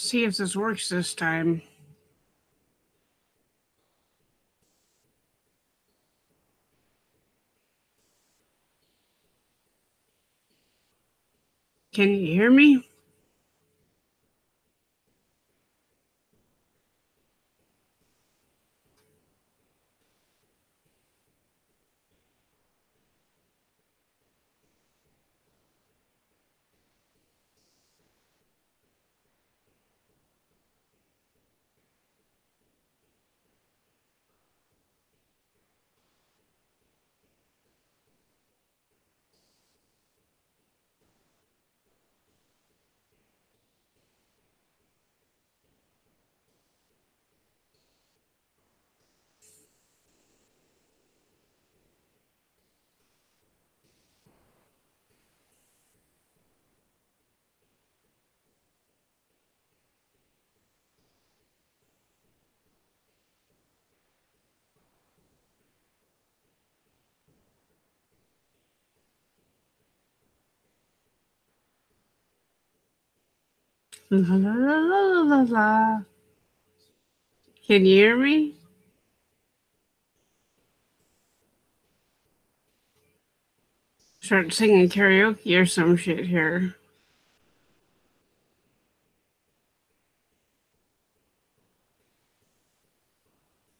See if this works this time. Can you hear me? La la la la la la. Can you hear me? Start singing karaoke or some shit here.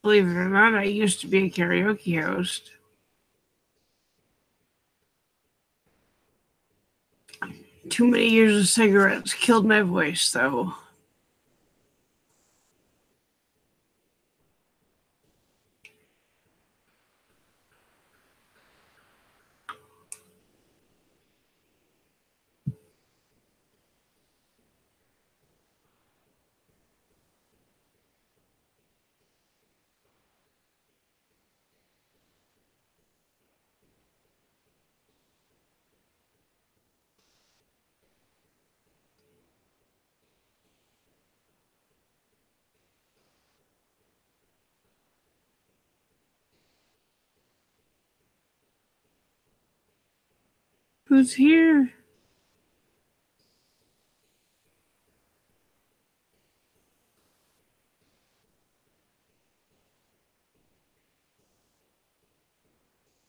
Believe it or not, I used to be a karaoke host. Too many years of cigarettes killed my voice, though. Who's here?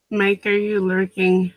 Mike, are you lurking?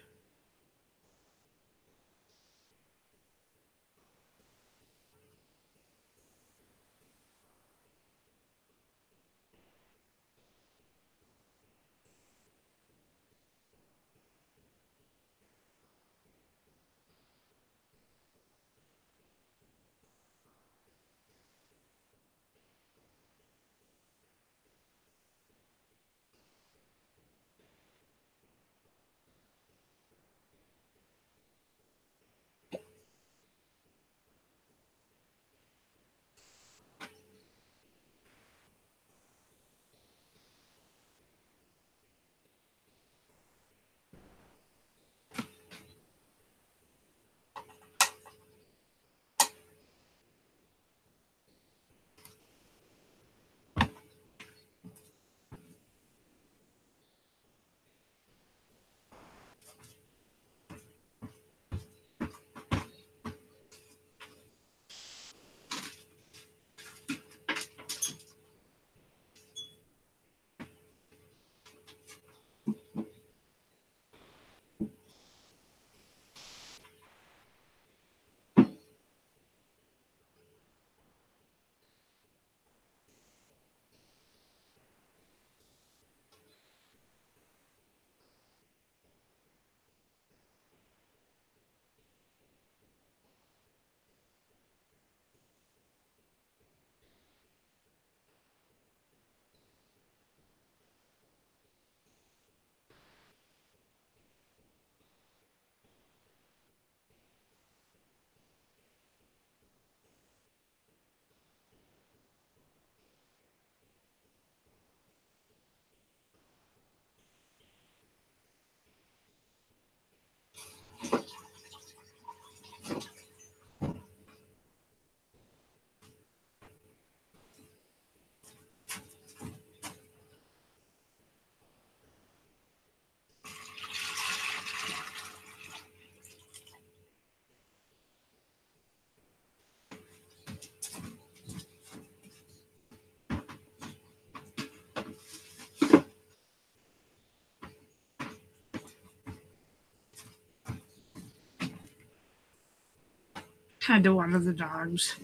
Had to water the dogs.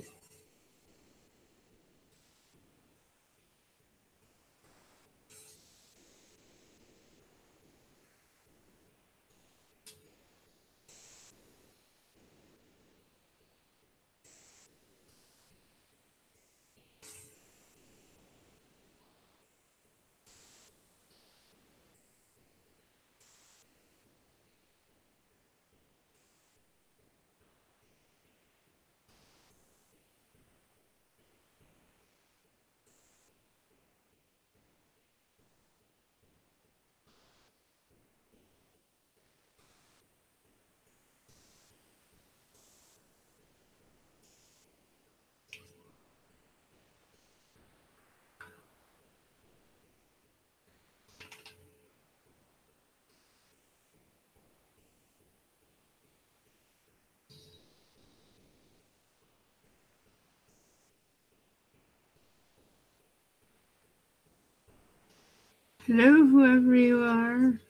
Hello, whoever you are.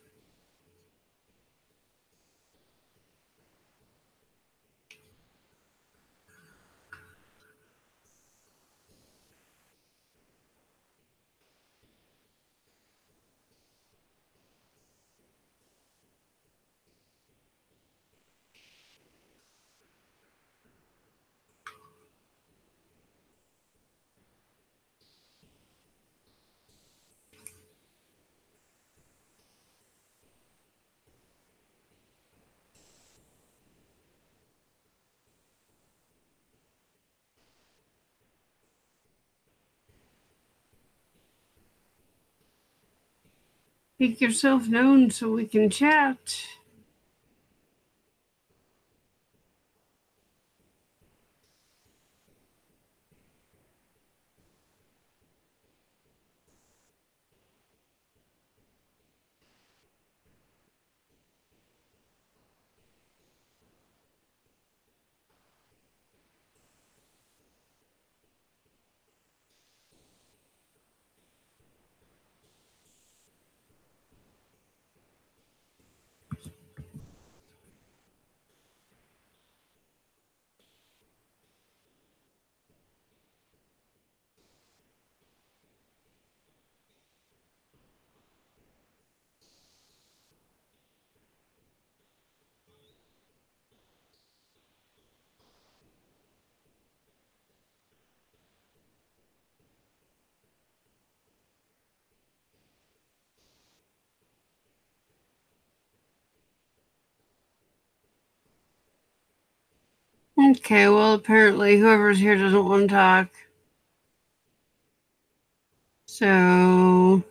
Make yourself known so we can chat. Okay, well, apparently whoever's here doesn't want to talk. So,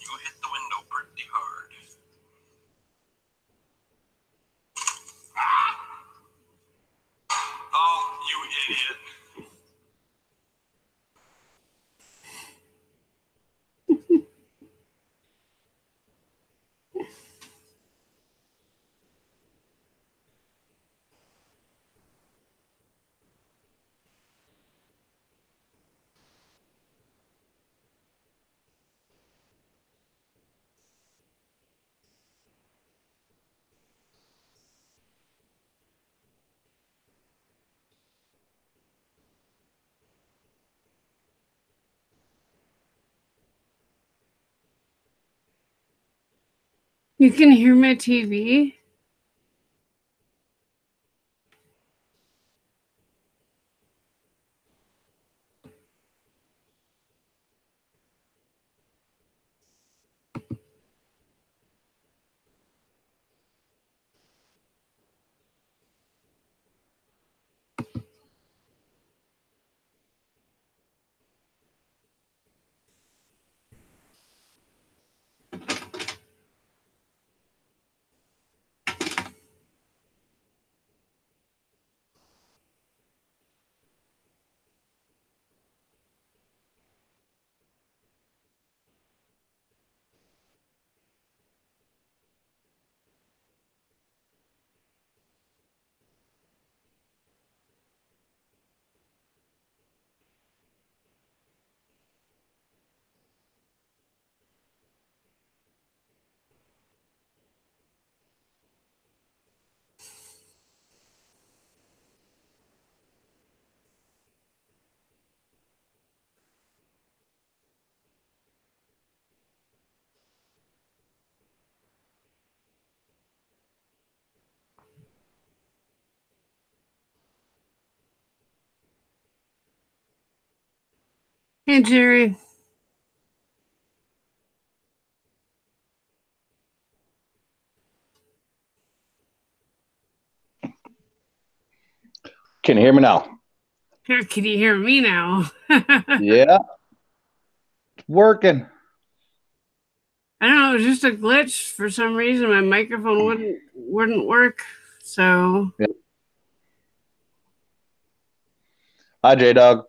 You hit the window pretty hard. Oh, you idiot. you can hear my TV? Hey, Jerry. Can you hear me now? Here, can you hear me now? Yeah, it's working. I don't know. It was just a glitch for some reason. My microphone wouldn't work. So Yeah. Hi, J Dog.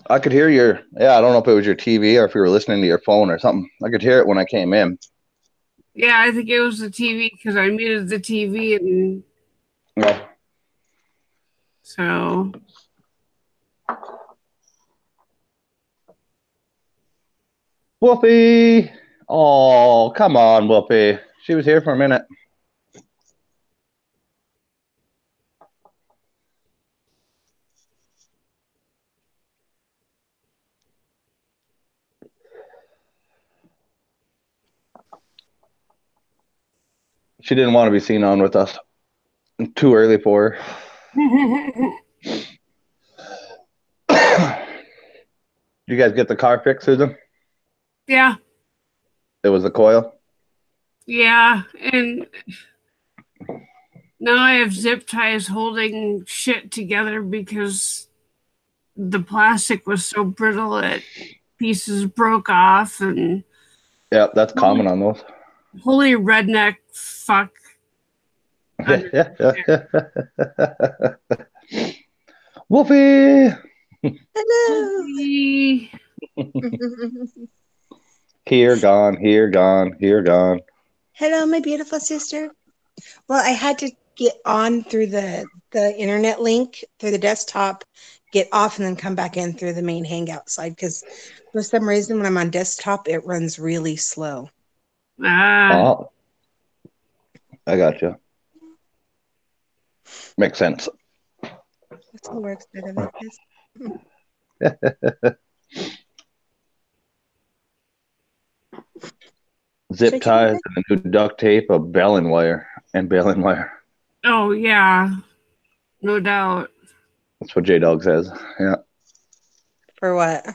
I could hear your. Yeah, I don't know if it was your TV or if you were listening to your phone or something. I could hear it when I came in. yeah, I think it was the TV because I muted the TV and Yeah. so. Whoopee! Oh, come on, Whoopee. She was here for a minute. She didn't want to be seen on with us. Too early for her. You guys get the car fixed, Susan? Yeah, It was the coil? yeah, and now I have zip ties holding shit together because the plastic was so brittle that pieces broke off and Yeah, that's common on those. holy redneck fuck. Whoopee! Hello. Here, gone, here, gone, here, gone. Hello, my beautiful sister. Well, I had to get on through the internet link through the desktop, get off, and then come back in through the main Hangout side because for some reason when I'm on desktop, it runs really slow. Oh, I got you. Makes sense. That's what works better like this. Zip ties and a new duct tape, a baling wire, and baling wire. Oh yeah, no doubt. That's what J Dog says. Yeah. For what?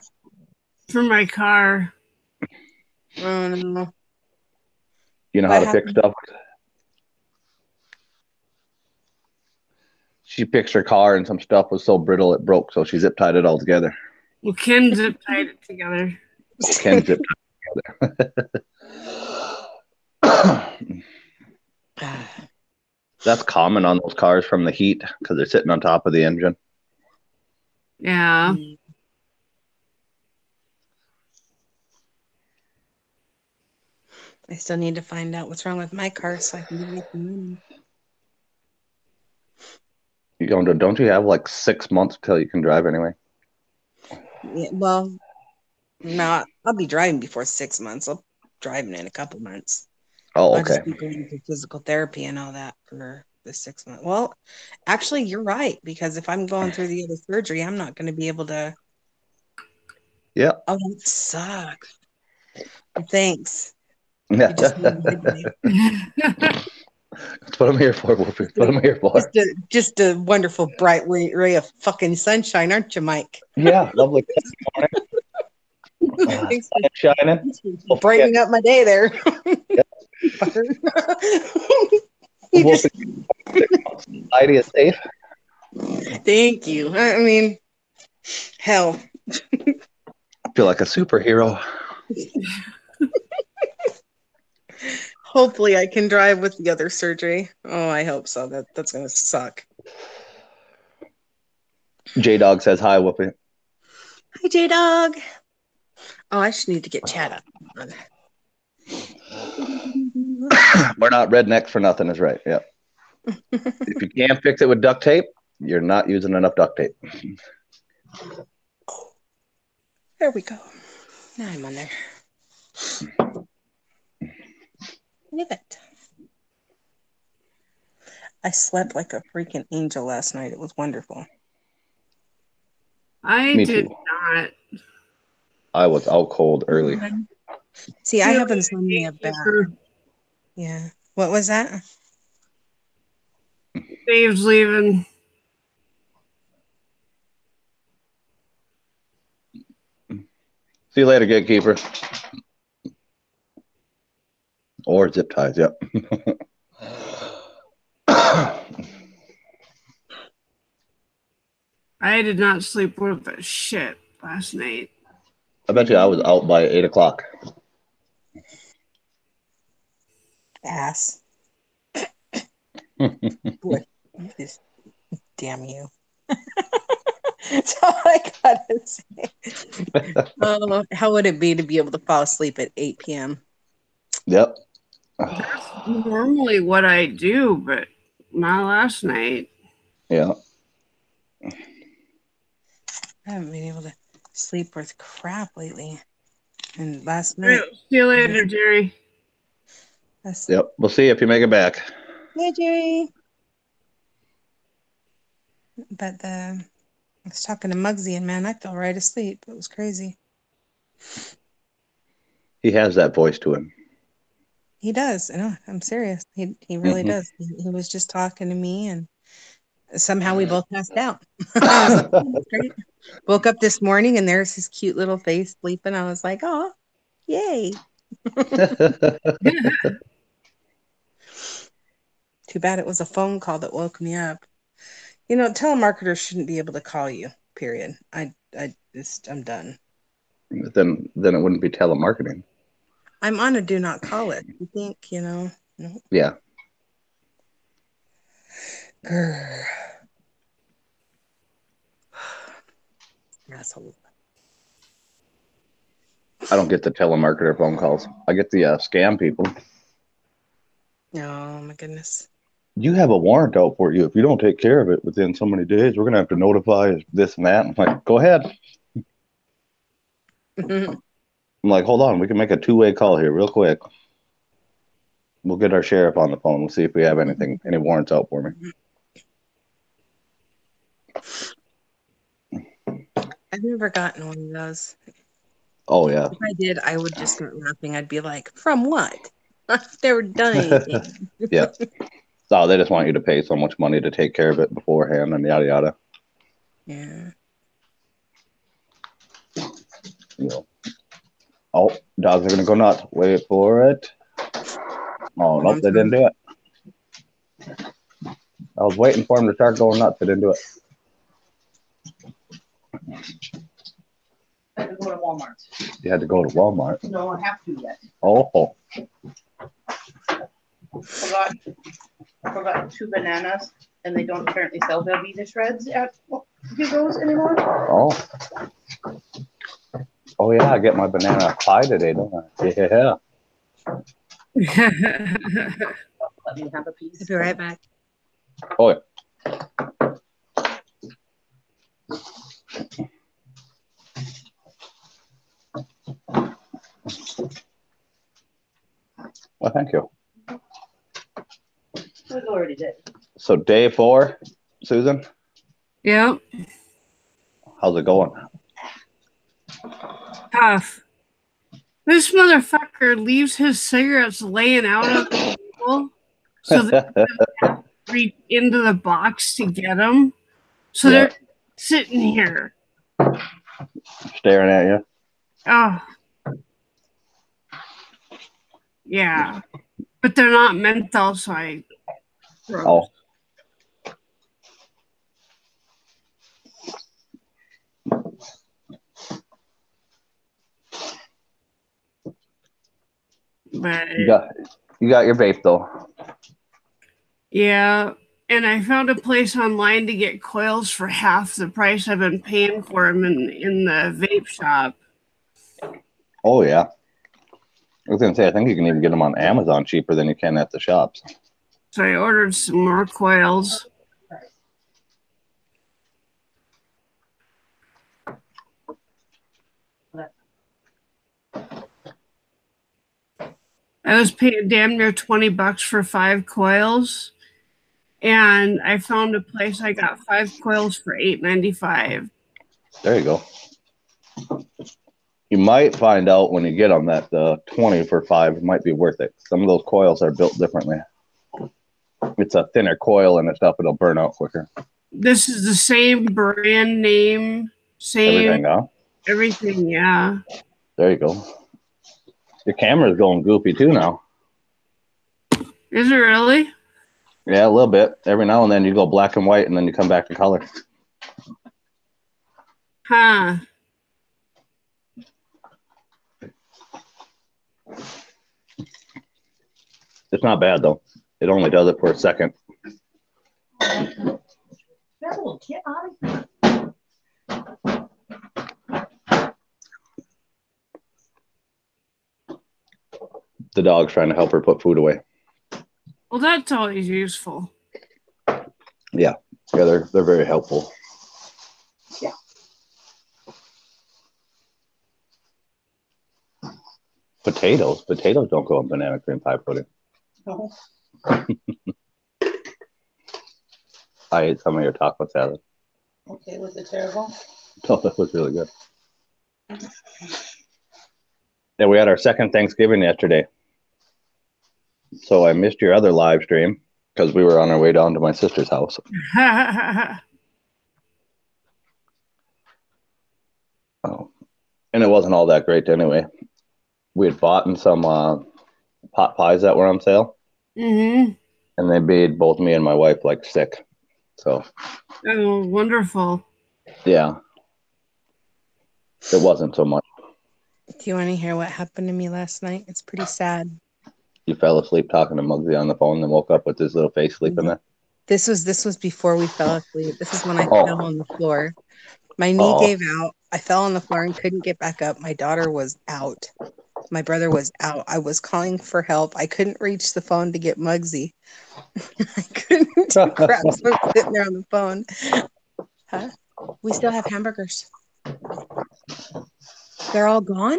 For my car. Oh no. You know how to fix stuff? She fixed her car and some stuff was so brittle it broke, so she zip tied it all together. Well, Ken zip tied it together. Ken zip tied it together. That's common on those cars from the heat because they're sitting on top of the engine. Yeah. I still need to find out what's wrong with my car so I can give you some money. Don't you have like 6 months till you can drive anyway? Yeah, well, no, I'll be driving before 6 months. I'll drive in a couple months. Oh, I'll okay. just be going to physical therapy and all that for the 6 months. Well, actually, you're right, because if I'm going through the other surgery, I'm not going to be able to. Yeah. Oh, that sucks. Thanks. Yeah. You just made my day. That's what I'm here for, Wolfie. That's what I'm here for. Just a wonderful bright ray of fucking sunshine, aren't you, Mike? Yeah, lovely morning. Thanks for shining. Brightening up my day there. Society is safe. Thank you. I mean, hell. I feel like a superhero. Hopefully I can drive with the other surgery. Oh, I hope so. That's gonna suck. J Dog says hi, Whoopi. Hi, J Dog. Oh, I should need to get Chad up. We're not rednecks for nothing is right. Yep. If you can't fix it with duct tape, you're not using enough duct tape. There we go. Now I'm on there. Leave it. I slept like a freaking angel last night. It was wonderful. I did not. I was out cold early. See, I have insomnia bad. Yeah. What was that? Dave's leaving. See you later, gatekeeper. Or zip ties, yep. I did not sleep worth a shit last night. I bet you I was out by 8 o'clock. Ass. Boy, you just damn you. That's all I gotta say. Oh, how would it be to be able to fall asleep at 8 p.m.? Yep. That's normally what I do, but not last night. Yeah. I haven't been able to sleep worth crap lately. And last night, See you later, Jerry. Yep. We'll see if you make it back. Hey, Jerry. But I was talking to Muggsy, and man, I fell right asleep. It was crazy. He has that voice to him. He does. I know. I'm serious. He really does. He was just talking to me, and somehow we both passed out. I was like, oh, that's great. Woke up this morning, and there's his cute little face sleeping. I was like, oh, yay. Too bad it was a phone call that woke me up. You know, telemarketers shouldn't be able to call you, period. I'm done. Then it wouldn't be telemarketing. I'm on a do not call it. You think, you know? No. Yeah. Grr. Asshole. I don't get the telemarketer phone calls. I get the scam people. Oh, my goodness. You have a warrant out for you. If you don't take care of it within so many days, we're going to have to notify this and that. I'm like, go ahead. I'm like, hold on. We can make a two-way call here real quick. We'll get our sheriff on the phone. We'll see if we have any warrants out for me. I've never gotten one of those. Oh, yeah. If I did, I would just start laughing. I'd be like, from what? I've never done anything. Yeah. So they just want you to pay so much money to take care of it beforehand and yada, yada. Yeah. You know. Oh, dogs are going to go nuts. Wait for it. Oh, nope, they didn't do it. I was waiting for them to start going nuts. They didn't do it. I had to go to Walmart. You had to go to Walmart. No, I have to yet. Oh. I forgot 2 bananas, and they don't apparently sell Velveeta shreds at Hugo's anymore. Oh. Oh, yeah, I get my banana pie today, don't I? Yeah. Let me have a piece. I'll be right back. Oh, yeah. Well, thank you. I already did. So day 4, Susan, Yep. how's it going? Tough. This motherfucker leaves his cigarettes laying out on the table so they can reach into the box to get them. So Yeah. they're sitting here. Staring at you. Oh. Yeah. But they're not menthol, so I. Oh. But You got your vape though. yeah, and I found a place online to get coils for half the price I've been paying for them in the vape shop. Oh yeah. I was gonna say I think you can even get them on Amazon cheaper than you can at the shops. So I ordered some more coils. I was paying damn near $20 for 5 coils, and I found a place I got 5 coils for $8.95. There you go. You might find out when you get them that the 20 for 5 might be worth it. Some of those coils are built differently. It's a thinner coil and stuff; it'll burn out quicker. This is the same brand name, same Everything, huh? everything, yeah. There you go. Your camera's going goofy too now. Is it really? Yeah, a little bit. Every now and then you go black and white and then you come back to color. Huh. It's not bad though. It only does it for a second. That little kid out of here. The dog's trying to help her put food away. Well, that's always useful. Yeah, they're very helpful. Yeah. Potatoes don't go in banana cream pie pudding. No. I ate some of your taco salad. Okay, was it terrible? Oh, that was really good. Yeah, we had our second Thanksgiving yesterday. So I missed your other live stream because we were on our way down to my sister's house. Oh. And it wasn't all that great anyway. We had bought in some pot pies that were on sale. Mm-hmm. And they made both me and my wife like sick. So. Oh, wonderful. Yeah. It wasn't so much. Do you want to hear what happened to me last night? It's pretty sad. You fell asleep talking to Muggsy on the phone and woke up with his little face sleeping there? This was before we fell asleep. This is when I Oh. fell on the floor. My knee gave out. I fell on the floor and couldn't get back up. My daughter was out. My brother was out. I was calling for help. I couldn't reach the phone to get Muggsy. I couldn't grab him sitting there on the phone. Huh? We still have hamburgers. They're all gone?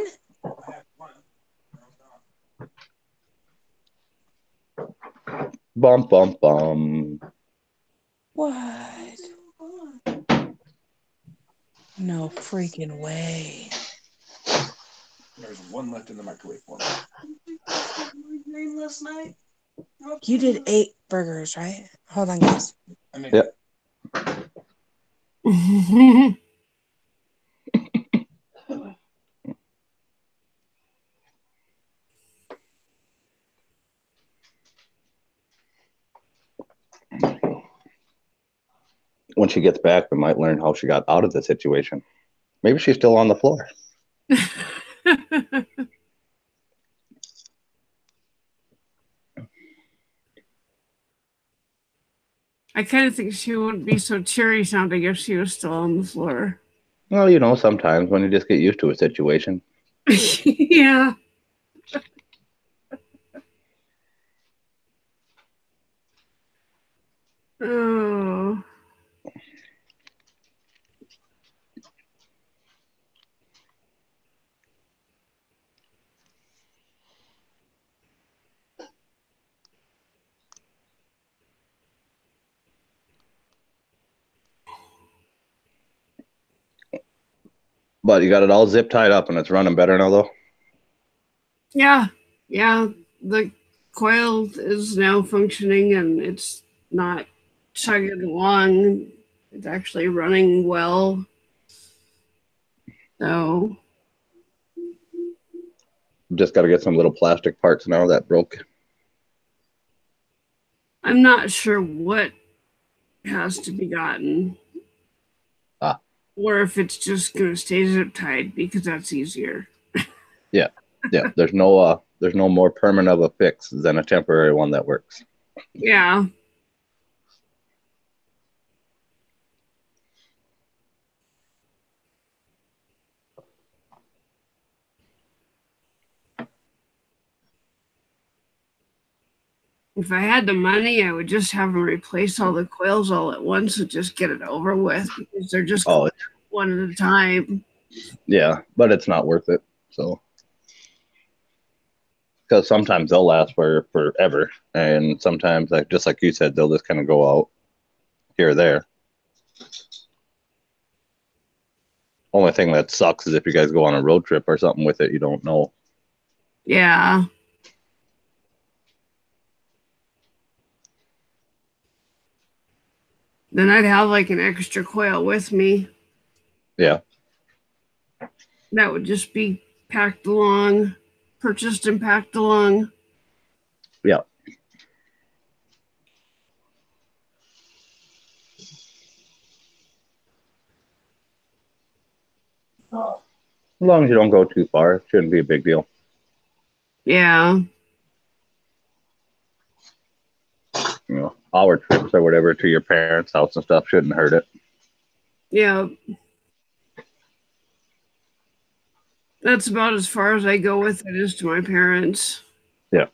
Bum, bum, bum. What? No freaking way. There's one left in the microwave for me. Last night. You did 8 burgers, right? Hold on, guys. I mean, Yep. When she gets back, we might learn how she got out of the situation. Maybe she's still on the floor. I kind of think she wouldn't be so cheery sounding if she was still on the floor. Well, you know, sometimes when you just get used to a situation. Yeah. Oh. But you got it all zip tied up and it's running better now, though? Yeah. Yeah. The coil is now functioning and it's not chugging along. It's actually running well. So. Just got to get some little plastic parts now that broke. I'm not sure what has to be gotten. Or if it's just going to stay zip tied because that's easier. Yeah. There's no more permanent of a fix than a temporary one that works. Yeah. If I had the money, I would just have them replace all the coils all at once and just get it over with because they're just one at a time. Yeah, but it's not worth it. So, because sometimes they'll last for forever, and sometimes, like just like you said, they'll just kind of go out here or there. Only thing that sucks is if you guys go on a road trip or something with it, you don't know. Yeah. Then I'd have like an extra coil with me. Yeah. That would just be packed along, purchased and packed along. Yeah. As long as you don't go too far, it shouldn't be a big deal. Yeah. You know, our trips or whatever to your parents' house and stuff shouldn't hurt it. Yeah. That's about as far as I go with it is to my parents. Yeah.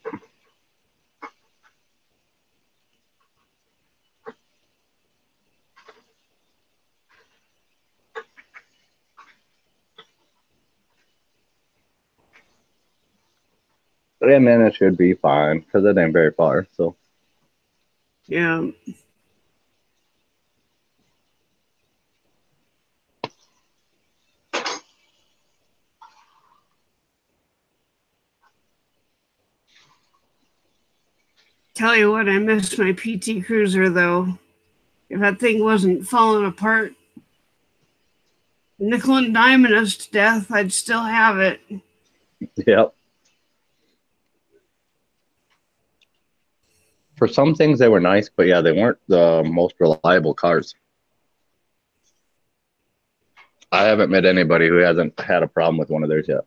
And then it should be fine because it ain't very far. So Yeah. Tell you what, I miss my PT Cruiser though. If that thing wasn't falling apart, nickel and diming us to death, I'd still have it. yep. For some things they were nice, but yeah, they weren't the most reliable cars. I haven't met anybody who hasn't had a problem with one of theirs yet.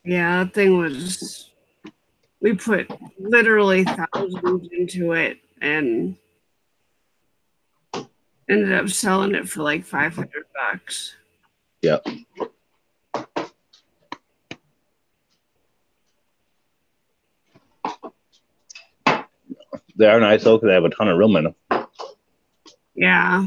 Yeah, that thing was. We put literally thousands into it and ended up selling it for like $500. Yep. They are nice though because they have a ton of room in them. Yeah.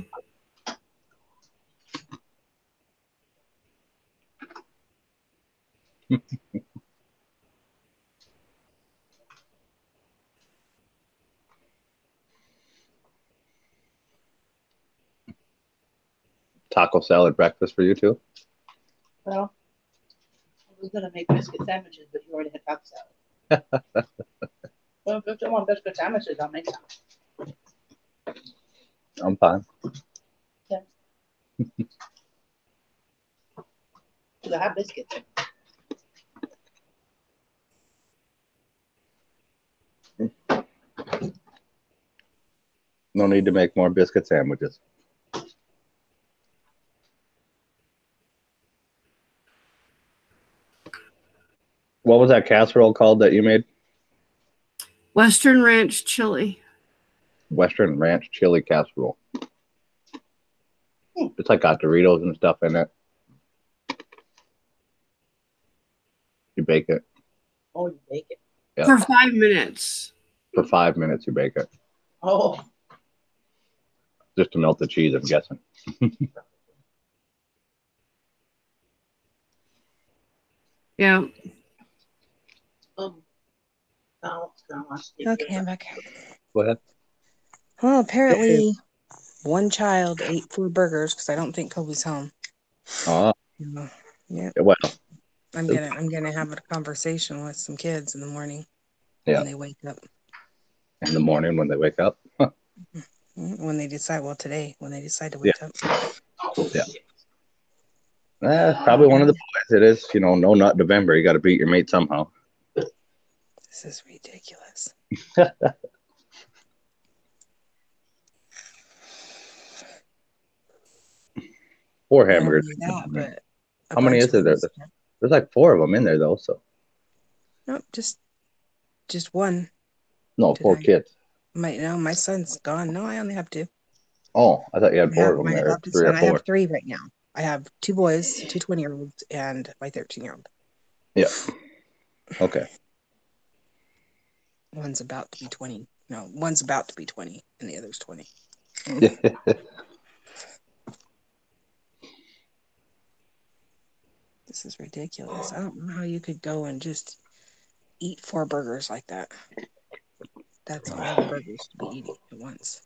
Taco salad breakfast for you too. Well, I was gonna make biscuit sandwiches, but you already had taco salad. Well, if you want biscuit sandwiches, I'll make them. I'm fine. Because I have biscuits. No need to make more biscuit sandwiches. What was that casserole called that you made? Western Ranch chili. Western Ranch chili casserole. It's like got Doritos and stuff in it. You bake it. Oh, you bake it. Yeah. For 5 minutes. For 5 minutes, you bake it. Oh, Just to melt the cheese, I'm guessing. Yeah. no, Okay, I'm back. Go ahead. Well, apparently one child ate 4 burgers because I don't think Kobe's home. Oh, Yeah, well, I'm gonna have a conversation with some kids in the morning yeah. when they wake up. In the morning when they wake up. Huh. When they decide, well, today when they decide to wake up. Yeah. Probably one of the boys. It is, no nut November. You got to beat your mate somehow. This is ridiculous. Four Not hamburgers. only that, but a How many bunch is there? of them. There's like 4 of them in there though. So No, just one. no, 4 kids. My son's gone. No, I only have 2. Oh, I thought you had 4 of them My there. adopted 3 or son. I 4. have 3 right now. I have 2 boys, 2 20-year-olds, and my 13-year-old. Yeah. Okay. One's about to be 20. No, one's about to be 20, and the other's 20. This is ridiculous. I don't know how you could go and just eat 4 burgers like that. That's a lot of burgers to be eating at once.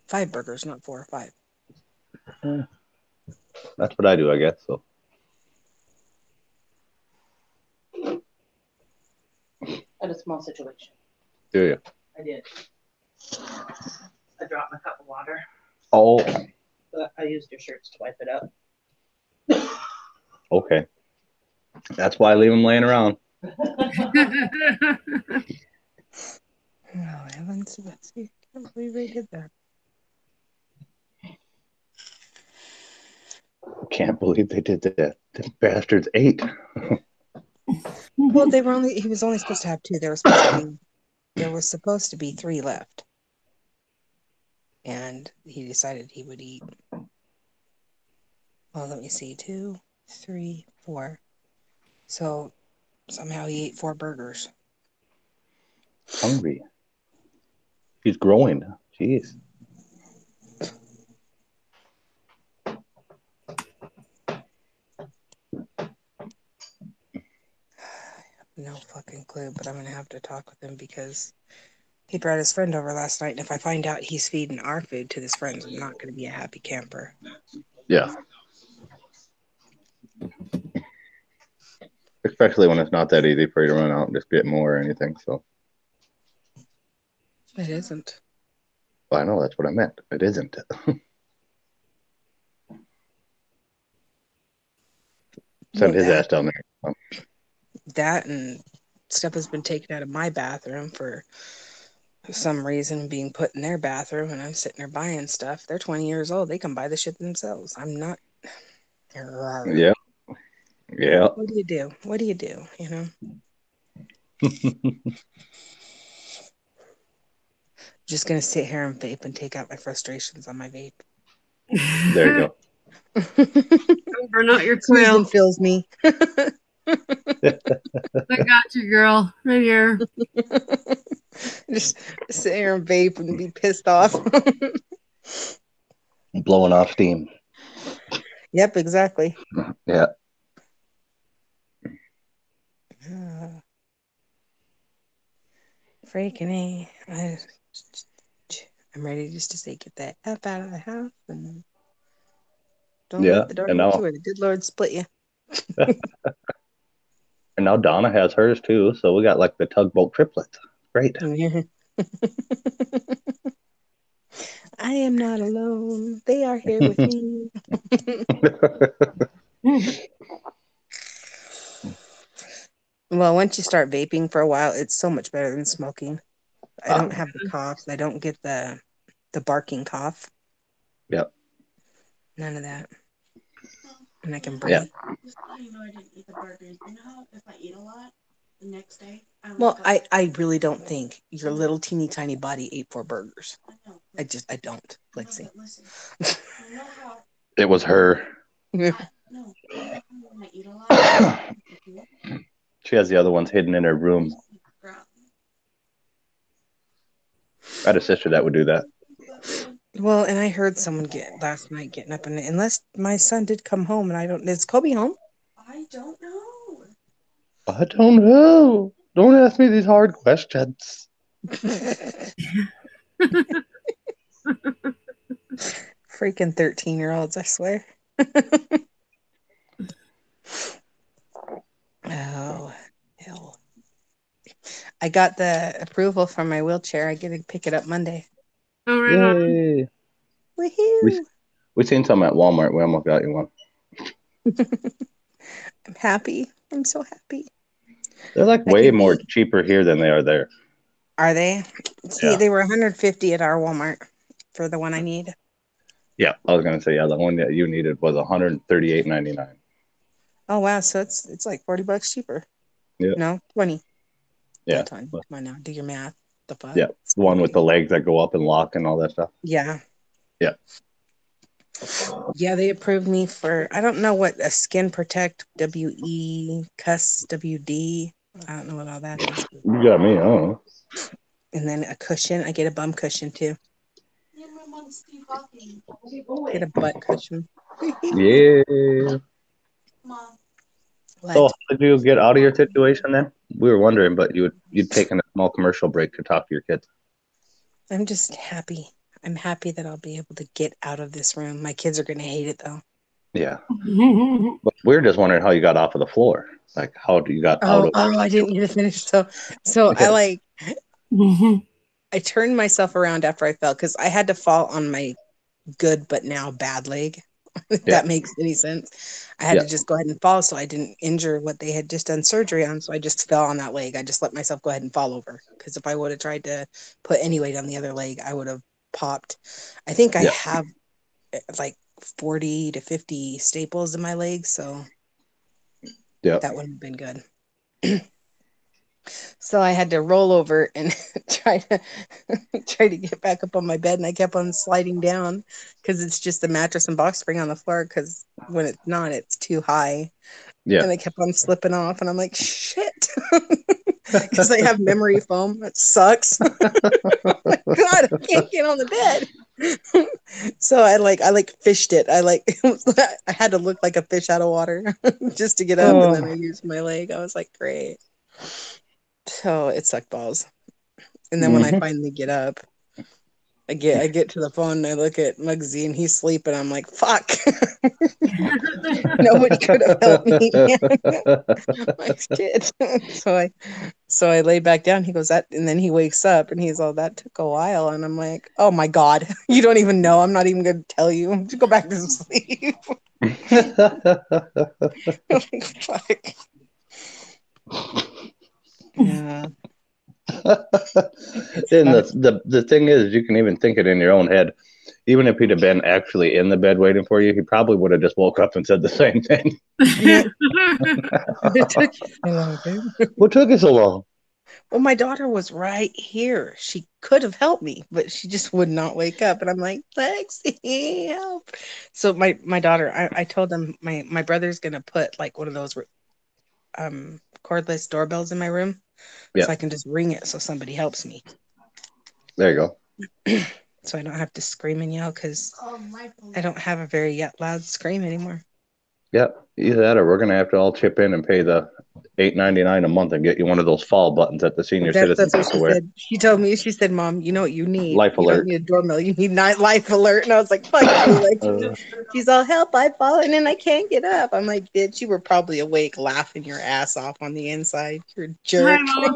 5 burgers, not 4 or 5. That's what I do, I guess. So. I had a small situation. Do you? I did. I dropped my cup of water. Oh. So I used your shirts to wipe it up. Okay. That's why I leave them laying around. Oh, heavens, Betsy. I can't believe they did that. Can't believe they did that. The bastards ate. Well, he was only supposed to have 2. There was supposed to be 3 left. And he decided he would eat. Well, let me see. 2, 3, 4. So somehow he ate 4 burgers. Hungry. He's growing. Jeez. No fucking clue, but I'm going to have to talk with him because he brought his friend over last night. And if I find out he's feeding our food to his friends, I'm not going to be a happy camper. Yeah. Especially when it's not that easy for you to run out and just get more or anything. So It isn't. I know that's what I meant. It isn't. Send his ass down there. That and stuff has been taken out of my bathroom for some reason being put in their bathroom, and I'm sitting there buying stuff. They're 20 years old. They can buy the shit themselves. I'm not. Yeah. Yeah. What do you do? What do you do? You know? Just going to sit here and vape and take out my frustrations on my vape. There you go. Don't burn out your trail. Susan fills me. I got you, girl. Right here. Just sit here and vape and be pissed off. Blowing off steam. Yep, exactly. Yeah. Freaking A. I'm ready just to say, get that F out of the house and don't let the door hit you or the good Lord split you. And now Donna has hers too, so we got like the tugboat triplets. Great. I am not alone. They are here with me. Well, once you start vaping for a while, it's so much better than smoking. I don't have the coughs. I don't get the barking cough. Yep. None of that. And I can breathe. Just so you know, I didn't eat the burgers. You know how if I eat a lot, the next day I really don't think your little teeny tiny body ate 4 burgers. I don't. Let's see. Listen, you know how It was her. no, when I eat a lot. She has the other ones hidden in her room. I had a sister that would do that. Well, and I heard someone last night getting up, and unless my son did come home, and I don't. Is Kobe home? I don't know. I don't know. Don't ask me these hard questions. Freaking 13-year-olds, I swear. Oh, hell. I got the approval for my wheelchair. I get to pick it up Monday. Oh, right on. Yay. Woohoo! We seen some at Walmart. We almost got you one. I'm happy. I'm so happy. They're like way more cheaper here than they are there. Are they? See, they were $150 at our Walmart for the one I need. Yeah, I was gonna say the one that you needed was $138.99. Oh wow, so it's like $40 cheaper. Yeah. No, 20. Yeah. 20. Come on now, do your math. The fuck? Yeah, the one with the legs that go up and lock and all that stuff. Yeah. Yeah. Yeah, they approved me for, I don't know what, a Skin Protect WE Cuss WD. I don't know what all that is. You got me, I don't know. And then a cushion. I get a bum cushion too. Get a butt cushion. Yeah. Mom. So how did you get out of your situation then? We were wondering, but you'd taken a small commercial break to talk to your kids. I'm just happy. I'm happy that I'll be able to get out of this room. My kids are going to hate it though. Yeah. But we're just wondering how you got off of the floor. Like how you got out of I didn't get to finish. So I turned myself around after I fell because I had to fall on my good but now bad leg. If Yeah. that makes any sense. I had Yeah. to just go ahead and fall so I didn't injure what they had just done surgery on. So I just fell on that leg. I just let myself go ahead and fall over, because if I would have tried to put any weight on the other leg, I would have popped. I think I Yeah. have like 40 to 50 staples in my leg, so Yeah. that wouldn't have been good. So I had to roll over and try to get back up on my bed, and I kept on sliding down because it's just a mattress and box spring on the floor, because when it's not, it's too high. Yeah. And I kept on slipping off, and I'm like, shit, because I have memory foam. That sucks. God, I can't get on the bed. So I fished it. I had to look like a fish out of water just to get up, and then I used my leg. I was like, great. So it sucked balls. And then when I finally get up, I get to the phone and I look at Muggsy and he's sleeping. I'm like, fuck. Nobody could have helped me. Like, shit. So I lay back down. He goes, that, and then he wakes up and he's all, that took a while. And I'm like, oh my God, you don't even know. I'm not even going to tell you. Just go back to sleep. Like, fuck. Yeah. And the thing is, you can even think it in your own head. Even if he'd have been actually in the bed waiting for you, he probably would have just woke up and said the same thing. Yeah. It took a long time. What took you so long? Well, my daughter was right here. She could have helped me, but she just would not wake up. And I'm like, Lexi, help. So my daughter, I told them my brother's gonna put like one of those cordless doorbells in my room. Yeah. So I can just ring it so somebody helps me. There you go. So I don't have to scream and yell, because I don't have a very loud scream anymore. Yeah, either that or we're gonna have to all chip in and pay the $8.99 a month and get you one of those fall buttons that the senior citizens That's what she wear. said. She told me, she said, Mom, you know what you need? Life you alert. don't need a doorbell. You need life alert. And I was like, fuck you. Like, she's all, help, I've fallen and I can't get up. I'm like, bitch, you were probably awake laughing your ass off on the inside. You're a jerk. Hi, Mom.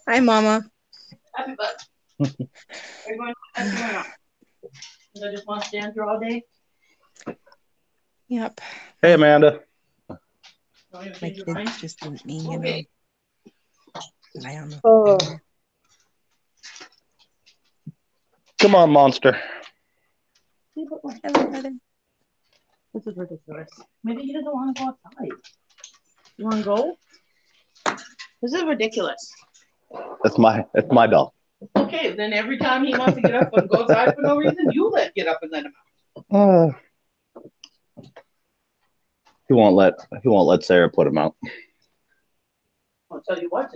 Hi, Mama. Happy butt. Are you going to or not? Because I just want to stand here all day. Yep. Hey, Amanda. Don't even My change your mind. kids just want me, Okay. Lie on the Oh. Come on, monster. Hello, brother. This is ridiculous. Maybe he doesn't want to go outside. You want to go? This is ridiculous. It's my dog. Okay, then every time he wants to get up and go outside for no reason, you get up and let him out. He won't let Sarah put him out. I'll tell you what.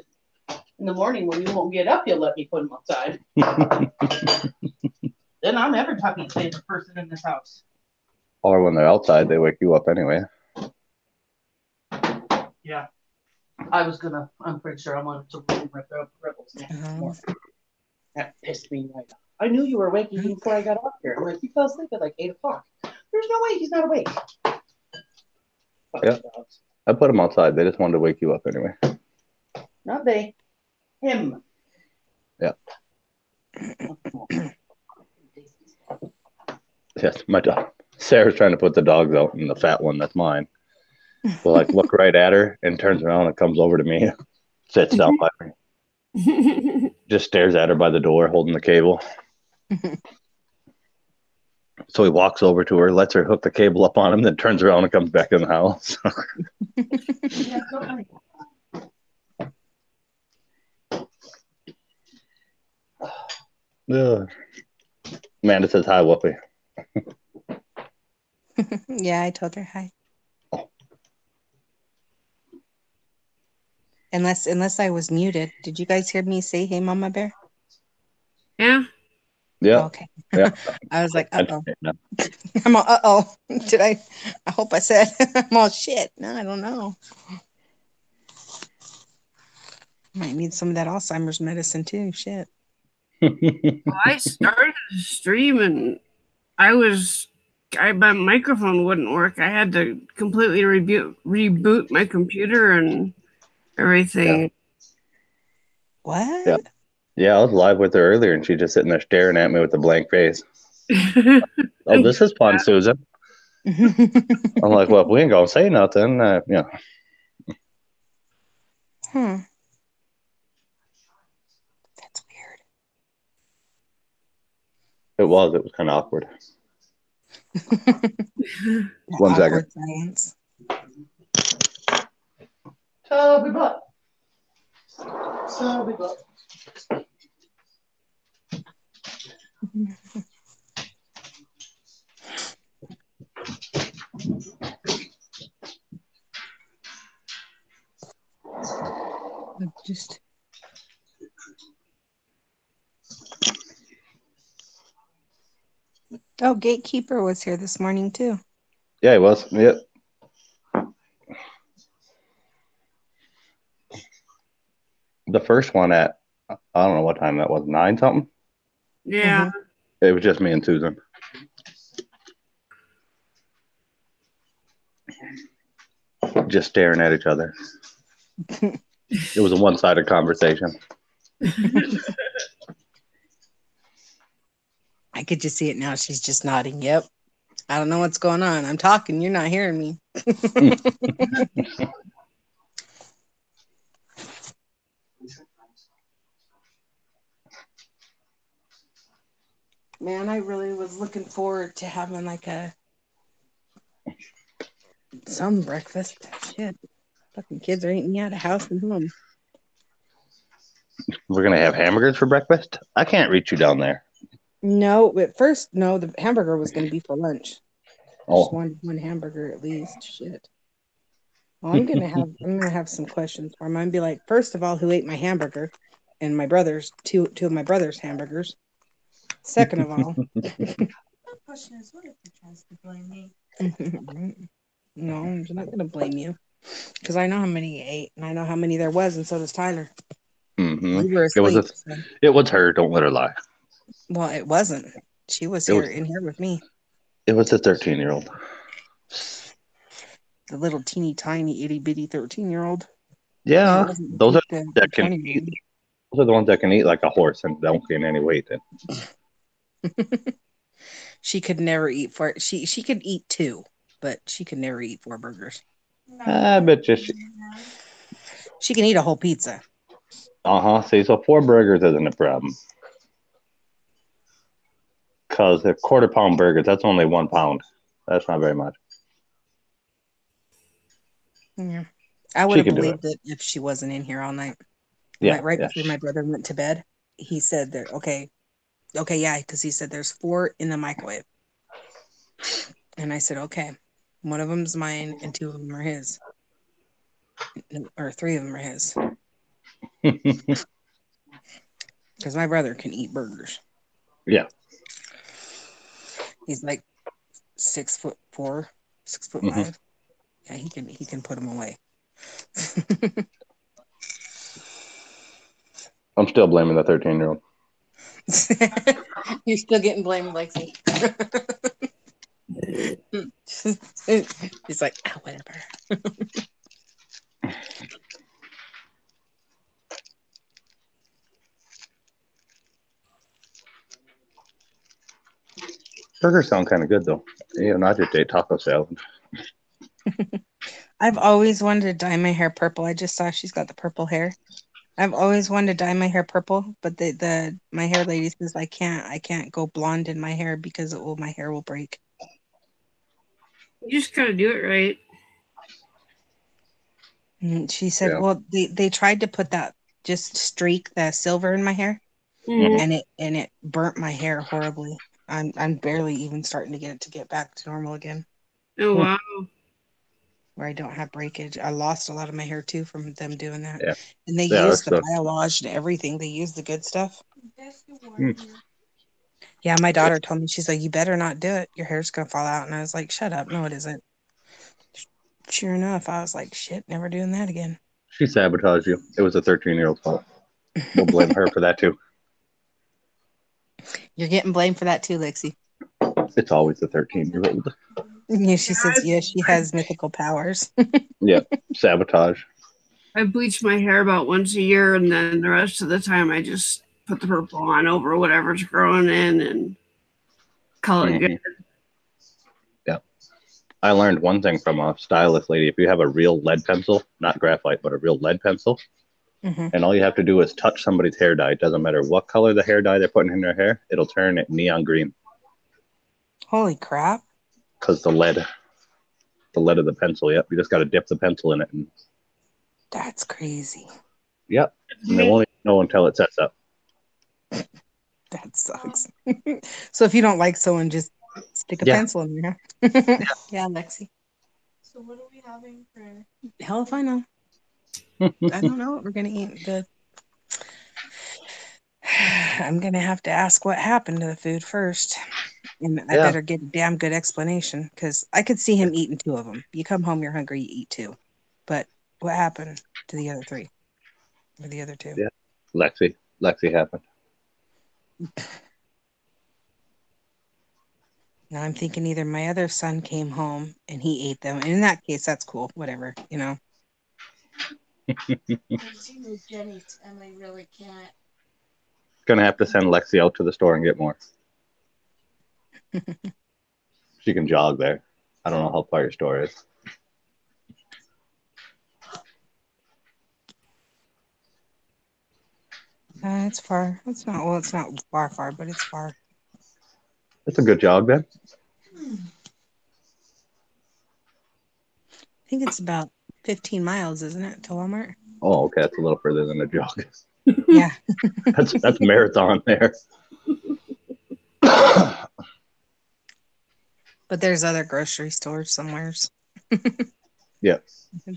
In the morning when you won't get up, you'll let me put him outside. Then I'm ever happy safe person in this house. Or when they're outside, they wake you up anyway. Yeah. I'm pretty sure I'm on to Rebels next morning. That pissed me right off. I knew you were awake even before I got off here. I'm like, he fell asleep at like 8 o'clock. There's no way he's not awake. Yeah. I put them outside. They just wanted to wake you up anyway. Not they. Him. Yeah. Yes, my dog. Sarah's trying to put the dogs out, and the fat one, that's mine. Will like look right at her and turns around and comes over to me, sits down by me, just stares at her by the door, holding the cable. So he walks over to her, lets her hook the cable up on him, then turns around and comes back in the house. Yeah, so funny. Ugh. Amanda says hi, Whoopi. Yeah, I told her hi. Unless I was muted. Did you guys hear me say hey, Mama Bear? Yeah. Yeah. Oh, okay. Yeah. I was like, uh-oh. Yeah. I'm all, uh-oh. I hope I said I'm all shit. No, I don't know. Might need some of that Alzheimer's medicine too. Shit. I started the stream and my microphone wouldn't work. I had to completely reboot my computer and everything. What? Yeah. Yeah, I was live with her earlier, and she just sitting there staring at me with a blank face. Oh, this is fun, Susan. I'm like, well, if we ain't gonna say nothing, yeah. That's weird. It was kind of awkward. One second. Awkward silence. Tubby butt. Tubby butt. Just Gatekeeper was here this morning too. Yeah, he was. Yep. The first one at, I don't know what time that was, 9 something? Yeah. It was just me and Susan. Just staring at each other. It was a one-sided conversation. I could just see it now. She's just nodding. Yep. I don't know what's going on. I'm talking. You're not hearing me. Man, I really was looking forward to having like some breakfast. Shit. Fucking kids are eating me out of house and home. We're going to have hamburgers for breakfast? I can't reach you down there. No, at first, no, the hamburger was going to be for lunch. Oh. Just one hamburger at least. Shit. Well, I'm gonna have some questions for him. I'm gonna be like, first of all, who ate my hamburger? And my brother's two of my brother's hamburgers. Second of all, The question is, what if he tries to blame me? no, I'm not gonna blame you because I know how many he ate and I know how many there was, and so does Tyler. Mm-hmm. We were asleep. It was her. Don't let her lie. Well, it wasn't. She was in here with me. It was a 13-year-old. The little teeny tiny itty bitty 13-year-old. Yeah, those are the that can eat. Those are the ones that can eat like a horse and don't gain any weight. She could never eat four. She could eat 2, but she could never eat 4 burgers. I bet you she can eat a whole pizza. See, so 4 burgers isn't a problem. Because they're quarter-pound burgers. That's only 1 pound. That's not very much. Yeah. I would have believed it if she wasn't in here all night. Yeah. Right before my brother went to bed, he said that, okay, yeah, because he said there's 4 in the microwave. And I said, okay, one of them's mine and 2 of them are his. Or 3 of them are his. Because my brother can eat burgers. Yeah. He's like 6'4", 6'5". Yeah, he can put them away. I'm still blaming the 13-year-old. You're still getting blamed, Lexi. He's like, oh, whatever. Burgers sound kind of good, though. Yeah, not just ate taco salad. I've always wanted to dye my hair purple. I just saw she's got the purple hair. I've always wanted to dye my hair purple, but my hair lady says I can't go blonde in my hair because my hair will break. You just gotta do it right. And she said, well, they tried to put that just streak the silver in my hair, and it burnt my hair horribly. I'm barely even starting to get back to normal again. Oh wow. Where I don't have breakage. I lost a lot of my hair too from them doing that. Yeah. And they used the Biolage and everything. They used the good stuff. Yeah, my daughter told me, she's like, you better not do it. Your hair's gonna fall out. And I was like, shut up. No, it isn't. Sure enough, I was like, shit, never doing that again. She sabotaged you. It was a 13-year-old's fault. We'll blame her for that too. You're getting blamed for that too, Lexi. It's always the 13-year-old. Yeah, she says, yes, she has mythical powers. Yeah, sabotage. I bleach my hair about once a year, and then the rest of the time I just put the purple on over whatever's growing in and call it good. Yeah. I learned one thing from a stylist lady. If you have a real lead pencil, not graphite, but a real lead pencil, and all you have to do is touch somebody's hair dye. It doesn't matter what color the hair dye they're putting in their hair, it'll turn it neon green. Holy crap. Because the lead of the pencil, yep. You just got to dip the pencil in it. And That's crazy. yep. And they won't even know until it sets up. That sucks. So if you don't like someone, just stick a pencil in there. Yeah, Lexi. So what are we having for? Hell if I know. I don't know what we're gonna eat. I'm gonna have to ask what happened to the food first, and I better get a damn good explanation because I could see him eating 2 of them. You come home, you're hungry, you eat 2. But what happened to the other 3 or the other 2? Yeah, Lexi happened. Now I'm thinking either my other son came home and he ate them, and in that case, that's cool. Whatever, you know. Because you know Jenny's Emily really can't. Gonna have to send Lexi out to the store and get more. She can jog there. I don't know how far your store is. It's far. It's not far, but it's far. It's a good jog then. I think it's about 15 miles, isn't it, to Walmart? Oh, okay. That's a little further than a jog. Yeah. That's marathon there. But there's other grocery stores somewheres. Yeah.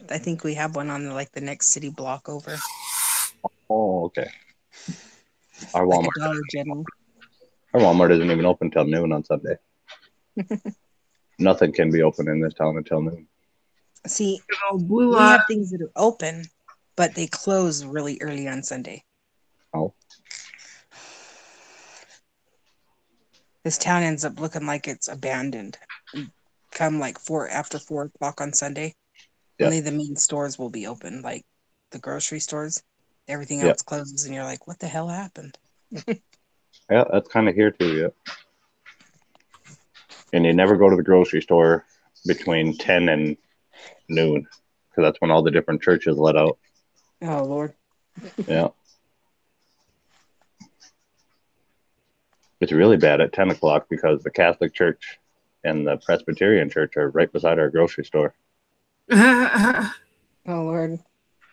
I think we have one on the next city block over. Oh, okay. Our Like Walmart. a Dollar General. Our Walmart isn't even open till noon on Sunday. Nothing can be open in this town until noon. See, Blue we have things that are open, but they close really early on Sunday. Oh. This town ends up looking like it's abandoned. Come after 4 o'clock on Sunday, only the main stores will be open, like the grocery stores. Everything else closes, and you're like, what the hell happened? Yeah, that's kind of here too, yeah. And you never go to the grocery store between 10 and noon, because that's when all the different churches let out. Oh, Lord. Yeah. It's really bad at 10 o'clock because the Catholic Church and the Presbyterian Church are right beside our grocery store. Oh, Lord.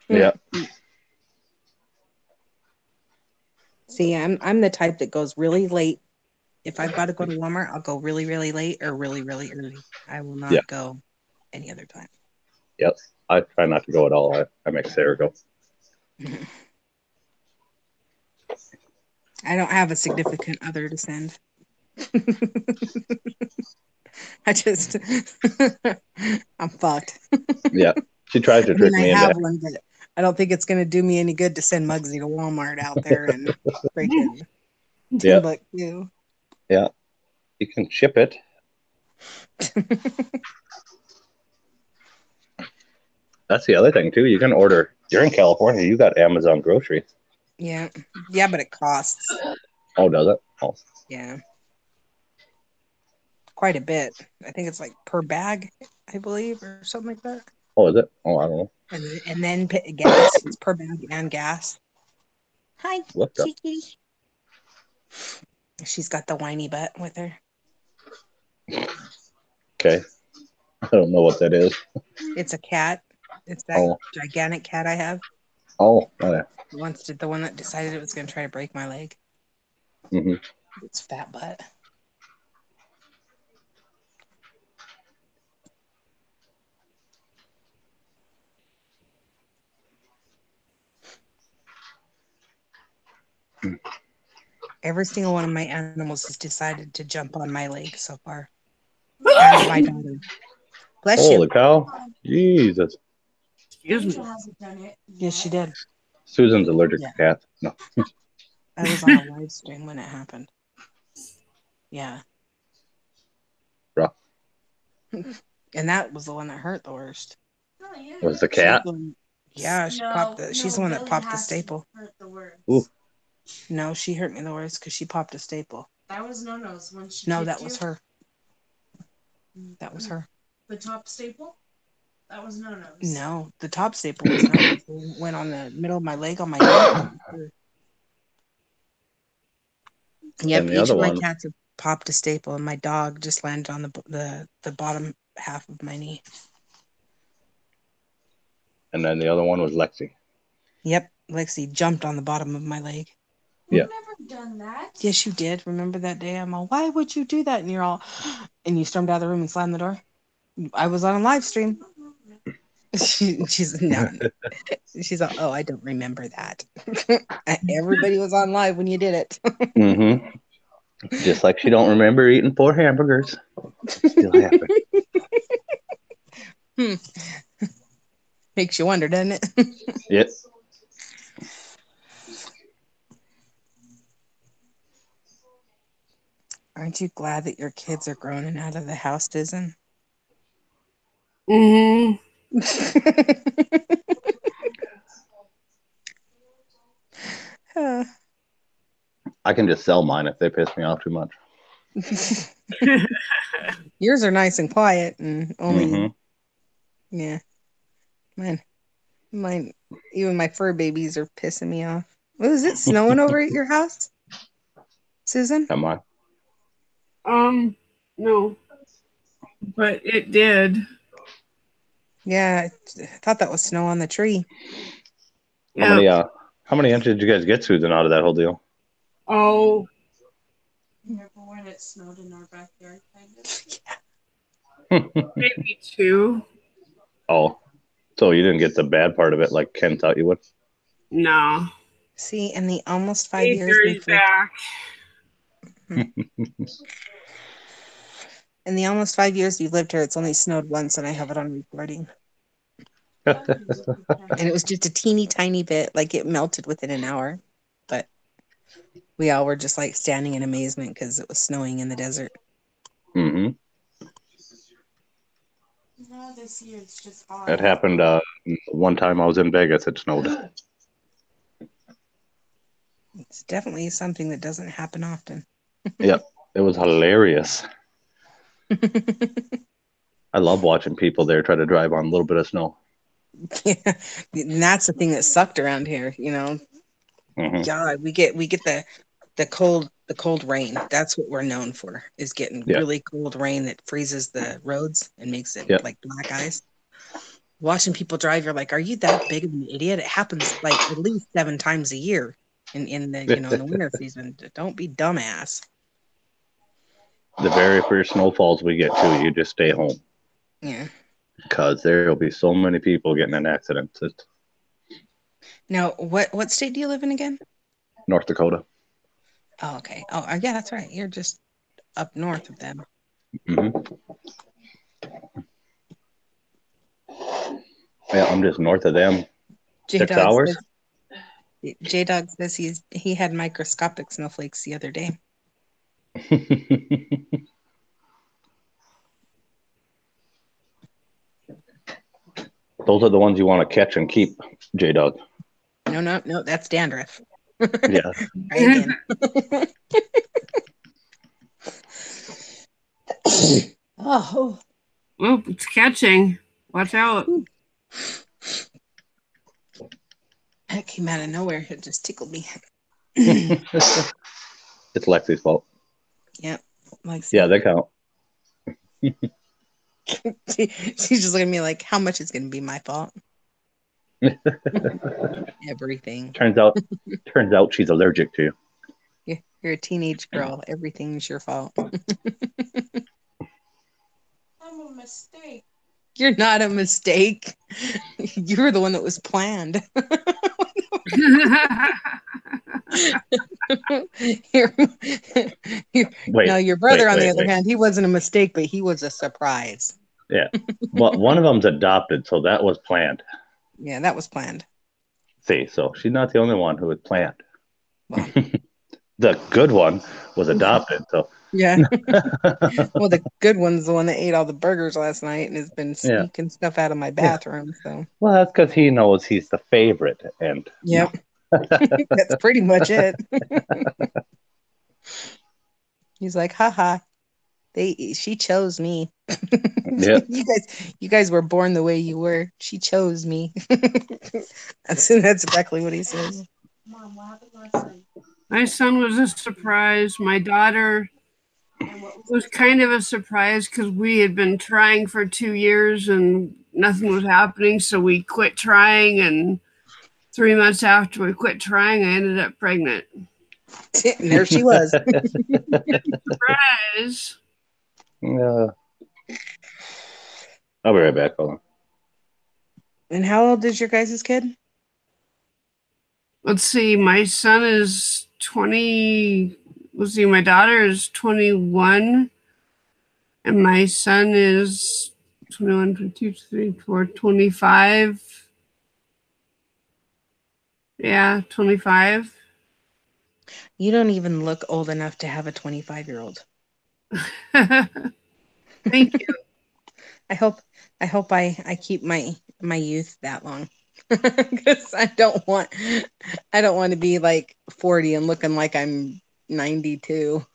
Yeah. See, I'm the type that goes really late. If I've got to go to Walmart, I'll go really, really late or really, really early. I will not go any other time. Yep. I try not to go at all. I make Sarah go. I don't have a significant other to send. I'm fucked. Yeah. She tries to trick me I have into one, but I don't think it's going to do me any good to send Muggsy to Walmart out there and freaking Timbuktu. Yeah. You can ship it. That's the other thing too. You can order. You're in California. You got Amazon groceries. Yeah, but it costs. Oh, does it? Oh, yeah, quite a bit. I think it's like per bag, I believe, or something like that. Oh, is it? Oh, I don't know. And then gas. It's per bag and gas. Hi, Kiki. She's got the whiny butt with her. Okay. I don't know what that is. It's a cat. It's that gigantic cat I have. Oh, okay. The one that decided it was going to try to break my leg. Mm-hmm. It's fat butt. Every single one of my animals has decided to jump on my leg so far. And my daughter. Bless you. Holy cow. Jesus. Excuse me. Hasn't done it. Yes, she did. Susan's allergic to cats. No. I was on a live stream when it happened. Yeah. Rough. And that was the one that hurt the worst. Oh, yeah. Was the cat? She's the one that popped the staple. Hurt the worst. Ooh. No, she hurt me the worst because she popped a staple. That was No-No's when she No, kicked that was you. her. That was her. The top staple? That was No-No's. No, the top staple was no. It went on the middle of my leg on my knee. Yep, And the each other of my one, cats have popped a staple, and my dog just landed on the bottom half of my knee. and then the other one was Lexi. Yep, Lexi jumped on the bottom of my leg. Yeah. I've never done that. Yes, you did. Remember that day? I'm all, why would you do that? And you're all, and you stormed out of the room and slammed the door. I was on a live stream. She's no. She's all, oh, I don't remember that. Everybody was on live when you did it. Mm-hmm. Just like she don't remember eating 4 hamburgers. Still happened. Makes you wonder, doesn't it? Yep. Aren't you glad that your kids are grown and out of the house, Dizen? Mm-hmm. I can just sell mine if they piss me off too much. Yours are nice and quiet and only, Mm-hmm. yeah. Mine, even my fur babies are pissing me off. Was it snowing over at your house, Susan? Come on. No. But it did. Yeah, I thought that was snow on the tree. Yeah. How many inches did you guys get, Susan, out of that whole deal? Oh, Remember when it snowed in our backyard? Kind of? maybe 2. Oh, so you didn't get the bad part of it like Ken thought you would? No. See, in the almost 5 years Adrian's back. in the almost 5 years we've lived here, it's only snowed once, and I have it on recording. And it was just a teeny tiny bit, like it melted within an hour. But we all were just like standing in amazement because it was snowing in the desert. Mm-hmm. No, this year it's just hot. It happened one time I was in Vegas. It snowed. It's definitely something that doesn't happen often. Yep. It was hilarious. I love watching people there try to drive on a little bit of snow. Yeah, and that's the thing that sucked around here, you know. Mm-hmm. God, we get the cold rain. That's what we're known for, is getting really cold rain that freezes the roads and makes it like black ice. Watching people drive, you're like, are you that big of an idiot? It happens like at least 7 times a year in the in the winter season. Don't be dumbass. The very first snowfalls we get to, you just stay home. Yeah. Because there will be so many people getting in accidents. Now, what state do you live in again? North Dakota. Oh, okay. Oh, yeah, that's right. You're just up north of them. Mm-hmm. Yeah, I'm just north of them. 6 hours. J-Dog says he had microscopic snowflakes the other day. Those are the ones you want to catch and keep, J-Dog. No, that's dandruff. Yeah. Right again. Oh. Oh, it's catching. Watch out. That came out of nowhere. It just tickled me. It's Lexi's fault. Yep. Yeah, they count. She's just looking at me like, how much is going to be my fault? Everything. Turns out she's allergic to you. You're a teenage girl. Everything's your fault. I'm a mistake. You're not a mistake. You're the one that was planned. Your brother, on the other hand, he wasn't a mistake, but he was a surprise. Yeah. Well, one of them's adopted, so that was planned. Yeah, that was planned. See, so she's not the only one who was planned. Well, the good one was adopted, so. Yeah. Well, the good one's the one that ate all the burgers last night and has been sneaking stuff out of my bathroom. So. Well, that's because he knows he's the favorite, and yep. That's pretty much it. He's like, haha. She chose me. Yeah. You guys were born the way you were. She chose me. That's exactly what he says. Mom, what happened last night? My son was a surprise. My daughter And what was was kind of a surprise because we had been trying for 2 years and nothing was happening. So we quit trying. And 3 months after we quit trying, I ended up pregnant. And there she was. Surprise. Yeah. I'll be right back. Hold on. And how old is your guys' kid? Let's see. My son is 20. Let's see. My daughter is 21. And my son is 21, 22, 23, 24, 25. Yeah, 25. You don't even look old enough to have a 25-year-old. Thank you. I hope I keep my youth that long. Because I don't want to be like 40 and looking like I'm 92.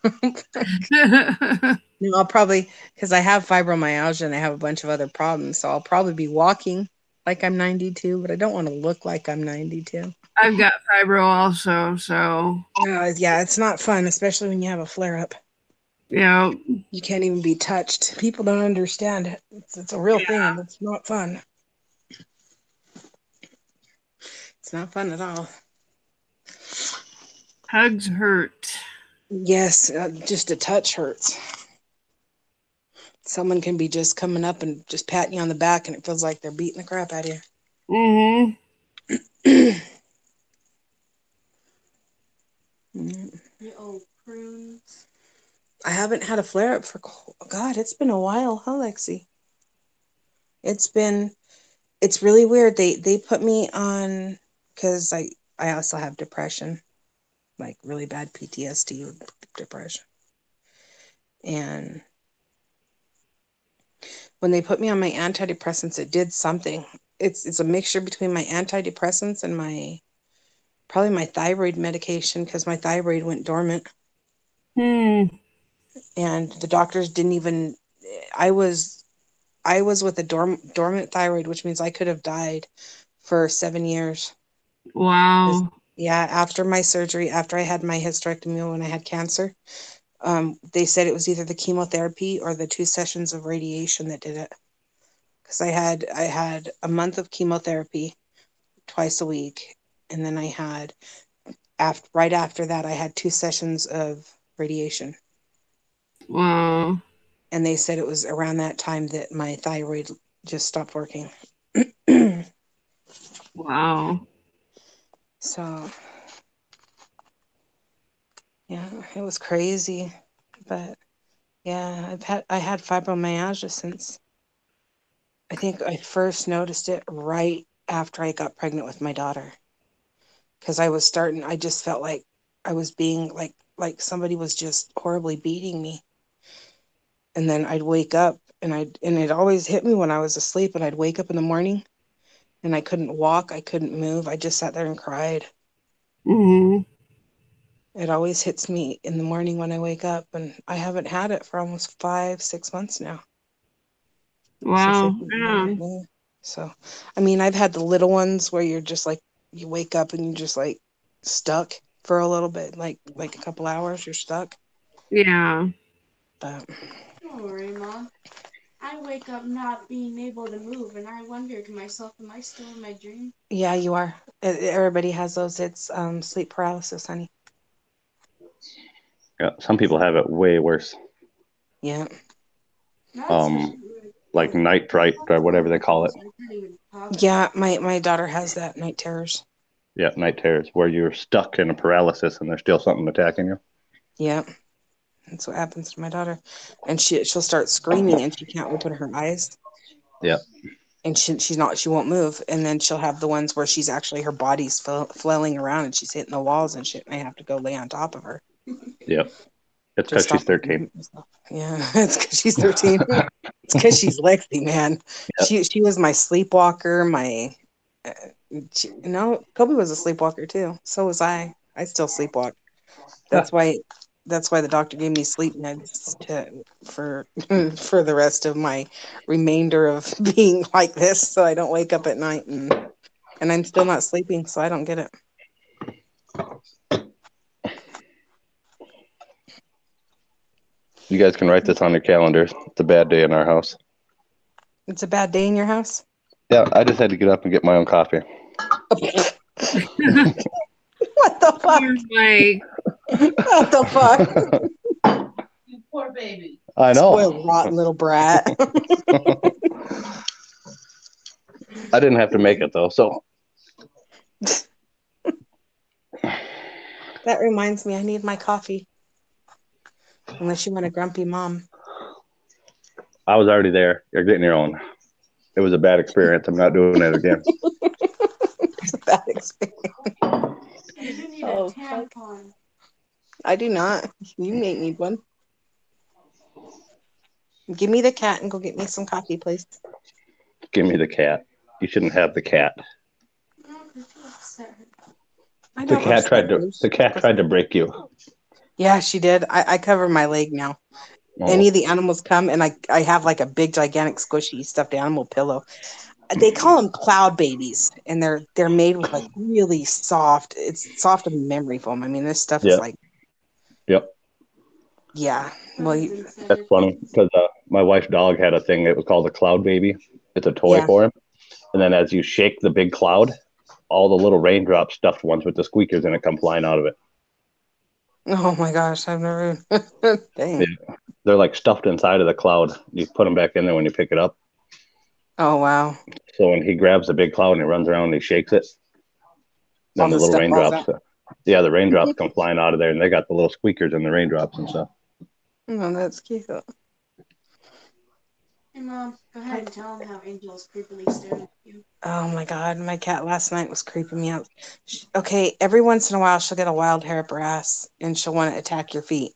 No, I'll probably, because I have fibromyalgia and I have a bunch of other problems, so I'll probably be walking like I'm 92, but I don't want to look like I'm 92. I've got fibro also, so Yeah, it's not fun, especially when you have a flare up. yeah. You can't even be touched. People don't understand it. It's a real thing, and it's not fun. It's not fun at all. Hugs hurt. Yes, just a touch hurts. Someone can be just coming up and just patting you on the back, and it feels like they're beating the crap out of you. Mm-hmm. the old prunes? I haven't had a flare up for God. It's been a while, huh, Lexi? It's really weird. They put me on because I also have depression, like really bad PTSD with depression, and when they put me on my antidepressants, it did something. It's a mixture between my antidepressants and probably my thyroid medication because my thyroid went dormant. And the doctors didn't even. I was with a dormant thyroid, which means I could have died for 7 years. Wow. Yeah, after my surgery, after I had my hysterectomy when I had cancer, they said it was either the chemotherapy or the 2 sessions of radiation that did it. Because I had a month of chemotherapy twice a week, and then I had right after that I had 2 sessions of radiation. Wow. And they said it was around that time that my thyroid just stopped working. Wow. So yeah, it was crazy. But yeah, I had fibromyalgia since I think I first noticed it right after I got pregnant with my daughter. Because I just felt like I was being like somebody was just horribly beating me. And then I'd wake up and it always hit me when I was asleep, and I'd wake up in the morning and I couldn't walk, I couldn't move. I just sat there and cried. Mm-hmm. It always hits me in the morning when I wake up, and I haven't had it for almost 5-6 months now. Wow. Yeah. So, I mean, I've had the little ones where you're just like, you wake up and you're just like stuck for a little bit, like a couple hours, you're stuck. Yeah. But Don't worry, Mom. I wake up not being able to move, and I wonder to myself, am I still in my dream? yeah, you are. Everybody has those. It's sleep paralysis, honey. Yeah, some people have it way worse. Yeah. Like night fright or whatever they call it. Yeah, my daughter has that, night terrors. Yeah, night terrors, where you're stuck in a paralysis and there's still something attacking you. Yeah, that's what happens to my daughter, and she'll start screaming and she can't open her eyes. Yeah. And she won't move, and then she'll have the ones where she's actually her body's flailing around and she's hitting the walls and shit, and I have to go lay on top of her. Yep. It's because she's 13. Yeah, it's because she's 13. It's because she's Lexi, man. Yep. She was my sleepwalker, No, Kobe was a sleepwalker too. So was I. I still sleepwalk. That's why. That's why the doctor gave me sleep meds for for the rest of my remainder of being like this, so I don't wake up at night and I'm still not sleeping, so I don't get it. You guys can write this on your calendars. It's a bad day in our house. It's a bad day in your house? Yeah, I just had to get up and get my own coffee. What the fuck? Like, What the fuck? You poor baby. I know. Spoiled, rotten little brat. I didn't have to make it though, so. That reminds me, I need my coffee. Unless you want a grumpy mom. I was already there. You're getting your own. It was a bad experience. I'm not doing it again. It's a bad experience. You need Oh, a tampon. I do not. You may need one. Give me the cat and go get me some coffee, please. Give me the cat. You shouldn't have the cat. No, 'cause you upset her. I The don't cat upset her. tried to break you. Yeah, she did. I cover my leg now. Oh. Any of the animals come and I have like a big gigantic squishy stuffed animal pillow. They call them cloud babies, and they're made with like really soft. It's softer than memory foam. I mean, this stuff is like. Yep. Yeah. Well, That's funny because my wife's dog had a thing that was called a cloud baby. It's a toy for him, and then as you shake the big cloud, all the little raindrops, stuffed ones with the squeakers in it, come flying out of it. oh my gosh, I've never. Dang. Yeah. They're like stuffed inside of the cloud. You put them back in there when you pick it up. Oh wow. So when he grabs the big cloud and he runs around and he shakes it, then All the the little stuff falls raindrops. out. Yeah, the raindrops come flying out of there, and they got the little squeakers and the raindrops and stuff. Oh, that's cute. Hey, Mom, go ahead and tell him how Angel's creepily staring at you. Oh my god, my cat last night was creeping me out. Okay, every once in a while she'll get a wild hair up her ass and she'll want to attack your feet.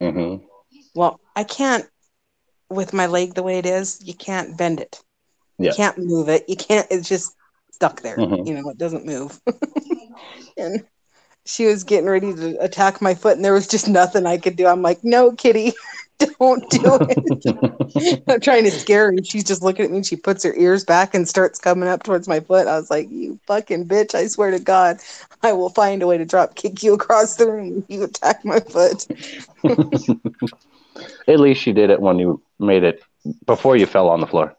Mm-hmm. Well, I can't with my leg the way it is. You can't bend it. Yeah. You can't move it. You can't. It's just stuck there. Mhm. You know, it doesn't move. And she was getting ready to attack my foot, and there was just nothing I could do. I'm like, no, kitty, don't do it. I'm trying to scare her, and she's just looking at me, and she puts her ears back and starts coming up towards my foot. I was like, you fucking bitch, I swear to God, I will find a way to drop kick you across the room if you attack my foot. At least she did it when you made it before you fell on the floor.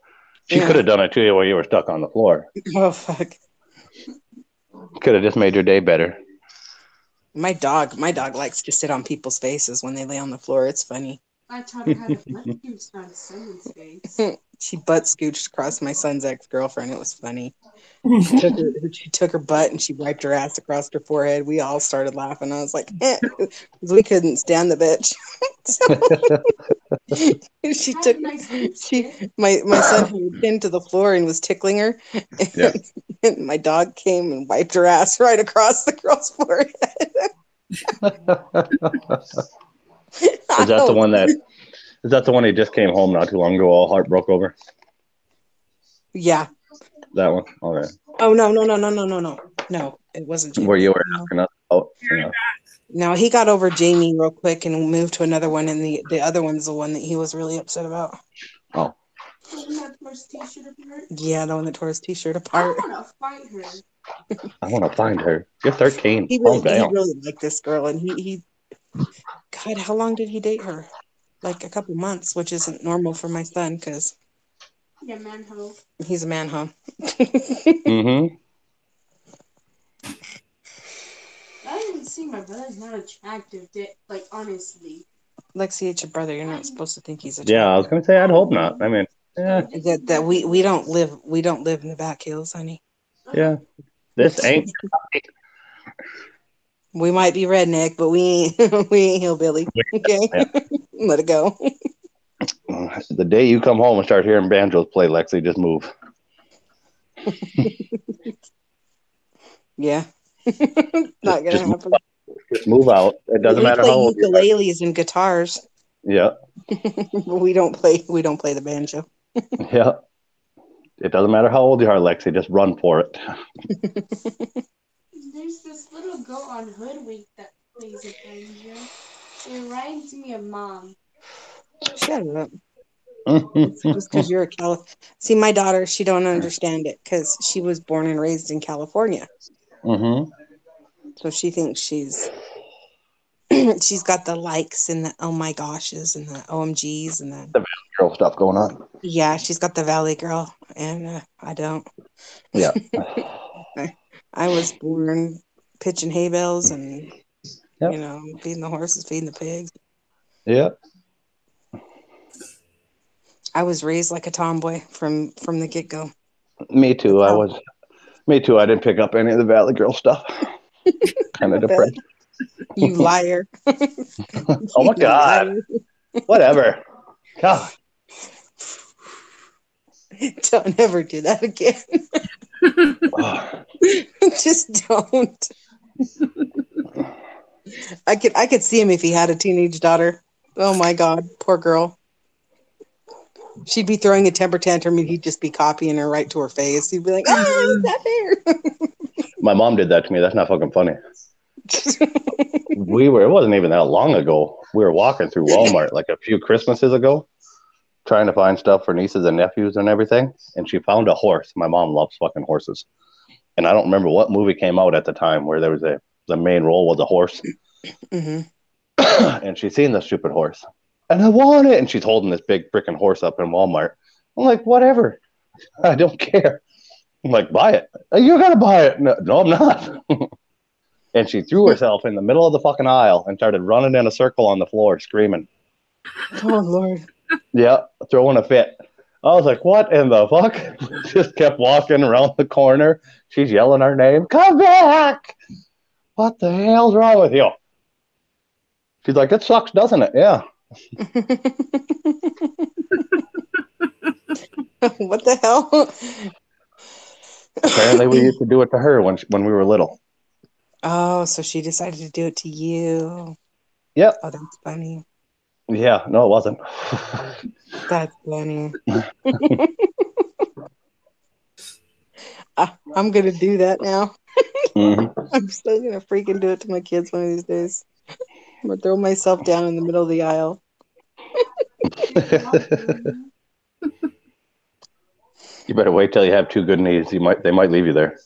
She Yeah. could have done it to you while you were stuck on the floor. Oh, fuck. Could have just made your day better. My dog likes to sit on people's faces when they lay on the floor. It's funny. I taught her how to butt juice on someone's face. She butt scooched across my son's ex-girlfriend. It was funny. She took her butt and she wiped her ass across her forehead. We all started laughing. I was like, because we couldn't stand the bitch. She Have took a nice lipstick. my son had pinned to the floor and was tickling her. Yeah. And my dog came and wiped her ass right across the girl's forehead. Is that the one he just came home not too long ago, all heart broke over? Yeah. That one? Okay. Oh no. No, it wasn't Jamie. Where you were No. asking us about, No, he got over Jamie real quick and moved to another one, and the other one's the one that he was really upset about. Oh. Isn't that first t-shirt apart? Yeah, the one that tore his t-shirt I apart. want to fight her. I want to find her. You're 13. He Calm really down. liked this girl, and he God, how long did he date her? Like a couple months, which isn't normal for my son because Yeah, man, ho. he's a man, huh? Mm-hmm. I don't even see my brother's not attractive. Like, honestly. Lexi, it's your brother. You're not supposed to think he's attractive. Yeah, I was going to say, I'd hope not. I mean, yeah. That we don't live in the back hills, honey. Yeah. This ain't. We might be redneck, but we ain't hillbilly. Okay, Yeah. Let it go. The day you come home and start hearing banjos play, Lexi, just move. Yeah, not gonna happen. Just move out. It doesn't matter play how old you are. ukuleles and guitars. Yeah. We don't play the banjo. Yeah. It doesn't matter how old you are, Lexi. Just run for it. There's this little goat on Hoodwink that plays at Danger. It reminds me of Mom. Shut up. It's just because you're a See, my daughter, she don't understand it because she was born and raised in California. Mm-hmm. So she thinks she's got the likes and the oh my goshes and the OMGs and the Girl stuff going on. yeah, she's got the Valley Girl, and I don't. Yeah. I was born pitching hay bales and Yep. feeding the horses, feeding the pigs. Yeah. I was raised like a tomboy from the get go. Me too. That's Me too. I didn't pick up any of the Valley Girl stuff. Kind of depressed. You liar! Oh my God. Whatever. God. Don't ever do that again. Just don't. I could see him if he had a teenage daughter. Oh my God, poor girl. She'd be throwing a temper tantrum and he'd just be copying her right to her face. He'd be like, "Oh, it's not fair." My mom did that to me. That's not fucking funny. It wasn't even that long ago. We were walking through Walmart like a few Christmases ago, trying to find stuff for nieces and nephews and everything. And she found a horse. My mom loves fucking horses. And I don't remember what movie came out at the time where there was the main role was a horse. Mm-hmm. And she's seen the stupid horse. And I want it. And she's holding this big freaking horse up in Walmart. I'm like, whatever. I don't care. I'm like, buy it. You gotta buy it. No, I'm not. And she threw herself in the middle of the fucking aisle and started running in a circle on the floor, screaming. Oh Lord. Yeah, throwing a fit. I was like, what in the fuck? Just kept walking around the corner. She's yelling her name. Come back! What the hell's wrong with you? She's like, it sucks, doesn't it? Yeah. What the hell? Apparently we used to do it to her when we were little. Oh, so she decided to do it to you. Yep. Oh, that's funny. Yeah, no, it wasn't. That's funny. I'm going to do that now. Mm-hmm. I'm still going to freaking do it to my kids one of these days. I'm going to throw myself down in the middle of the aisle. You better wait till you have two good knees. They might leave you there.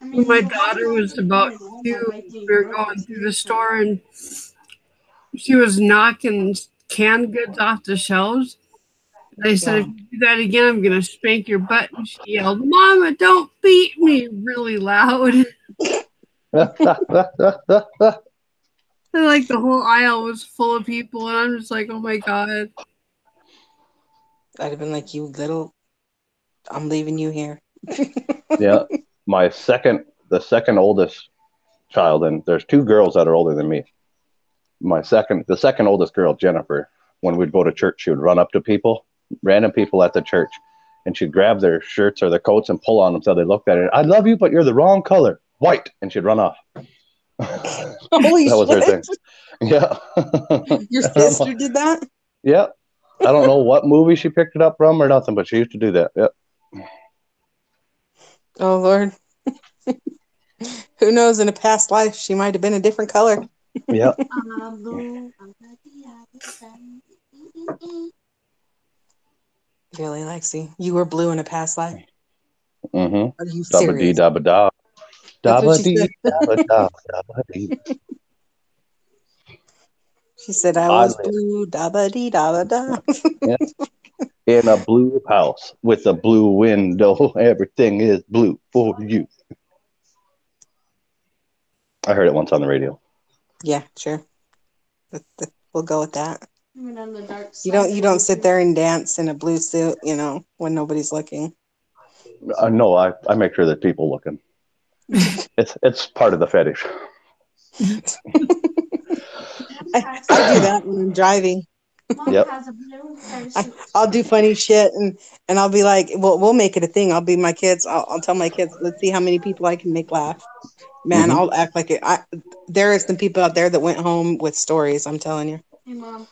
When my daughter was about 2, we were going through the store and she was knocking canned goods off the shelves. I said, if you do that again, I'm going to spank your butt. And she yelled, Mama, don't beat me, really loud. And like the whole aisle was full of people. And I'm just like, oh my God. I'd have been like, you little, I'm leaving you here. Yeah. The second oldest child, and there's 2 girls that are older than me. The second oldest girl, Jennifer, when we'd go to church, she would run up to people, random people at the church, and she'd grab their shirts or their coats and pull on them so they looked at her. I love you, but you're the wrong color. White. And she'd run off. Holy that was her thing. Yeah. Your sister did that? Yeah. I don't know what movie she picked it up from or nothing, but she used to do that. Yep. Oh, Lord. Who knows, in a past life, she might have been a different color. Yep. Really, Lexi? You were blue in a past life? Mm-hmm. Are you Dabba dee serious? dabba da. That's what Dabba she dee said. dabba da. Dabba dee. She said, I was blue, dabba dee dabba da. Yeah. In a blue house with a blue window. Everything is blue for you. I heard it once on the radio. Yeah, sure. We'll go with that. On the dark You side don't sit there and dance in a blue suit, when nobody's looking. No, I make sure that people looking. It's part of the fetish. I do that when I'm driving. Mom Yep. has a blue parachute. I'll do funny shit and I'll be like, well, we'll make it a thing. I'll be my kids. I'll tell my kids, let's see how many people I can make laugh. Man, Mhm. I'll act like it. There are some people out there that went home with stories. I'm telling you. Hey, Mom.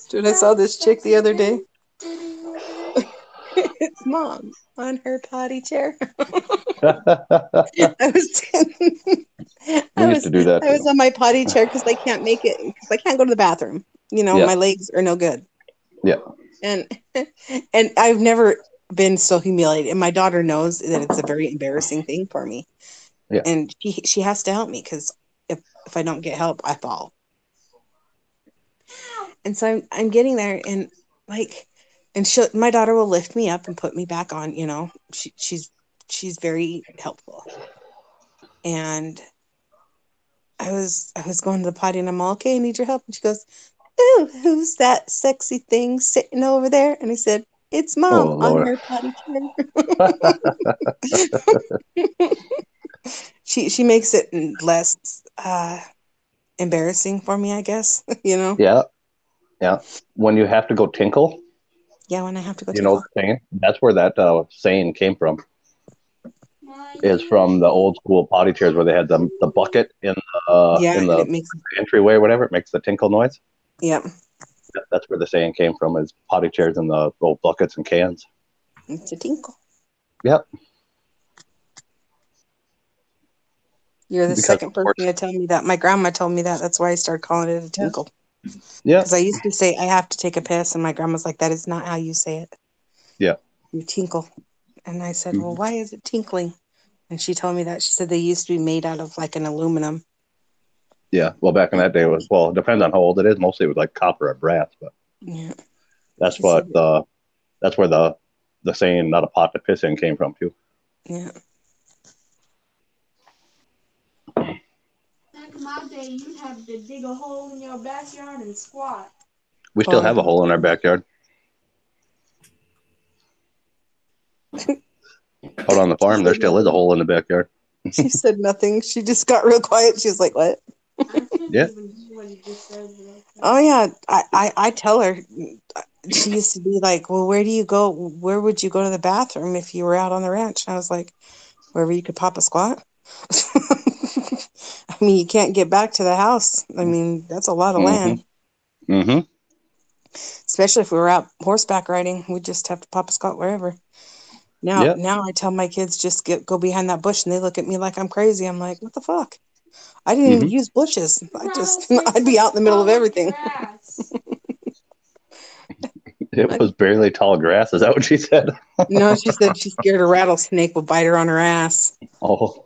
Dude, I saw this chick the other day. It's mom on her potty chair. We I was used to do that I was too. on my potty chair because I can't make it because I can't go to the bathroom. Yeah. My legs are no good. Yeah. And and I've never been so humiliated. And my daughter knows that it's a very embarrassing thing for me. Yeah. And she has to help me because if I don't get help, I fall. And so I'm getting there and like, and my daughter will lift me up and put me back on. She's very helpful. And I was going to the potty and I'm all, okay, I need your help. And she goes, ooh, who's that sexy thing sitting over there? And I said, it's mom Oh, on Lord. her potty chair. She makes it less embarrassing for me, I guess. Yeah. Yeah. When you have to go tinkle, Yeah, when I have to go you know, tinkle. saying that's where that saying came from. Is from the old school potty chairs where they had the bucket in Yeah, and the it makes entryway or whatever. It makes the tinkle noise. yeah, That's where the saying came from, is potty chairs in the old buckets and cans. it's a tinkle. Yep. You're the Because second person to tell me that. My grandma told me that. That's why I started calling it a tinkle. Yeah. Because I used to say I have to take a piss, and my grandma's like, that is not how you say it. Yeah. You tinkle. And I said, well, why is it tinkling? And she told me that. She said they used to be made out of like an aluminum. Yeah. Well, back in that day, it depends on how old it is. Mostly it was like copper or brass, but Yeah. that's She what said, that's where the saying "not a pot to piss in" came from too. yeah. Back in my day, you'd have to dig a hole in your backyard and squat. We still have a hole in our backyard. Out on the farm, there still is a hole in the backyard. She said nothing. She just got real quiet. She was like, what? I couldn't Yeah. even do what you just said. Oh, yeah. I tell her. She used to be like, well, where do you go? Where would you go to the bathroom if you were out on the ranch? And I was like, wherever you could pop a squat. I mean, you can't get back to the house. I mean, that's a lot of land. Mm-hmm. Especially if we were out horseback riding, we'd just have to pop a squat wherever. Now I tell my kids just go behind that bush, and they look at me like I'm crazy. I'm like, what the fuck? I didn't even use bushes. I'd be out in the middle of everything. It was barely tall grass. Is that what she said? No, she said she's scared a rattlesnake will bite her on her ass. Oh.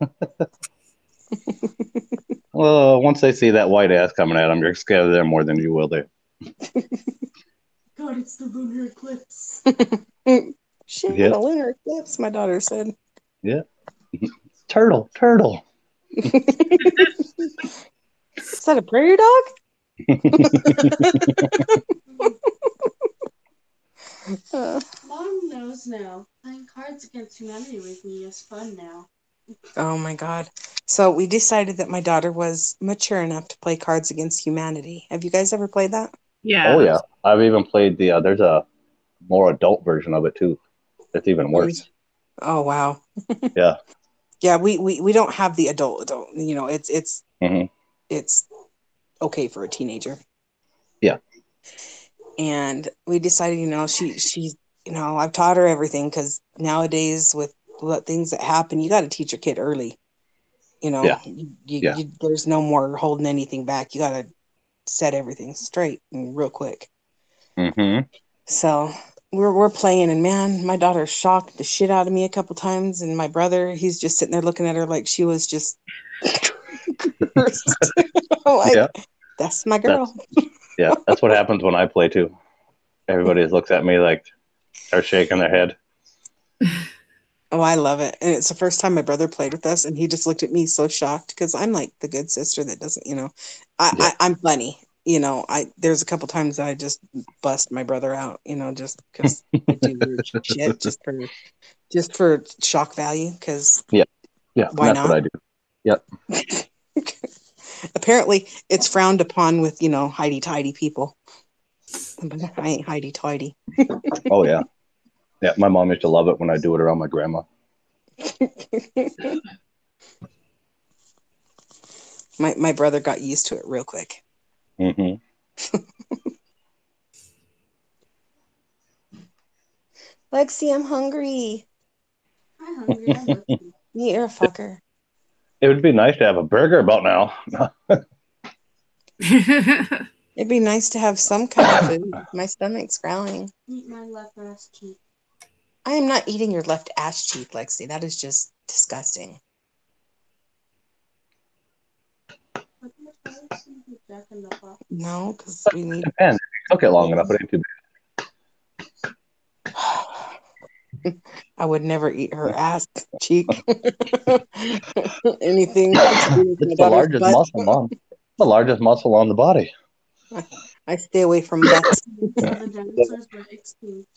Well, once they see that white ass coming at them, you're scared of them more than you will they. God, it's the lunar eclipse. Shit, Yeah. a lunar eclipse, my daughter said. Yeah. Turtle. Is that a prairie dog? Mom knows now. Playing Cards Against Humanity with me is fun now. Oh my God. So we decided that my daughter was mature enough to play Cards Against Humanity. Have you guys ever played that? Yeah. Oh yeah. I've even played there's a more adult version of it too. It's even worse. Oh wow. Yeah. Yeah, we don't have the adult. It's Mm-hmm. it's okay for a teenager. Yeah. And we decided, she's I've taught her everything, because nowadays with what things that happen, you got to teach your kid early. Yeah. There's no more holding anything back. You got to set everything straight and real quick. Mm-hmm. So we're playing, and man, my daughter shocked the shit out of me a couple times, and my brother, he's just sitting there looking at her like she was just cursed. Like, yeah. That's my girl. That's what happens when I play too. Everybody looks at me like they're shaking their head. Oh, I love it. And it's the first time my brother played with us, and he just looked at me so shocked, because I'm like the good sister that doesn't, I'm funny. There's a couple times that I just bust my brother out, just because I do weird shit just for shock value, because Yeah, why that's not? what I do. Yep. Apparently, it's frowned upon with Heidi-tidy people. But I ain't Heidi-tidy. Oh yeah. Yeah, my mom used to love it when I do it around my grandma. My brother got used to it real quick. Mm-hmm. Lexi, I'm hungry. I'm hungry. I'm looking. You're a fucker. It would be nice to have a burger about now. It'd be nice to have some kind of food. My stomach's growling. Eat my left ass cheek. I am not eating your left ass cheek, Lexi. That is just disgusting. What the hell is Jack in the Box? No, because we need. And it took it long enough. It ain't too I would never eat her ass cheek. Anything. It's the largest muscle, Mom. The largest muscle on the body. I stay away from butts. So the dinosaurs were extinct.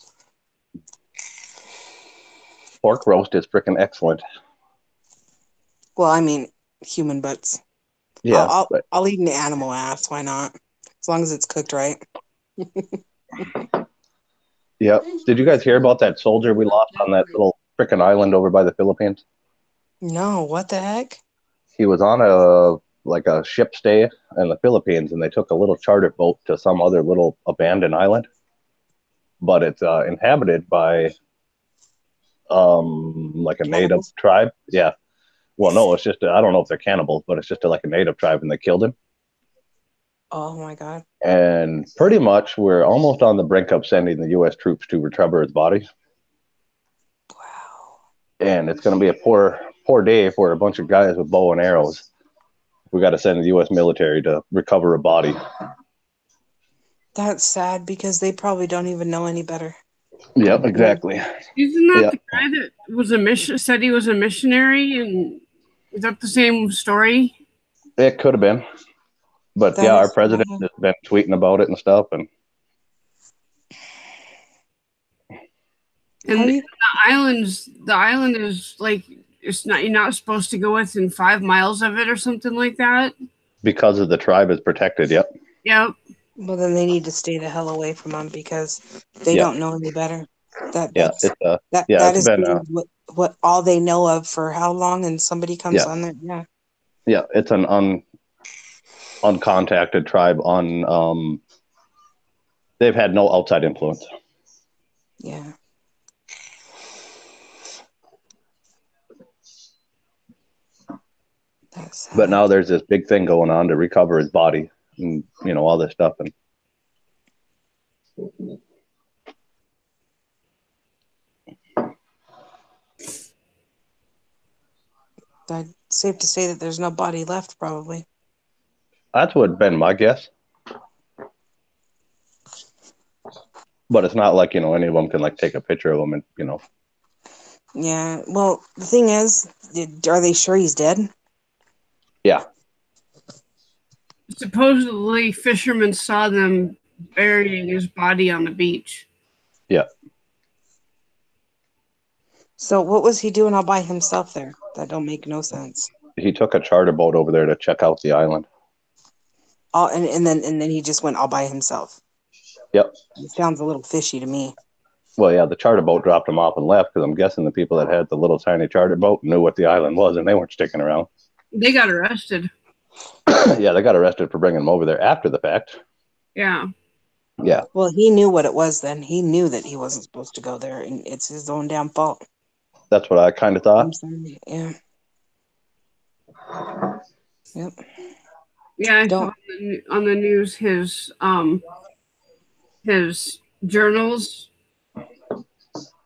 Pork roast is freaking excellent. Well, I mean, human butts. Yeah. I'll eat an animal ass. Why not? As long as it's cooked right. Yeah. Did you guys hear about that soldier we lost on that little freaking island over by the Philippines? No, what the heck? He was on a ship stay in the Philippines, and they took a little charter boat to some other little abandoned island. But it's inhabited by like a native tribe. Yeah. Well, no, it's just I don't know if they're cannibals, but it's just like a native tribe, and they killed him. Oh my God. And pretty much we're almost on the brink of sending the U.S. troops to recover his body. Wow. And it's going to be a poor day for a bunch of guys with bow and arrows. We got to send the U.S. military to recover a body. That's sad because they probably don't even know any better. Yep, exactly. Isn't that the guy that was said he was a missionary? And is that the same story? It could have been. But That yeah, our is president sad. has been tweeting about it and stuff. And the island is like, you're not supposed to go within 5 miles of it or something like that. because of the tribe is protected, yep. Yep. Well, then they need to stay the hell away from them because they don't know any better. That is what all they know of for how long, and somebody comes on there. Yeah. Yeah, it's an uncontacted tribe. They've had no outside influence. Yeah. But now there's this big thing going on to recover his body, and all this stuff. And I'd safe to say that there's no body left, probably. that's what's been my guess. But it's not like any of them can like take a picture of him and Yeah. Well, the thing is, are they sure he's dead? Yeah. Supposedly, fishermen saw them burying his body on the beach. Yeah. So what was he doing all by himself there? That don't make no sense. He took a charter boat over there to check out the island. Oh, and then he just went all by himself. Yep. It sounds a little fishy to me. Well, yeah, the charter boat dropped him off and left because I'm guessing the people that had the little tiny charter boat knew what the island was and they weren't sticking around. They got arrested. Yeah, they got arrested for bringing him over there after the fact. Yeah. Yeah. Well, he knew what it was then. He knew that he wasn't supposed to go there, and it's his own damn fault. That's what I kind of thought. I'm sorry. Yeah. Yep. Yeah, I saw on the news his journals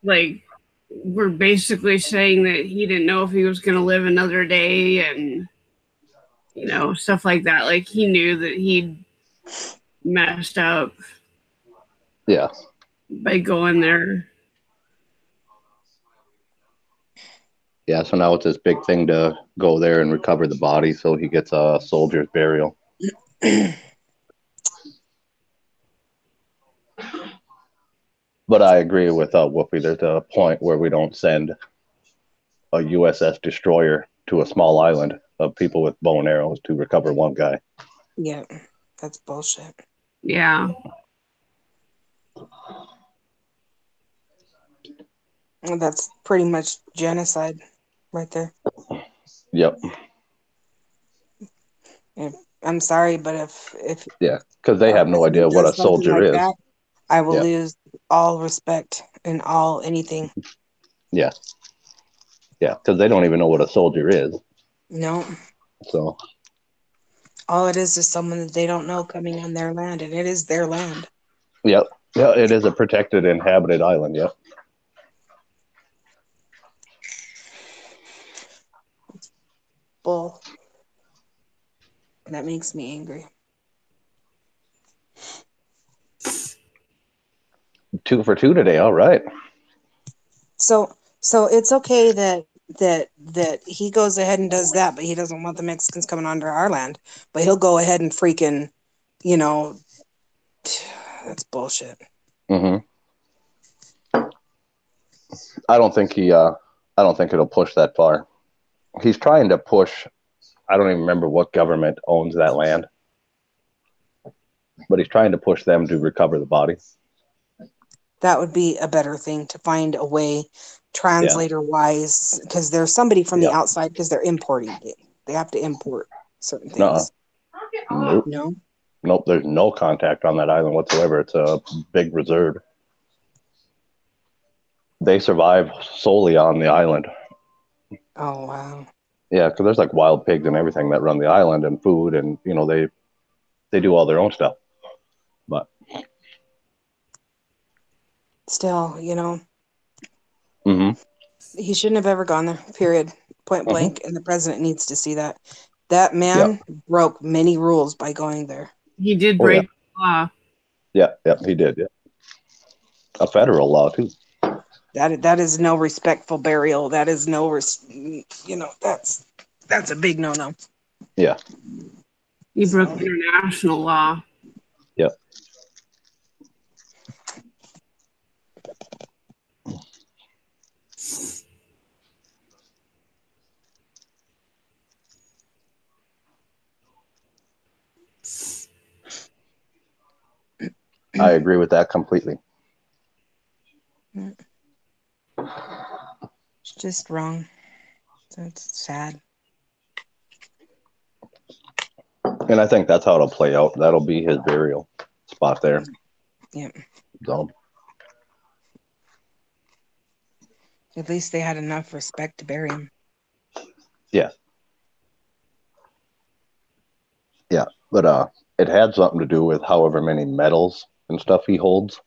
were basically saying that he didn't know if he was going to live another day, and stuff like that. Like he knew that he'd messed up. Yeah. By going there. Yeah, so now it's this big thing to go there and recover the body so he gets a soldier's burial. But I agree with Whoopi. There's a point where we don't send a USS destroyer to a small island of people with bow and arrows to recover one guy. Yeah, that's bullshit. Yeah. That's pretty much genocide right there. Yep. I'm sorry, but if yeah, because they have no idea what a soldier is. I will lose all respect and all anything. Yeah. Yeah, because they don't even know what a soldier is. No. So, All it is someone that they don't know coming on their land, and it is their land. yep. Yeah, it is a protected inhabited island. Yep. Bull. That makes me angry. 2 for 2 today. All right. So it's okay that he goes ahead and does that, but he doesn't want the Mexicans coming onto our land. But he'll go ahead and freaking, that's bullshit. Mm-hmm. I don't think it'll push that far. He's trying to push. I don't even remember what government owns that land, but he's trying to push them to recover the body. That would be a better thing, to find a way, translator wise, because there's somebody from the outside, because they're importing it. They have to import certain things. Nope. No. Nope. There's no contact on that island whatsoever. It's a big reserve. They survive solely on the island. Oh wow. Yeah, because there's like wild pigs and everything that run the island, and food, and they do all their own stuff. But Still, mm-hmm. he shouldn't have ever gone there. Period. Point blank. And the president needs to see that. That man broke many rules by going there. He did break the law. Yeah, he did. Yeah, a federal law too. That is no respectful burial. That is no, that's a big no. Yeah. He broke international law. Yep. I agree with that completely. It's just wrong. That's sad. And I think that's how it'll play out. That'll be his burial spot there. Yep. So, at least they had enough respect to bury him. Yeah. Yeah. But it had something to do with however many medals and stuff he holds.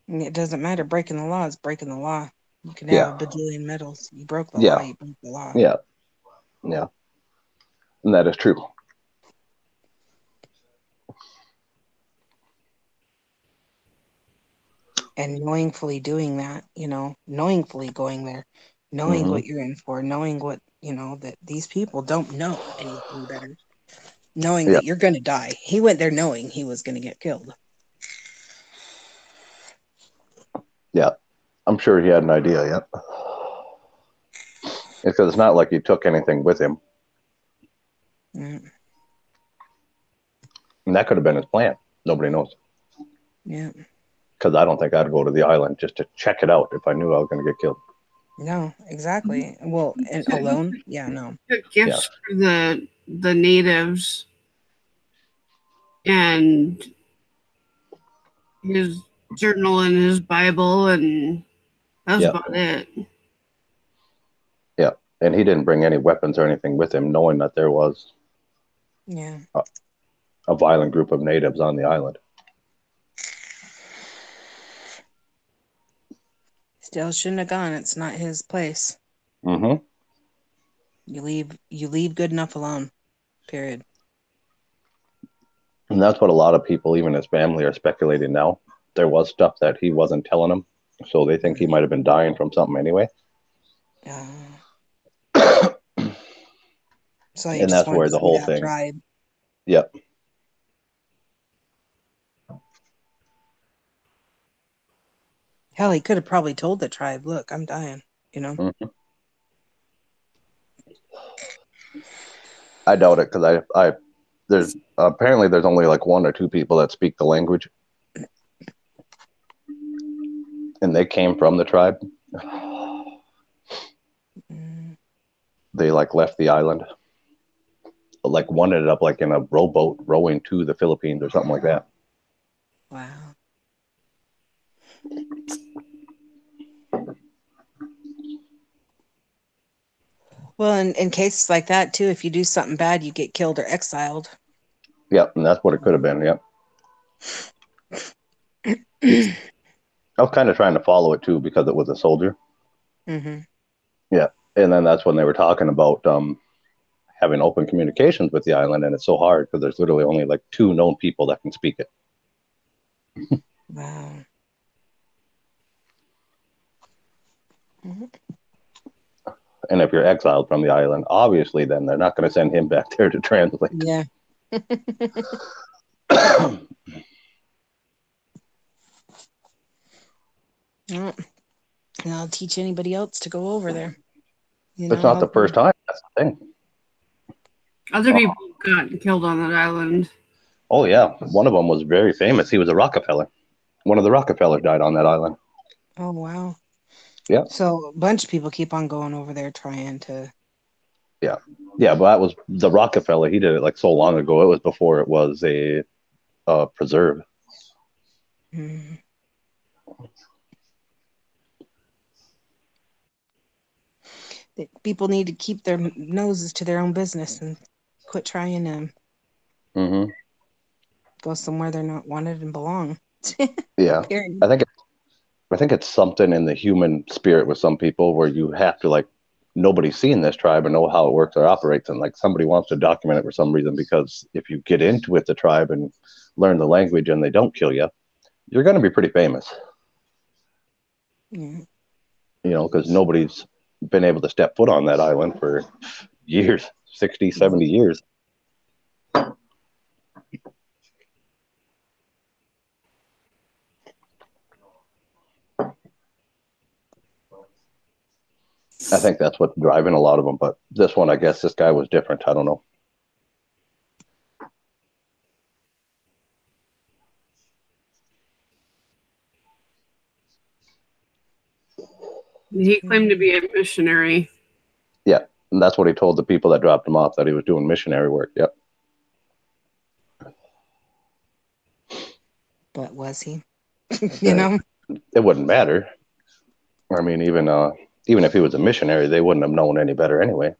It doesn't matter. Breaking the law is breaking the law. You can have a bajillion medals. You broke the law, you broke the law. Yeah. Yeah. And that is true. And knowingly doing that, knowingly going there, knowing what you're in for, knowing what, that these people don't know anything better, knowing that you're going to die. He went there knowing he was going to get killed. Yeah. I'm sure he had an idea, yeah. Because it's not like he took anything with him. Mm. And that could have been his plan. Nobody knows. Yeah. Because I don't think I'd go to the island just to check it out if I knew I was going to get killed. No, exactly. Well, and alone? Yeah, no. Gifts for the natives, and his journal and his Bible, and that's about it. Yeah, and he didn't bring any weapons or anything with him, knowing that there was a violent group of natives on the island. Still shouldn't have gone. It's not his place. Mm-hmm. You leave good enough alone. Period. And that's what a lot of people, even his family, are speculating now. There was stuff that he wasn't telling them, so they think he might have been dying from something anyway. So and that's where the whole thing. Tribe. Yep. Hell, he could have probably told the tribe, "Look, I'm dying." Mm-hmm. I doubt it, because there's apparently there's only like 1 or 2 people that speak the language, and they came from the tribe. They left the island. One ended up in a rowboat rowing to the Philippines or something like that. Wow. Well, in cases like that too, if you do something bad, you get killed or exiled. Yep, and that's what it could have been. Yep. I was kind of trying to follow it too because it was a soldier. Mm-hmm. Yeah, and then that's when they were talking about having open communications with the island, and it's so hard because there's literally only like 2 known people that can speak it. Wow. Mm-hmm. And if you're exiled from the island, obviously, then they're not going to send him back there to translate. Yeah. Well, and I'll teach anybody else to go over there. You It's not the hopefully- first time. That's the thing. Other people got killed on that island. Oh yeah, one of them was very famous. He was a Rockefeller. One of the Rockefellers died on that island. Oh wow. Yeah. So a bunch of people keep on going over there trying to. Yeah, but that was the Rockefeller. He did it like so long ago. It was before it was a preserve. Mm. People need to keep their noses to their own business and quit trying to Mm-hmm. go somewhere they're not wanted and belong. Yeah, Period. I think it's something in the human spirit with some people where you have to like nobody's seen this tribe and know how it works or operates, and like somebody wants to document it for some reason because if you get into it, the tribe, and learn the language and they don't kill you, you're going to be pretty famous. Yeah. You know, because nobody's been able to step foot on that island for years, 60, 70 years. I think that's what's driving a lot of them. But this one, I guess this guy was different. I don't know. He claimed to be a missionary. Yeah, and that's what he told the people that dropped him off, that he was doing missionary work. Yep. But was he? You know? It wouldn't matter. I mean, even if he was a missionary, they wouldn't have known any better anyway.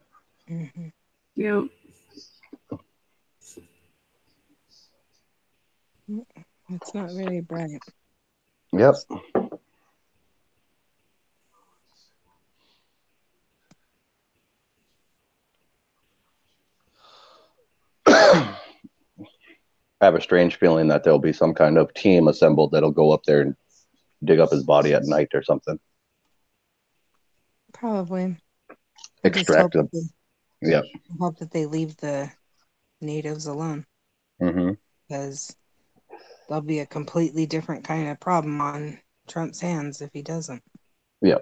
Mm-hmm. Yep. It's not very bright. Yep. I have a strange feeling that there'll be some kind of team assembled that'll go up there and dig up his body at night or something. Probably. I just Extract hope them. Yeah. hope that they leave the natives alone, Mm-hmm. because there'll be a completely different kind of problem on Trump's hands if he doesn't. Yeah.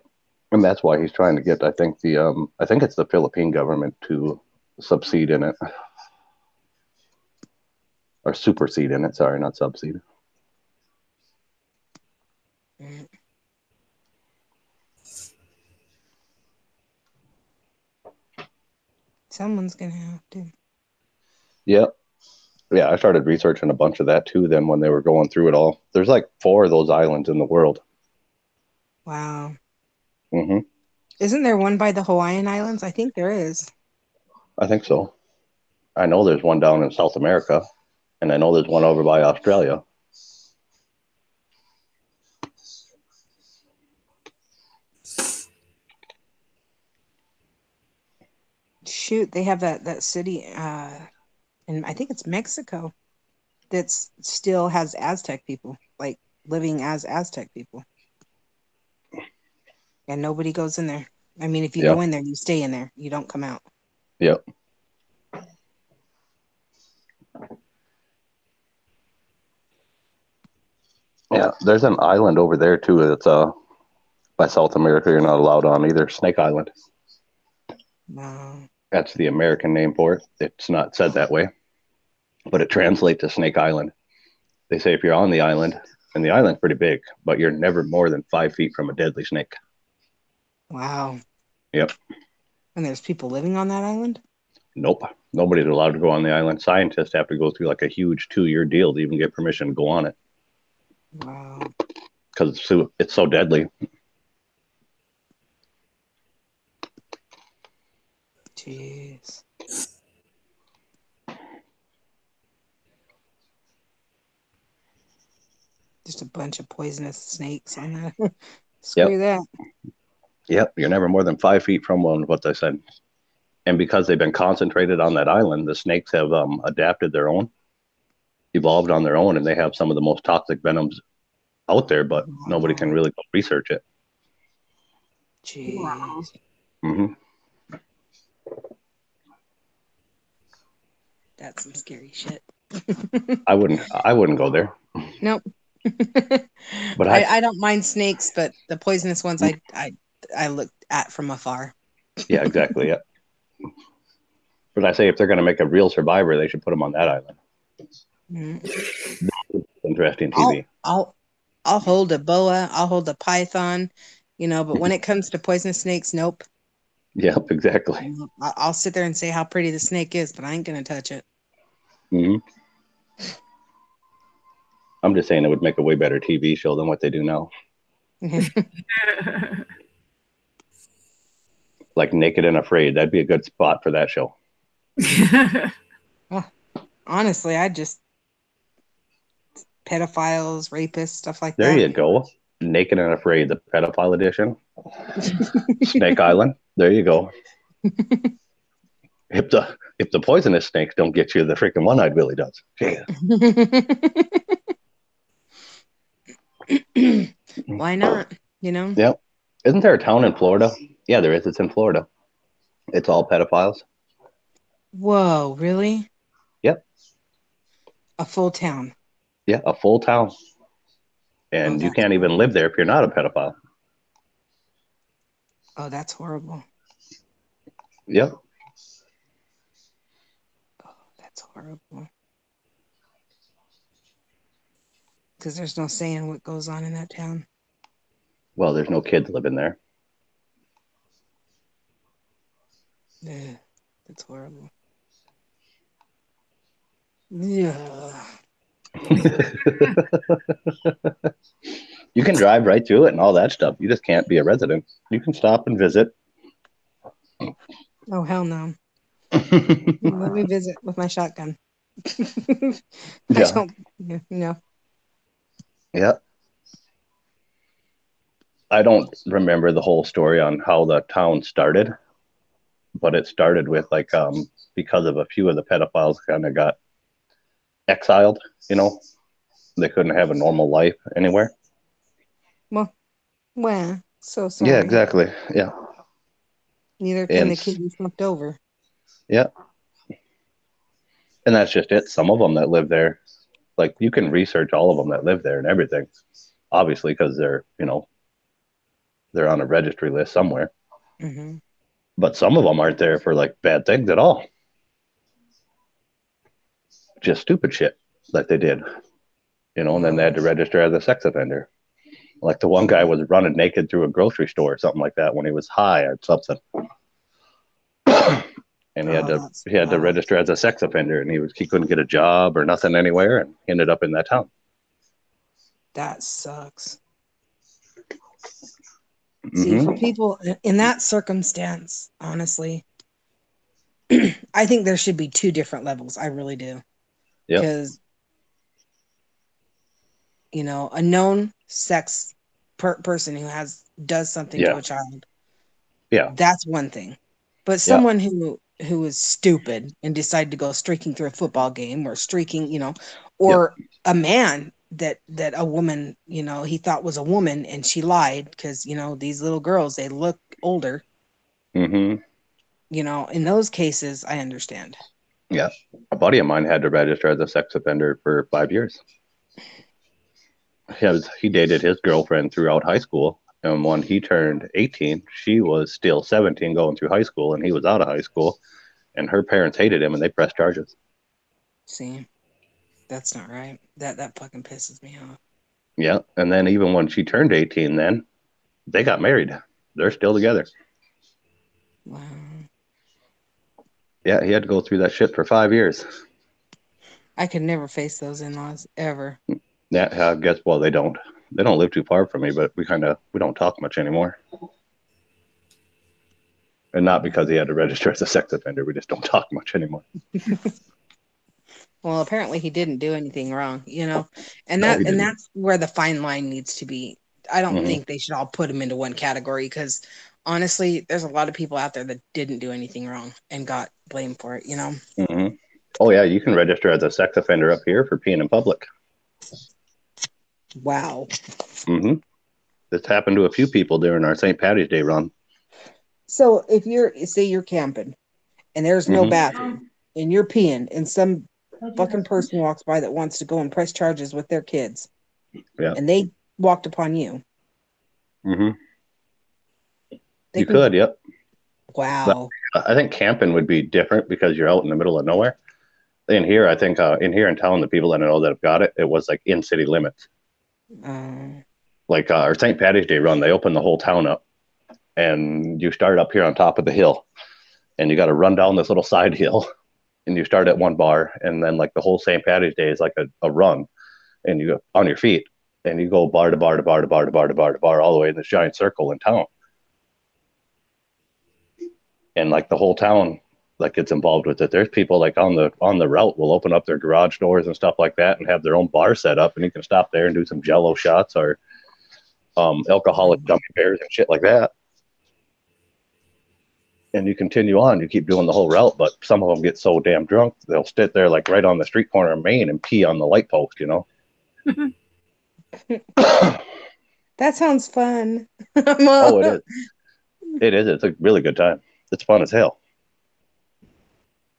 And that's why he's trying to get, I think it's the Philippine government to subsede in it. Or supersede in it, sorry, not subsede. Mm. Someone's gonna have to. Yep. Yeah, I started researching a bunch of that too then when they were going through it all. There's like 4 of those islands in the world. Wow. Mm-hmm. Isn't there one by the Hawaiian Islands? I think there is. I think so. I know there's one down in South America, and I know there's one over by Australia. Shoot, they have that city, and I think it's Mexico, that's still has Aztec people, like living as Aztec people. And nobody goes in there. I mean, if you go in there, you stay in there. You don't come out. Yep. Yeah, there's an island over there too that's by South America you're not allowed on either. Snake Island. Wow. That's the American name for it. It's not said that way, but it translates to Snake Island. They say if you're on the island, and the island's pretty big, but you're never more than 5 feet from a deadly snake. Wow. Yep. And there's people living on that island? Nope. Nobody's allowed to go on the island. Scientists have to go through like a huge 2-year deal to even get permission to go on it. Wow. because it's so deadly. Jeez. Just a bunch of poisonous snakes on that. Screw that. Yep, you're never more than 5 feet from one, what they said. And because they've been concentrated on that island, the snakes have adapted their own, evolved on their own, and they have some of the most toxic venoms out there, but nobody can really go research it. Jeez. Wow. Hmm. That's some scary shit. I wouldn't go there. Nope. But I don't mind snakes, but the poisonous ones I look at from afar. yeah, exactly. Yeah. But I say if they're going to make a real survivor, they should put them on that island. Mm. Interesting TV. I'll hold a boa, I'll hold a python, but when it comes to poisonous snakes, nope. Yep, exactly. I'll sit there and say how pretty the snake is, but I ain't gonna touch it. Hmm. I'm just saying it would make a way better TV show than what they do now. Like Naked and Afraid, that'd be a good spot for that show. Honestly, I just pedophiles, rapists, stuff like There that. you go. Naked and Afraid, the pedophile edition. Snake Island. There you go. If the poisonous snakes don't get you, the freaking one-eyed Willie does. Yeah. Why not? Yep. Isn't there a town in Florida? Yeah, there is. It's in Florida. It's all pedophiles. Whoa, really? Yep. A full town. Yeah, a full town. And you can't even live there if you're not a pedophile. Oh, that's horrible. Yep. Oh, that's horrible. Because there's no saying what goes on in that town. Well, there's no kids living there. Yeah, that's horrible. Yeah. You can drive right through it and all that stuff. You just can't be a resident. You can stop and visit. Oh, hell no. Let me visit with my shotgun. I don't, Yeah. I don't remember the whole story on how the town started, but it started with because of a few of the pedophiles kind of got exiled, they couldn't have a normal life anywhere. Well, so sorry. Yeah, exactly. Yeah. Neither can the kid you fucked over. Yeah. And that's just it. Some of them that live there, like you can research all of them that live there and everything, obviously, because they're, they're on a registry list somewhere. Mm-hmm. But some of them aren't there for like bad things at all. Just stupid shit that they did, and then they had to register as a sex offender. Like the one guy was running naked through a grocery store or something like that when he was high or something. And he had to register as a sex offender, and he couldn't get a job or nothing anywhere, and ended up in that town. That sucks. Mm-hmm. See, for people in that circumstance, honestly, I think there should be 2 different levels. I really do. Because, a known sex person who does something to a child. Yeah. That's one thing. But someone who is stupid and decided to go streaking through a football game or streaking, or a man that a woman, he thought was a woman and she lied because, these little girls, they look older. Mm-hmm. In those cases, I understand. Yeah. A buddy of mine had to register as a sex offender for 5 years. He dated his girlfriend throughout high school. And when he turned 18, she was still 17 going through high school, and he was out of high school. And her parents hated him, and they pressed charges. See, that's not right. That fucking pisses me off. Yeah, and then even when she turned 18, then they got married. They're still together. Wow. Yeah, he had to go through that shit for 5 years. I could never face those in-laws ever. Yeah, guess what? They don't. They don't live too far from me, but we don't talk much anymore. And not because he had to register as a sex offender. We just don't talk much anymore. Well, apparently he didn't do anything wrong, and No, he didn't. that's where the fine line needs to be. I don't Mhm. think they should all put him into one category because honestly, there's a lot of people out there that didn't do anything wrong and got blamed for it, Mm-hmm. Oh, yeah, you can register as a sex offender up here for peeing in public. Wow. Mm-hmm. This happened to a few people during our St. Patty's Day run. So if you're camping and there's no Mhm. bathroom and you're peeing and some fucking person walks by that wants to go and press charges with their kids, Yeah. and they walked upon you, Mm-hmm. they You can- could, yep. Wow. I think camping would be different because you're out in the middle of nowhere. In here, I think in here in town, the people that I know that have got it, it was like in city limits. Like our St. Patty's Day run, they opened the whole town up, and you start up here on top of the hill, and you got to run down this little side hill, and you start at one bar, and then like the whole St. Patty's Day is like a run, and you go on your feet, and you go bar to bar to bar to bar to bar to bar to bar all the way in this giant circle in town. And like the whole town like gets involved with it. There's people like on the route will open up their garage doors and stuff like that and have their own bar set up, and you can stop there and do some Jello shots or alcoholic gummy bears and shit like that. And you continue on, you keep doing the whole route, but some of them get so damn drunk they'll sit there like right on the street corner of Main and pee on the light post, That sounds fun. Oh, it is. It is. It's a really good time. It's fun as hell.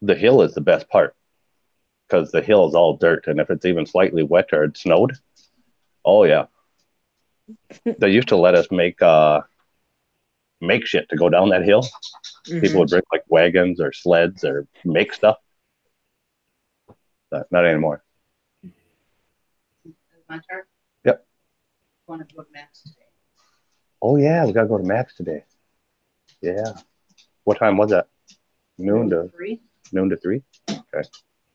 The hill is the best part because the hill is all dirt, and if it's even slightly wet or it snowed, oh yeah. They used to let us make shit to go down that hill. Mhm. People would bring like wagons or sleds or make stuff. Not anymore. My turn? Yep. Want to go to Max today? Oh yeah, we gotta go to Max today. Yeah. What time was that? Noon to 3. 3. Okay.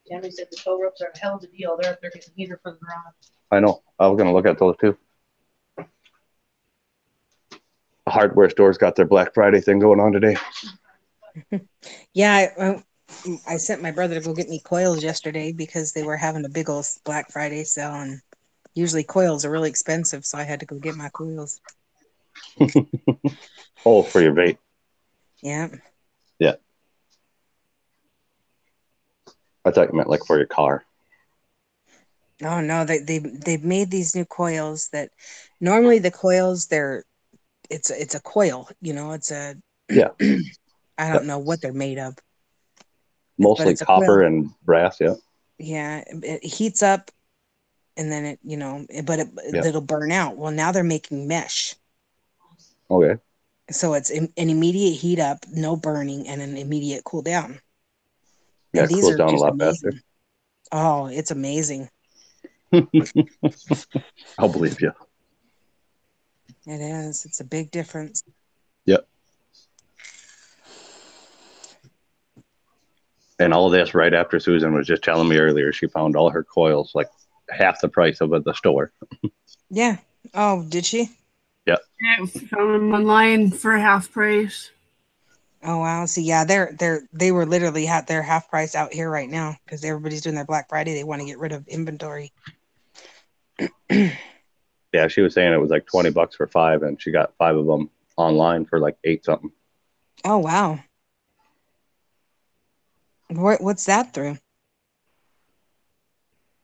Tammy said the tow ropes are a hell of a deal. They're up there getting heater for the garage. I know. I was gonna look at those too. The hardware store's got their Black Friday thing going on today. Yeah, I sent my brother to go get me coils yesterday because they were having a big old Black Friday sale, and usually coils are really expensive, so I had to go get my coils. Oh, for your vape. Yeah. Yeah. I thought you meant like for your car. Oh no, they've made these new coils that normally the coils it's a coil, it's a Yeah. I don't know what they're made of. Mostly it's a copper coil. and brass, yeah. Yeah, it heats up and then it'll burn out. Well, now they're making mesh. Okay. So it's an immediate heat up, no burning, and an immediate cool down. Yeah, And it these cools are down a just lot amazing. faster. Oh, it's amazing. I'll believe you. It is. It's a big difference. Yep. And all of this right after Susan was just telling me earlier she found all her coils like half the price of at the store. Yeah. Oh, did she? Yep. Yeah, found them online for half price. Oh wow. So yeah, they were literally at their half price out here right now because everybody's doing their Black Friday. They want to get rid of inventory. Yeah, she was saying it was like $20 for 5, and she got 5 of them online for like 8 something. Oh wow. What's that through?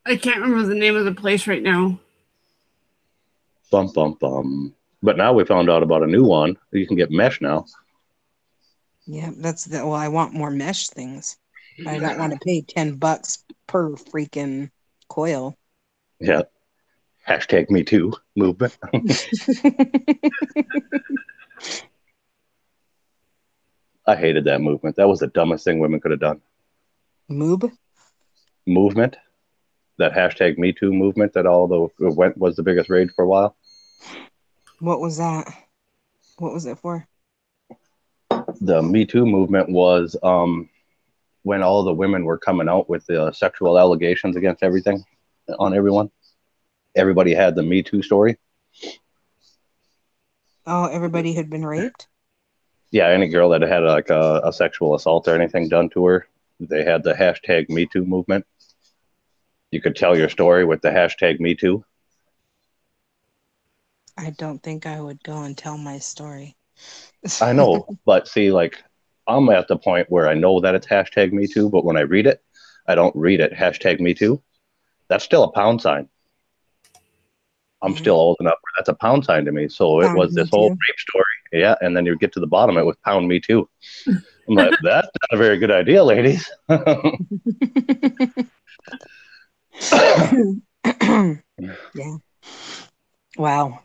I can't remember the name of the place right now. Bum bum bum. But now we found out about a new one. You can get mesh now. Yeah, well, I want more mesh things. I don't want to pay $10 per freaking coil. Yeah. Hashtag me too movement. I hated that movement. That was the dumbest thing women could have done. Movement. That hashtag me too movement that was the biggest rage for a while. What was that? What was it for? The Me Too movement was when all the women were coming out with the sexual allegations against everything on everyone. Everybody had the Me Too story. Oh, everybody had been raped? Yeah, any girl that had like a sexual assault or anything done to her, they had the hashtag Me Too movement. You could tell your story with the hashtag Me Too. I don't think I would go and tell my story. I know, but see, like, I'm at the point where I know that it's hashtag Me Too, but when I read it, I don't read it hashtag Me Too. That's still a pound sign. I'm still old enough where that's a pound sign to me. So it Pound was Me this whole Too. rape story. Yeah, and then you get to the bottom of it with pound me too. I'm like, that's not a very good idea, ladies. Yeah. Wow.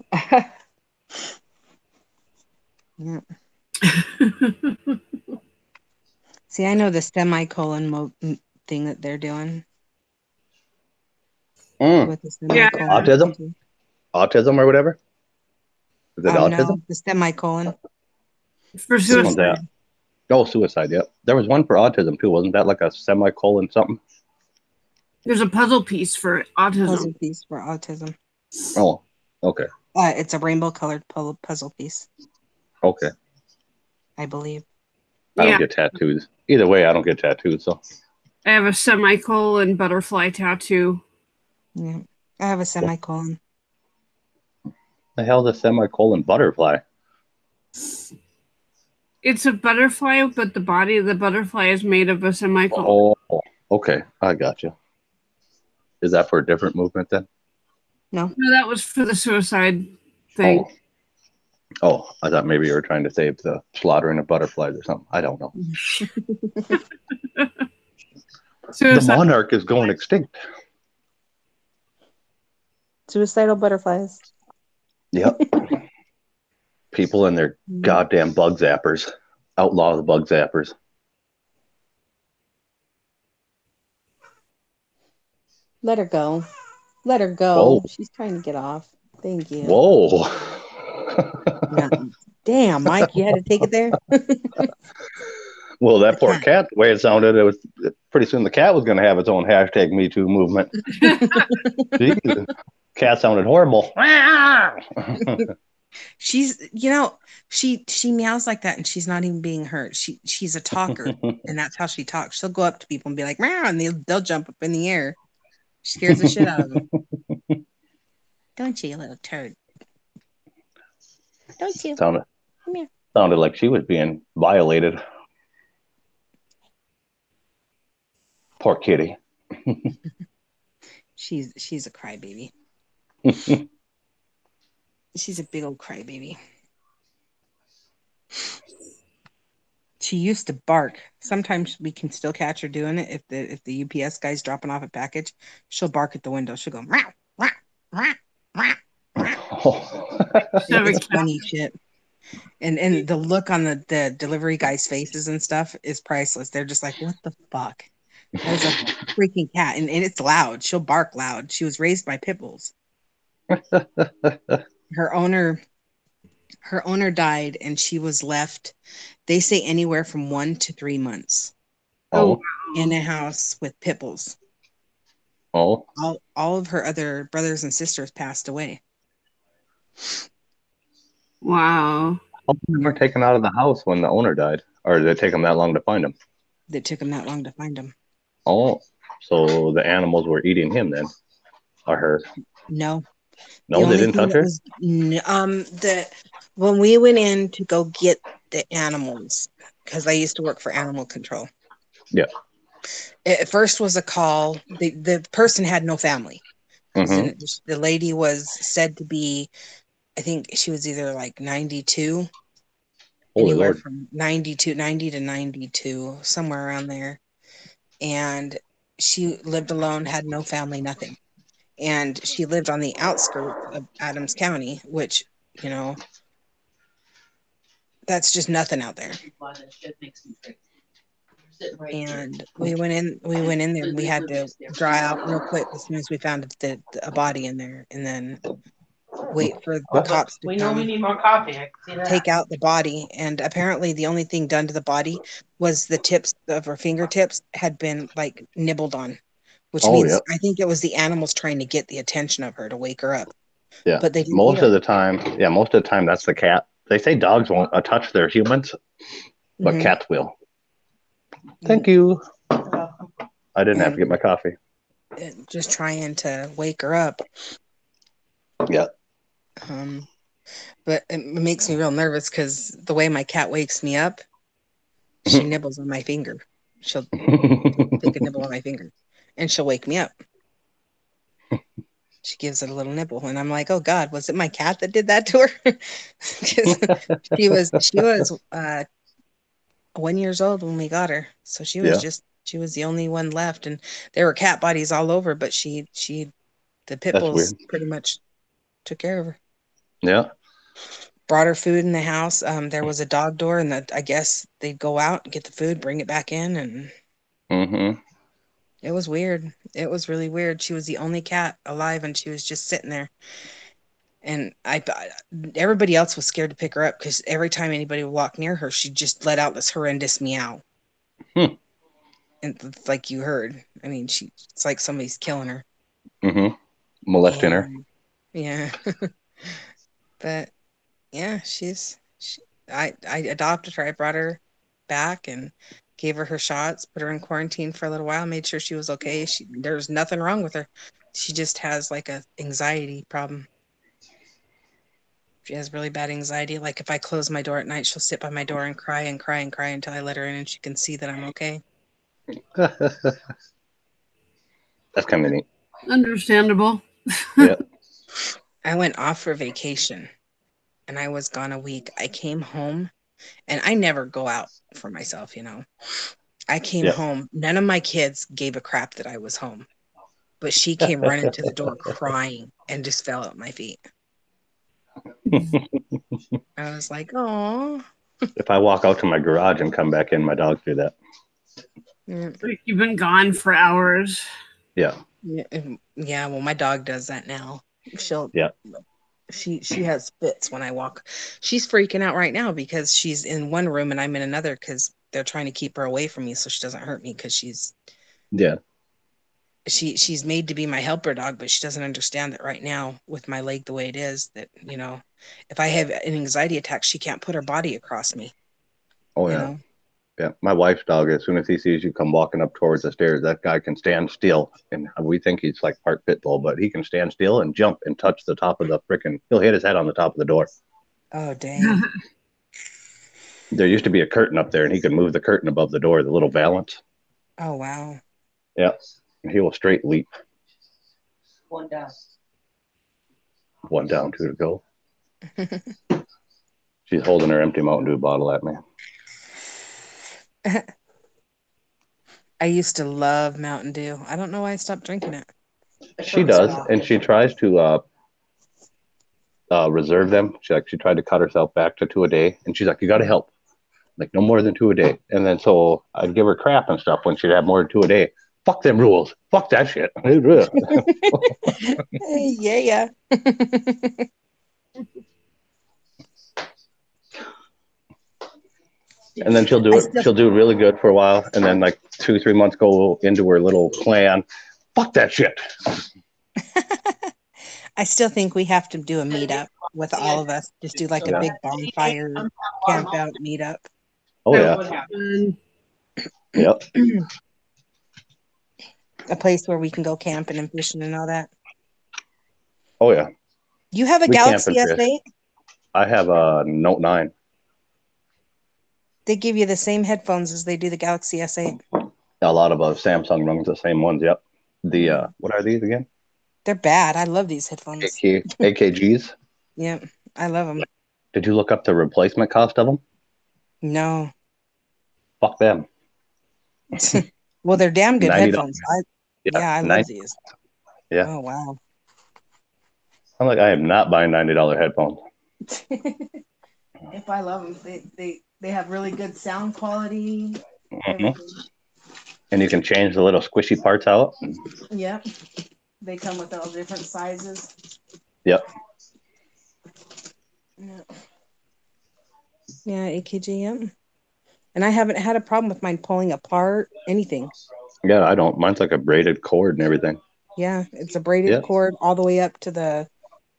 Yeah. See, I know the semicolon thing that they're doing with the Yeah. semicolon. Autism or whatever. Is it autism? No, the semicolon. For Which one's suicide. that? Oh, suicide. Yep. There was one for autism too. Wasn't that like a semicolon something? There's a puzzle piece for autism. Puzzle piece for autism. Oh, okay. It's a rainbow colored puzzle piece, Okay. I believe. I Yeah. don't get tattoos. Either way, I don't get tattoos. So I have a semicolon butterfly tattoo. Yeah. I have a semicolon. the hell's a semicolon butterfly? It's a butterfly, but the body of the butterfly is made of a semicolon. Oh, okay. I got you. Is that for a different movement then? No. No, that was for the suicide thing. Oh, I thought maybe you were trying to save the slaughtering of butterflies or something. I don't know. The monarch is going extinct. Suicidal butterflies. Yep. People and their goddamn bug zappers. Outlaw the bug zappers. Let her go. Let her go. Whoa. She's trying to get off. Thank you. Whoa. Yeah. Damn, Mike, you had to take it there? Well, that poor cat, the way it sounded, it was pretty soon the cat was going to have its own hashtag Me Too movement. Jeez. Cat sounded horrible. She's, she meows like that and she's not even being hurt. She's a talker and that's how she talks. She'll go up to people and be like, meow, and they'll jump up in the air. She scares the shit out of them. Don't you little turd? Don't you? Sounded Come here. Sounded like she was being violated. Poor kitty. She's a crybaby. She's a big old crybaby. She used to bark. Sometimes we can still catch her doing it. If the UPS guy's dropping off a package, she'll bark at the window. She'll go meow, meow, meow, meow. It's funny shit. And the look on the delivery guys' faces and stuff is priceless. They're just like, what the fuck? There's a freaking cat, and it's loud. She'll bark loud. She was raised by pit bulls. Her owner died, and she was left, they say, anywhere from 1 to 3 months. In a house with pit bulls. Oh. All of her other brothers and sisters passed away. Wow. How come they were taken out of the house when the owner died? Or did it take them that long to find him? It took them that long to find him. Oh, so the animals were eating him then, or her? No. No, they didn't touch her? When we went in to go get the animals, because I used to work for animal control. Yeah. It first was a call. The person had no family. Mm-hmm. The lady was said to be, I think she was either like 92. Holy anywhere Lord. from 90 to 92, somewhere around there. And she lived alone, had no family, nothing. And she lived on the outskirts of Adams County, which, that's just nothing out there. And we went in there and we had to dry out real quick as soon as we found a body in there, and then wait for the cops to we know we need more coffee. I can see that. take out the body. And apparently the only thing done to the body was the tips of her fingertips had been like nibbled on, which means yep. I think it was the animals trying to get the attention of her to wake her up. Yeah. But they didn't Most eat of her. the time, that's the cat. They say dogs won't touch their humans, but Mhm. cats will. Thank you. I didn't have to get And my coffee. just trying to wake her up. Yeah. But it makes me real nervous because the way my cat wakes me up, she nibbles on my finger. She'll take a nibble on my finger, and she'll wake me up. She gives it a little nibble, and I'm like, "Oh God, was it my cat that did that to her?" 'Cause she was 1 year old when we got her, so she was Yeah. the only one left, and there were cat bodies all over, but the pit That's bulls weird. pretty much took care of her. Yeah. Brought her food in the house. There was a dog door, and I guess they'd go out and get the food, bring it back in, and Mm-hmm. it was weird. It was really weird. She was the only cat alive, and she was just sitting there. And everybody else was scared to pick her up because every time anybody would walk near her, she just let out this horrendous meow. Hmm. And like you heard, I mean, it's like somebody's killing her. Mm-hmm. Molesting her. And yeah, but yeah, I adopted her. I brought her back and gave her shots, put her in quarantine for a little while, made sure she was okay. There's nothing wrong with her. She just has like a anxiety problem. She has really bad anxiety. Like if I close my door at night, she'll sit by my door and cry and cry and cry until I let her in and she can see that I'm okay. That's kind of neat. Understandable. Yeah. I went off for vacation and I was gone a week. I came home and I never go out for myself, I came Yeah. home. None of my kids gave a crap that I was home, but she came running to the door crying and just fell at my feet. I was like, oh. If I walk out to my garage and come back in, my dogs do that. Like you've been gone for hours. Yeah. Yeah, well, my dog does that now. Yeah. She has fits when I walk. She's freaking out right now because she's in one room and I'm in another because they're trying to keep her away from me so she doesn't hurt me because she's made to be my helper dog, but she doesn't understand that right now with my leg the way it is that, if I have an anxiety attack, she can't put her body across me. Oh, yeah. Yeah. My wife's dog, as soon as he sees you come walking up towards the stairs, that guy can stand still. And we think he's like part pit bull, but he can stand still and jump and touch the top of the he'll hit his head on the top of the door. Oh, dang. There used to be a curtain up there and he could move the curtain above the door, the little valance. Oh, wow. Yeah. He will straight leap. One down. One down, two to go. She's holding her empty Mountain Dew bottle at me. I used to love Mountain Dew. I don't know why I stopped drinking it. She does, and she tries to reserve them. She tried to cut herself back to 2 a day, and she's like, "You got to help, like no more than 2 a day." And then so I'd give her crap and stuff when she'd have more than 2 a day. Fuck them rules. Fuck that shit. Yeah. And then she'll do it. She'll do really good for a while, and then like 2-3 months go into her little plan. Fuck that shit. I still think we have to do a meetup with all of us. Just do like a big bonfire camp out meetup. Oh yeah. Yep. A place where we can go camping and fishing and all that. Oh yeah. You have a Galaxy S8? I have a Note 9. They give you the same headphones as they do the Galaxy S8. A lot of Samsung runs the same ones. Yep. The what are these again? They're bad. I love these headphones. AKGs. Yep, I love them. Did you look up the replacement cost of them? No. Fuck them. Well, they're damn good headphones. I love these. Yeah. Oh wow. I'm like, I am not buying $90 headphones. If I love them, they have really good sound quality. Mm-hmm. And you can change the little squishy parts out. Yep. They come with all different sizes. Yep. Yeah, AKG, yep. And I haven't had a problem with mine pulling apart, anything. Yeah, I don't. Mine's like a braided cord and everything. Yeah, it's a braided cord all the way up to the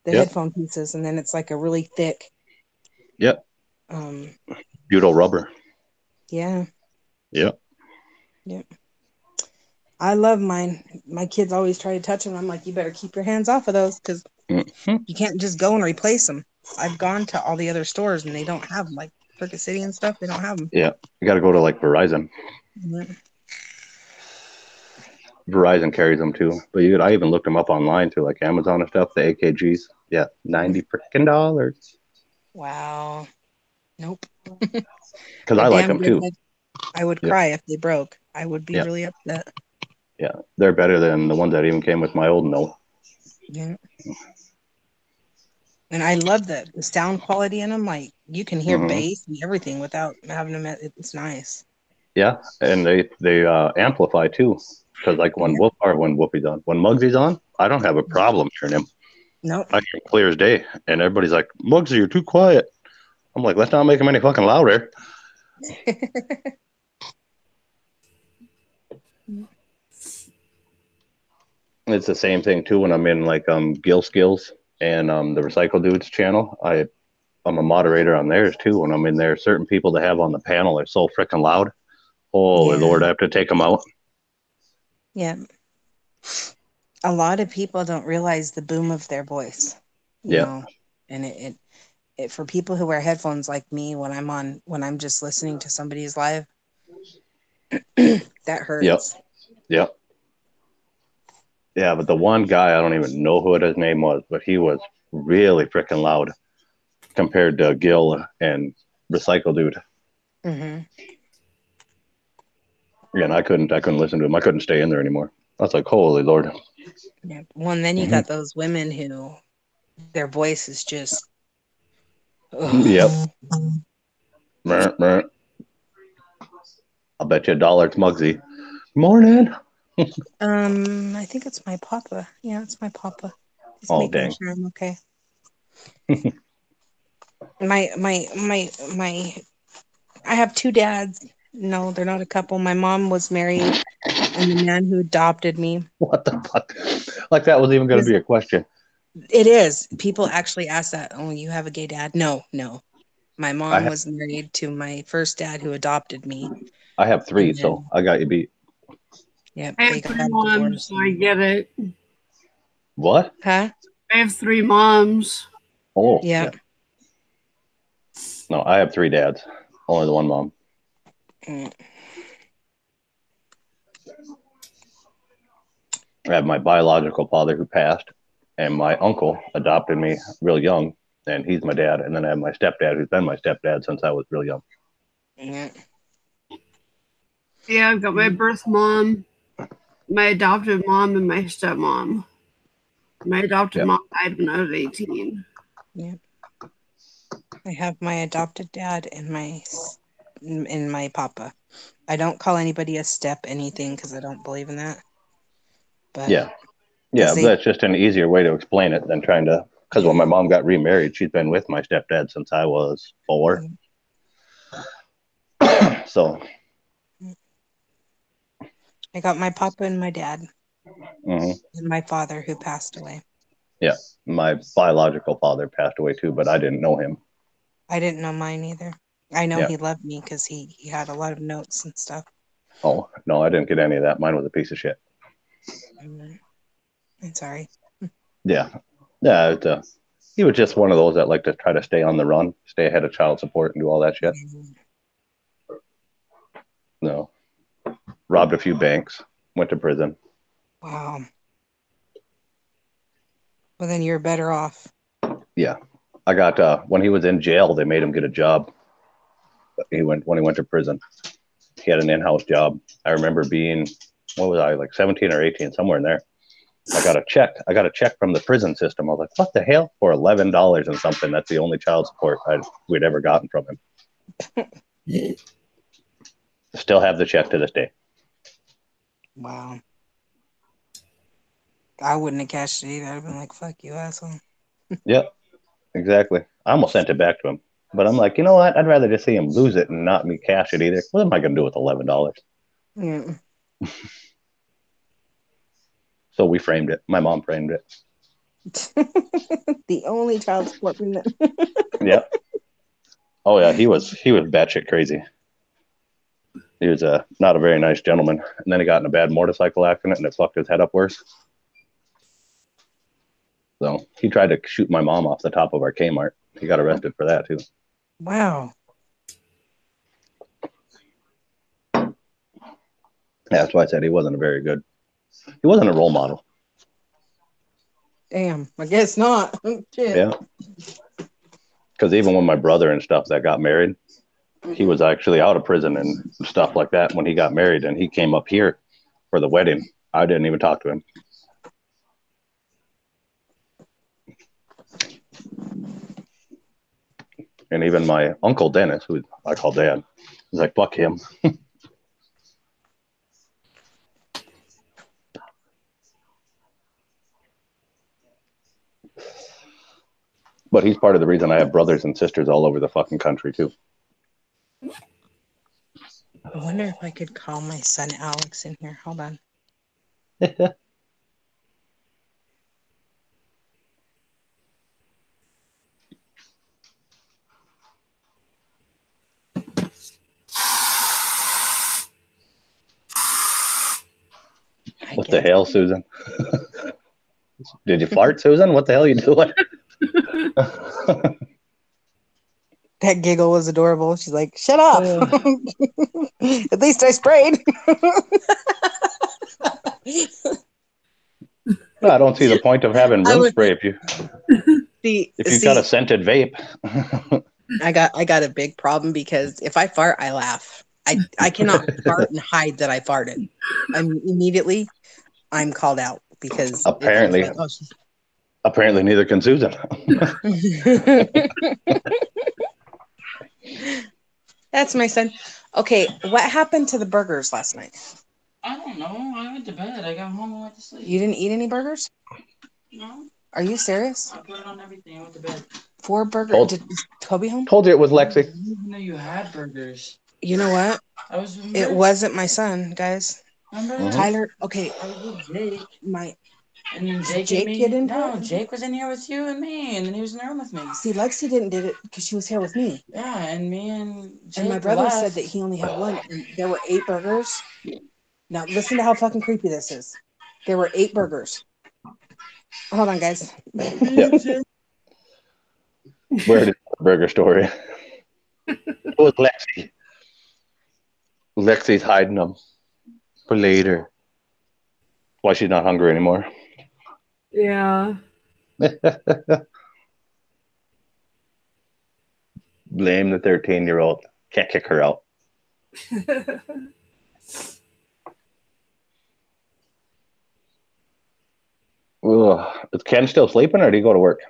the Yep. headphone pieces, and then it's like a really thick. Yep. Um, Butyl rubber. yeah, Yep. I love mine. My kids always try to touch them. I'm like, you better keep your hands off of those because Mhm. you can't just go and replace them. I've gone to all the other stores and they don't have them, like Circuit City and stuff. They don't have them. Yeah. You got to go to like Verizon. Verizon carries them too. But I even looked them up online too, like Amazon and stuff. The AKGs. Yeah, $90 freaking. Wow. Nope. Because I They're like damn them good. too. I would Yep. cry if they broke. I would be Yep. really upset. Yeah, they're better than the ones that even came with my old Note. Yeah. And I love the sound quality in them. Like you can hear Mhm. bass and everything without having them. It's nice. Yeah, and they amplify too. Because like when Whoopi's on, when Muggsy's on, I don't have a problem hearing him. Nope. I hear him clear as day. And everybody's like, Muggsy, you're too quiet. I'm like, let's not make him any fucking louder. It's the same thing too when I'm in like Gill Skills and the Recycle Dudes channel. I'm a moderator on theirs too. When I'm in there, certain people that have on the panel are so freaking loud. Holy Yeah. Lord, I have to take them out. Yeah. A lot of people don't realize the boom of their voice, you Yeah. know, and it for people who wear headphones like me when I'm just listening to somebody's live, that hurts. Yep. Yeah, but the one guy, I don't even know who his name was, but he was really freaking loud compared to Gil and Recycle Dude. Mm-hmm. Yeah, and I couldn't listen to him. I couldn't stay in there anymore. I was like, holy Lord. Yeah. Well, and then you got those women who their voice is just. Yep. Meh, meh. I'll bet you $1 it's Muggsy. Morning. I think it's my papa. Yeah, it's my papa. He's Oh, making dang. sure I'm okay. My I have two dads. No, they're not a couple. My mom was married, and the man who adopted me. What the fuck? Like that was even going to be a question. It is. People actually ask that. Oh, you have a gay dad? No. My mom was married to my first dad who adopted me. I have 3, And so then- I got you beat. Yeah, I they have got 3 moms, divorced. so I get it. What? Huh? I have 3 moms. Oh, Yeah. No, I have 3 dads. Only the one mom. Mm. I have my biological father who passed, and my uncle adopted me real young, and he's my dad. And then I have my stepdad who's been my stepdad since I was real young. Yeah. Yeah, I've got my birth mom, my adopted mom, and my stepmom. My adopted Yep. mom died when I was 18. Yeah. I have my adopted dad and my papa. I don't call anybody a step anything because I don't believe in that. But Yeah, they- that's just an easier way to explain it than trying to. Because when my mom got remarried, she's been with my stepdad since I was 4. So. I got my papa and my dad Mhm. and my father who passed away. Yeah, my biological father passed away too, but I didn't know him. I didn't know mine either. I know Yeah. he loved me because he had a lot of notes and stuff. Oh no, I didn't get any of that. Mine was a piece of shit. I'm sorry. Yeah. He was just one of those that like to try to stay on the run, stay ahead of child support, and do all that shit. No, robbed a few banks, went to prison. Wow. Well, then you're better off. Yeah, I got when he was in jail, they made him get a job. When he went to prison, he had an in-house job. I remember being, what was I, like 17 or 18, somewhere in there. I got a check from the prison system. I was like, what the hell? For $11 and something. That's the only child support we'd ever gotten from him. Still have the check to this day. Wow. I wouldn't have cashed it either. I'd have been like, fuck you, asshole. Yep, exactly. I almost sent it back to him. But I'm like, you know what? I'd rather just see him lose it and not me cash it either. What am I going to do with $11? Yeah. So we framed it. My mom framed it. The only child support payment. Yep. Oh yeah, he was batshit crazy. He was not a very nice gentleman, and then he got in a bad motorcycle accident, and it fucked his head up worse. So he tried to shoot my mom off the top of our Kmart. He got arrested for that too. Wow. Yeah, that's why I said he wasn't a role model. Damn. I guess not. Shit. Yeah. Because even when my brother and stuff that got married, he was actually out of prison and stuff like that when he got married, and he came up here for the wedding. I didn't even talk to him. And even my uncle Dennis, who I call Dad, was like, fuck him. But he's part of the reason I have brothers and sisters all over the fucking country too. I wonder if I could call my son Alex in here. Hold on. What the hell, Susan? Did you fart, Susan? What the hell are you doing? That giggle was adorable. She's like, shut up. At least I sprayed. No, I don't see the point of having room spray if you got a scented vape. I got a big problem because if I fart, I laugh. I cannot fart and hide that I farted. Immediately I'm called out because apparently neither can Susan. That's my son. Okay, what happened to the burgers last night? I don't know. I went to bed. I got home and went to sleep. You didn't eat any burgers? No. Are you serious? I put it on everything. I went to bed. 4 burgers. Did Toby home? Told you it was Lexi. I didn't even know you had burgers. You know what? It wasn't my son, guys. Remember? Tyler. Okay. I was with Jake. And then Jake didn't. No, Jake was in here with you and me, and then he was in the room with me. See, Lexi didn't did it because she was here with me. Yeah, and me and Jake and my brother left. said that he only had 1. And there were 8 burgers. Now listen to how fucking creepy this is. There were 8 burgers. Hold on, guys. Yep. Where did the burger story? It was Lexi. Lexi's hiding them for later. Why she's not hungry anymore. Yeah. Blame the 13-year-old. Can't kick her out. Ugh. Is Ken still sleeping or did he go to work?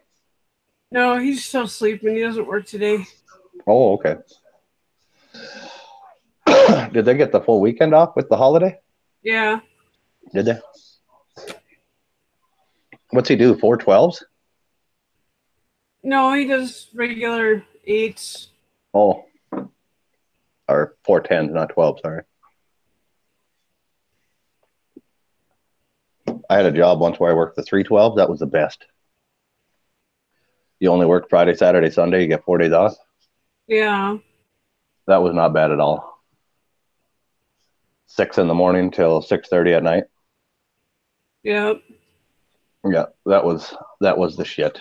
No, he's still sleeping. He doesn't work today. Oh, okay. Did they get the full weekend off with the holiday? Yeah. Did they? What's he do? 412s? No, he does regular 8s. Oh. Or 410s, not 12, sorry. I had a job once where I worked the 312s. That was the best. You only work Friday, Saturday, Sunday. You get 4 days off. Yeah. That was not bad at all. 6 in the morning till 6:30 at night. Yep. Yeah, that was the shit.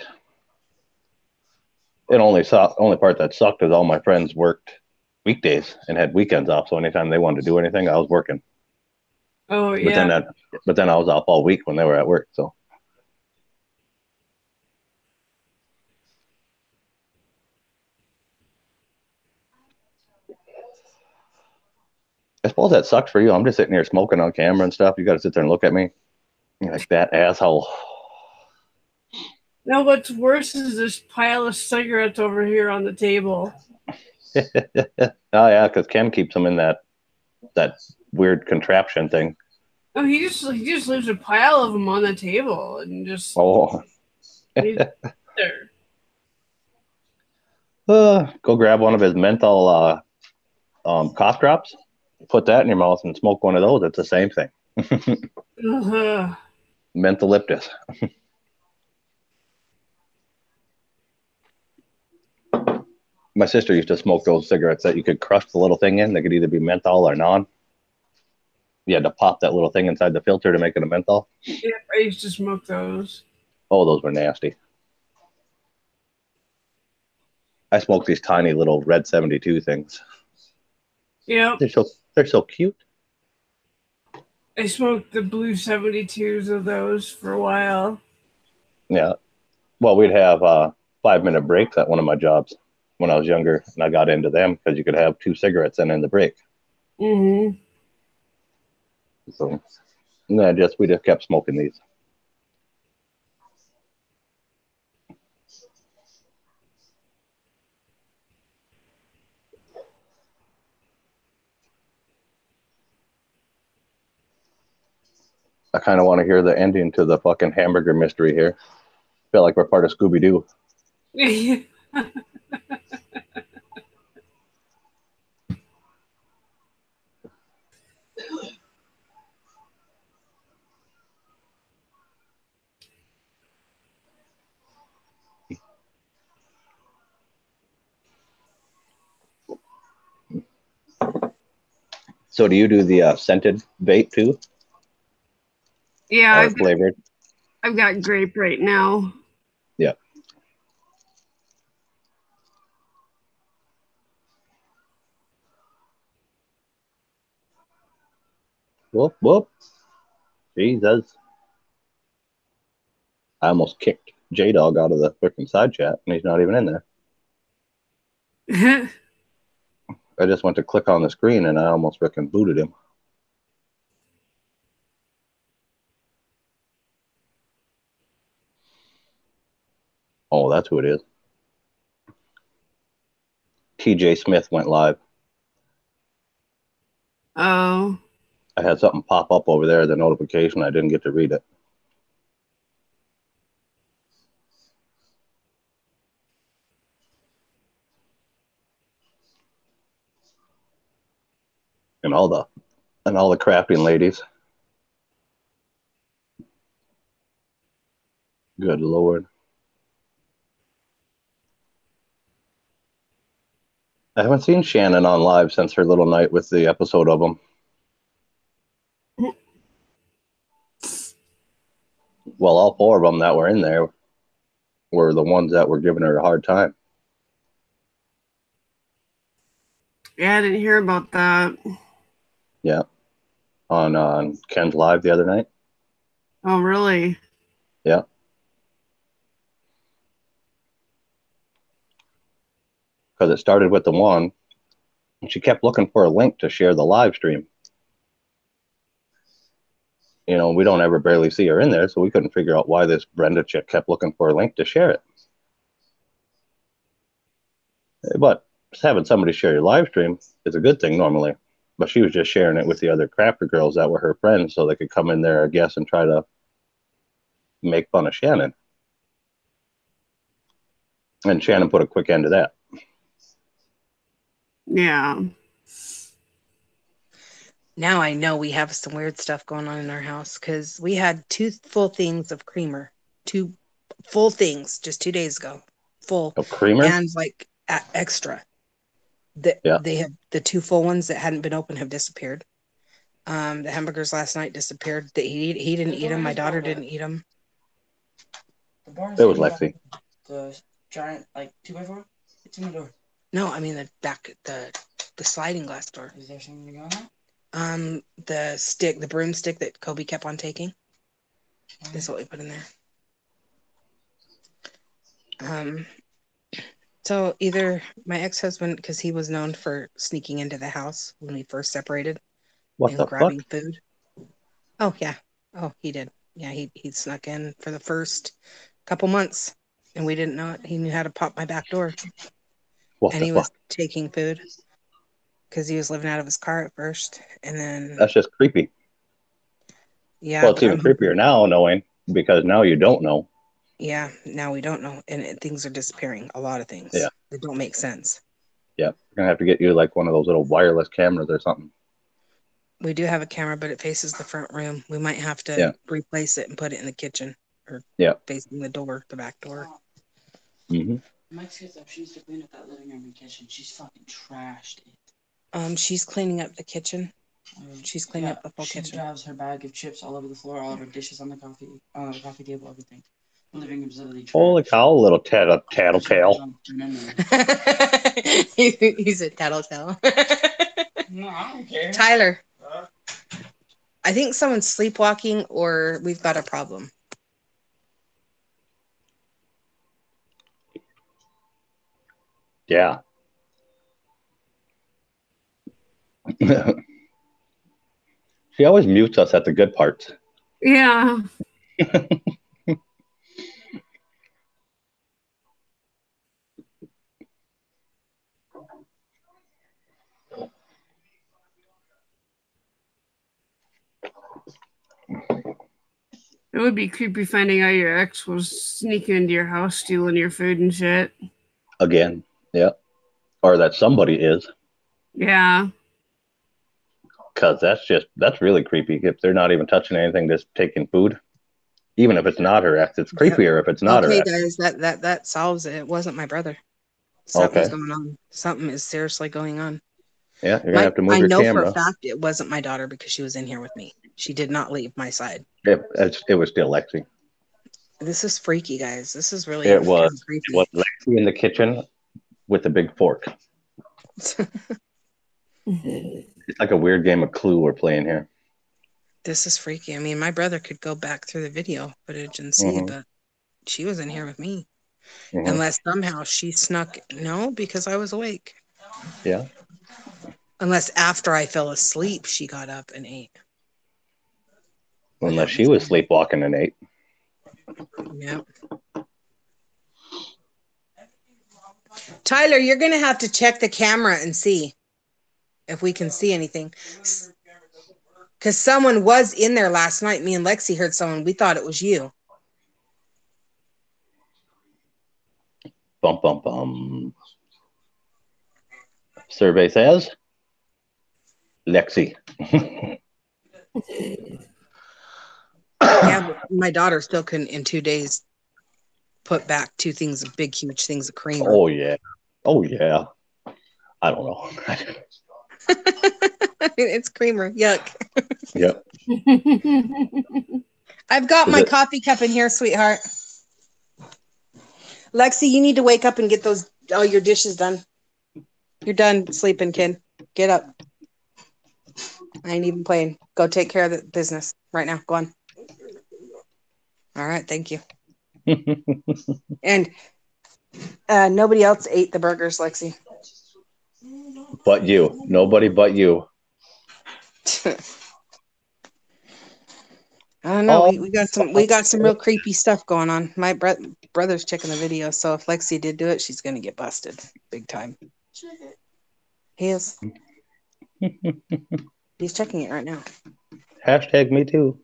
It only part that sucked is all my friends worked weekdays and had weekends off. So anytime they wanted to do anything, I was working. Oh yeah. But then I was off all week when they were at work. So I suppose that sucks for you. I'm just sitting here smoking on camera and stuff. You got to sit there and look at me. You're like, that asshole. No, what's worse is this pile of cigarettes over here on the table. Oh yeah, because Ken keeps them in that weird contraption thing. Oh, he just leaves a pile of them on the table and just there. Go grab one of his menthol cough drops, put that in your mouth and smoke one of those. It's the same thing. Mentholyptus. My sister used to smoke those cigarettes that you could crush the little thing in. They could either be menthol or non. You had to pop that little thing inside the filter to make it a menthol. Yeah, I used to smoke those. Oh, those were nasty. I smoked these tiny little red 72 things. Yep. They're so cute. I smoked the blue 72s of those for a while. Yeah. Well, we'd have 5-minute breaks at one of my jobs when I was younger, and I got into them because you could have 2 cigarettes in the break. Mm-hmm. So, yeah, we just kept smoking these. I kind of want to hear the ending to the fucking hamburger mystery here. Feel like we're part of Scooby-Doo. So do you do the scented vape too? Yeah, Or flavored? I've got grape right now. Yeah. Whoop, whoop. Jesus. I almost kicked J-Dog out of the freaking side chat, and he's not even in there. I just went to click on the screen, and I almost freaking booted him. Oh, that's who it is. TJ Smith went live. Oh. I had something pop up over there, the notification. I didn't get to read it. And all the crafting ladies. Good Lord. I haven't seen Shannon on live since her little night with the episode of them. Well, all 4 of them that were in there were the ones that were giving her a hard time. Yeah, I didn't hear about that. Yeah. On Ken's live the other night. Oh, really? Yeah. Because it started with the one, and she kept looking for a link to share the live stream. You know, we don't ever barely see her in there, so we couldn't figure out why this Brenda chick kept looking for a link to share it. But having somebody share your live stream is a good thing normally. But she was just sharing it with the other crafter girls that were her friends so they could come in there, I guess, and try to make fun of Shannon. And Shannon put a quick end to that. Yeah. Now I know we have some weird stuff going on in our house because we had 2 full things of creamer, 2 full things just 2 days ago, full Of creamer? and like extra. They have the 2 full ones that hadn't been open have disappeared. The hamburgers last night disappeared. He didn't eat them. My daughter didn't eat them. It was Lexi. The giant, like 2x4? It's in the door. No, I mean the back, the sliding glass door. Is there something to go on that? The broomstick that Kobe kept on taking. Is what we put in there. So either my ex-husband, because he was known for sneaking into the house when we first separated and grabbing food. Oh yeah. Oh, he did. Yeah, he snuck in for the first couple months, and we didn't know it. He knew how to pop my back door. And he was taking food because he was living out of his car at first, and then that's just creepy. Yeah. Well, it's even creepier now, knowing, because now you don't know. Yeah, now we don't know, and things are disappearing. A lot of things. Yeah. That don't make sense. Yeah, we're gonna have to get you like one of those little wireless cameras or something. We do have a camera, but it faces the front room. We might have to replace it and put it in the kitchen or facing the door, the back door. Mm-hmm. Mike's gets up. She needs to clean up that living room and kitchen. She's fucking trashed it. She's cleaning up the kitchen. She's cleaning up the whole she kitchen. drives her bag of chips all over the floor, all over dishes on the coffee table, everything. The living room's literally trashed. Holy cow, little tattletale. He's a tattletale. No, I don't care. Tyler, I think someone's sleepwalking or we've got a problem. Yeah. She always mutes us at the good parts. Yeah. It would be creepy finding out your ex was sneaking into your house, stealing your food and shit. Again, yeah. Or that somebody is. Yeah. Because that's really creepy if they're not even touching anything, just taking food. Even if it's not her ex, it's creepier if it's not her Okay, ex. guys, that solves it. It wasn't my brother. Something's Okay. going on. Something is seriously going on. Yeah, you're gonna have to move your I know camera. for a fact it wasn't my daughter because she was in here with me. She did not leave my side. It was still Lexi. This is freaky, guys. This is really It was creepy. It was Lexi in the kitchen with a big fork. It's like a weird game of Clue we're playing here. This is freaky. I mean, my brother could go back through the video footage and see, but she was in here with me. Unless somehow she snuck. No, because I was awake. Yeah. Unless after I fell asleep, she got up and ate. Unless she was sleepwalking and ate. Yep. Tyler, you're going to have to check the camera and see if we can see anything. Because someone was in there last night. Me and Lexi heard someone. We thought it was you. Bum, bum, bum. Survey says Lexi. Yeah, but my daughter still couldn't in 2 days put back two big, huge things of cream. Oh, yeah. Oh, yeah. I don't know. It's creamer. Yuck. Yep. I've got my coffee cup in here, sweetheart. Lexi, you need to wake up and get all your dishes done. You're done sleeping, kid. Get up. I ain't even playing. Go take care of the business right now. Go on. All right. Thank you. And nobody else ate the burgers, Lexi. But you. Nobody but you. I don't know. We got some real creepy stuff going on. My brother's checking the video, so if Lexi did do it, she's gonna get busted big time. He is. He's checking it right now. Hashtag me too.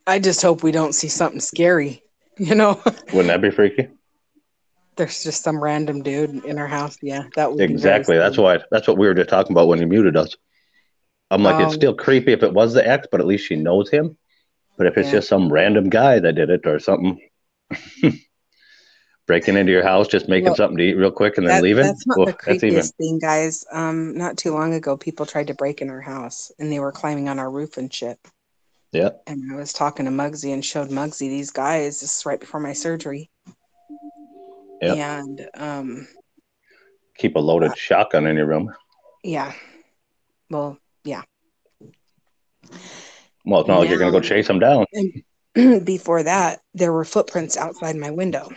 I just hope we don't see something scary. You know. Wouldn't that be freaky? There's just some random dude in our house. Yeah, that would exactly. Be that's what we were just talking about when you muted us. I'm like, it's still creepy if it was the ex, but at least she knows him. But if it's just some random guy that did it or something, breaking into your house, just making something to eat real quick and then leaving. That's not the creepiest thing, guys. Not too long ago, people tried to break in our house and they were climbing on our roof and shit. Yeah. And I was talking to Muggsy and showed Muggsy these guys. This is right before my surgery. Yeah. And keep a loaded shotgun in your room. Yeah. Well, yeah. Well, it's not like you're going to go chase them down. And before that, there were footprints outside my window.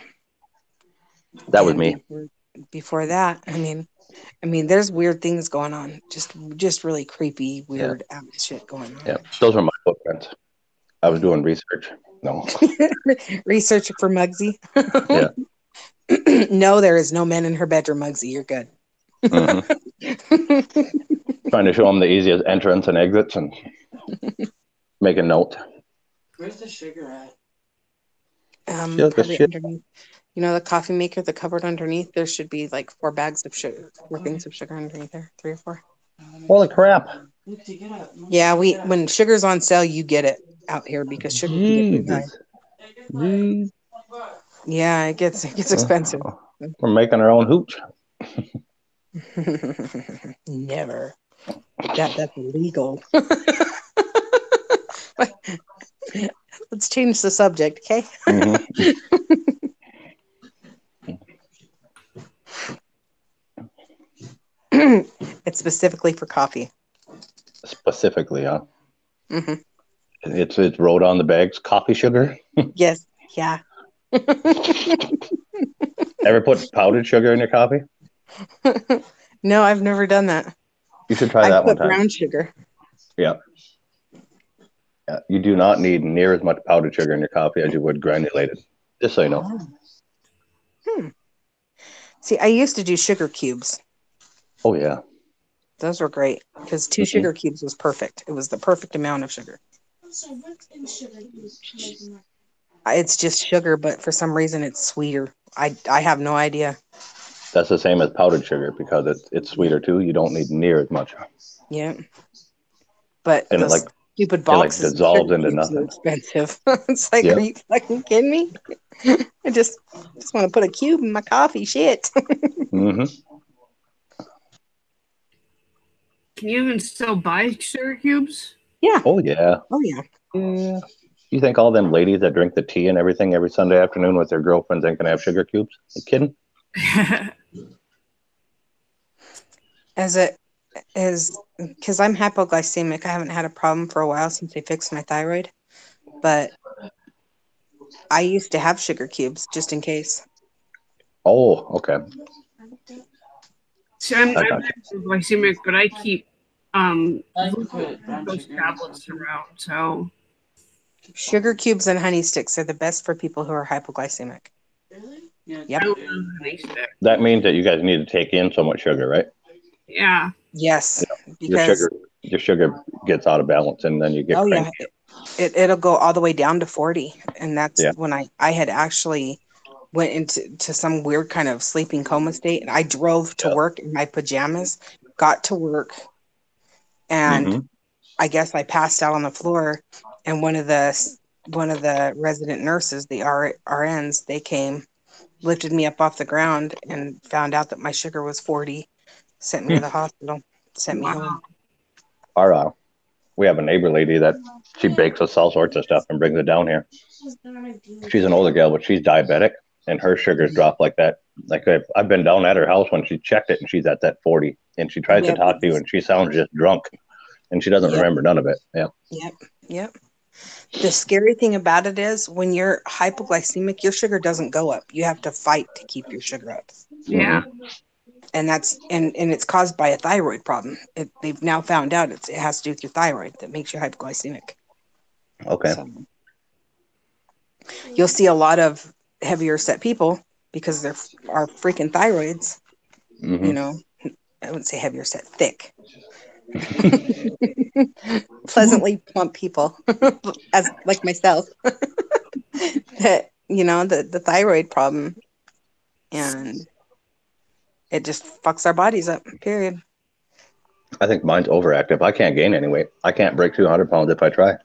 That was me. Before that, I mean, there's weird things going on. Just really creepy, weird shit going on. Yeah, those were my footprints. I was doing research. No. Research for Muggsy. Yeah. No, there is no men in her bedroom, Muggsy. You're good. Trying to show them the easiest entrance and exits and make a note. Where's the sugar at? Probably underneath. You know the coffee maker, the cupboard underneath? There should be like 4 bags of sugar, 4 things of sugar underneath there, 3 or 4. Holy crap. Yeah, when sugar's on sale, you get it out here because sugar can get really high. Jeez. Yeah, it gets expensive. We're making our own hooch. Never. That's illegal. Let's change the subject, okay? Mhm. It's specifically for coffee. Specifically, huh? Hmm. It's wrote on the bags, coffee sugar. Yes. Yeah. Ever put powdered sugar in your coffee? No, I've never done that. You should try I that one put time. brown sugar. Yeah. You do not need near as much powdered sugar in your coffee as you would granulated. Just so you know. See, I used to do sugar cubes. Oh yeah. Those were great because 2 sugar cubes was perfect. It was the perfect amount of sugar. So what's in sugar cubes? It's just sugar, but for some reason it's sweeter. I have no idea. That's the same as powdered sugar because it's sweeter too. You don't need near as much. Yeah. But And those stupid it boxes of dissolves sugar into cubes are nothing. expensive. It's like, Yep. are you fucking kidding me? I just want to put a cube in my coffee. Shit. Hmm. Can you even still buy sugar cubes? Yeah. Oh yeah. Oh yeah. Yeah. You think all them ladies that drink the tea and everything every Sunday afternoon with their girlfriends ain't gonna have sugar cubes? You kidding? Because I'm hypoglycemic, I haven't had a problem for a while since they fixed my thyroid. But I used to have sugar cubes just in case. Oh, okay. See, I'm I got glycemic, but I keep I like to put brown those sugar in tablets something. around. So Sugar cubes and honey sticks are the best for people who are hypoglycemic. Really? Yeah. Yep. I love honey stick. That means that you guys need to take in so much sugar, right? Yeah. Yes. Your Because sugar gets out of balance and then you get cranky. it'll go all the way down to 40. And that's Yeah. when I had actually went into some weird kind of sleeping coma state. And I drove to work in my pajamas, got to work, and Mhm. I guess I passed out on the floor. And one of the resident nurses, the RNs, they came, lifted me up off the ground, and found out that my sugar was 40. Sent me to the hospital. Sent me home. We have a neighbor lady that she bakes us all sorts of stuff and brings it down here. She's an older gal, but she's diabetic, and her sugars drop like that. Like I've been down at her house when she checked it, and she's at that 40. And she tries to talk to you, and she sounds just drunk, and she doesn't remember none of it. Yeah. Yep. The scary thing about it is when you're hypoglycemic, your sugar doesn't go up. You have to fight to keep your sugar up. Yeah. And that's and it's caused by a thyroid problem. They've now found out it has to do with your thyroid that makes you hypoglycemic. Okay. So you'll see a lot of heavier set people because they're our freaking thyroids. Mhm. You know, I wouldn't say heavier set, thick. Pleasantly plump people, as like myself. That the thyroid problem, and it just fucks our bodies up. Period. I think mine's overactive. I can't gain any weight. I can't break 200 pounds if I try.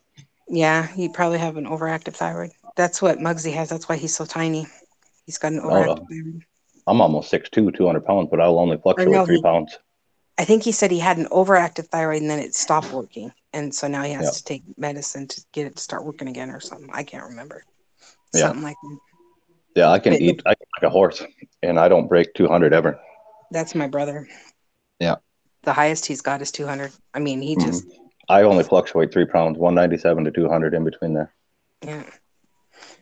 Yeah, you probably have an overactive thyroid. That's what Muggsy has. That's why he's so tiny. He's got an overactive thyroid. I'm almost 6'2", 200 pounds, but I'll only fluctuate 3 pounds. I think he said he had an overactive thyroid and then it stopped working. And so now he has to take medicine to get it to start working again or something. I can't remember. Something like that. Yeah, I can eat like a horse, and I don't break 200 ever. That's my brother. Yeah. The highest he's got is 200. I mean, he just... I only fluctuate 3 pounds, 197 to 200 in between there. Yeah.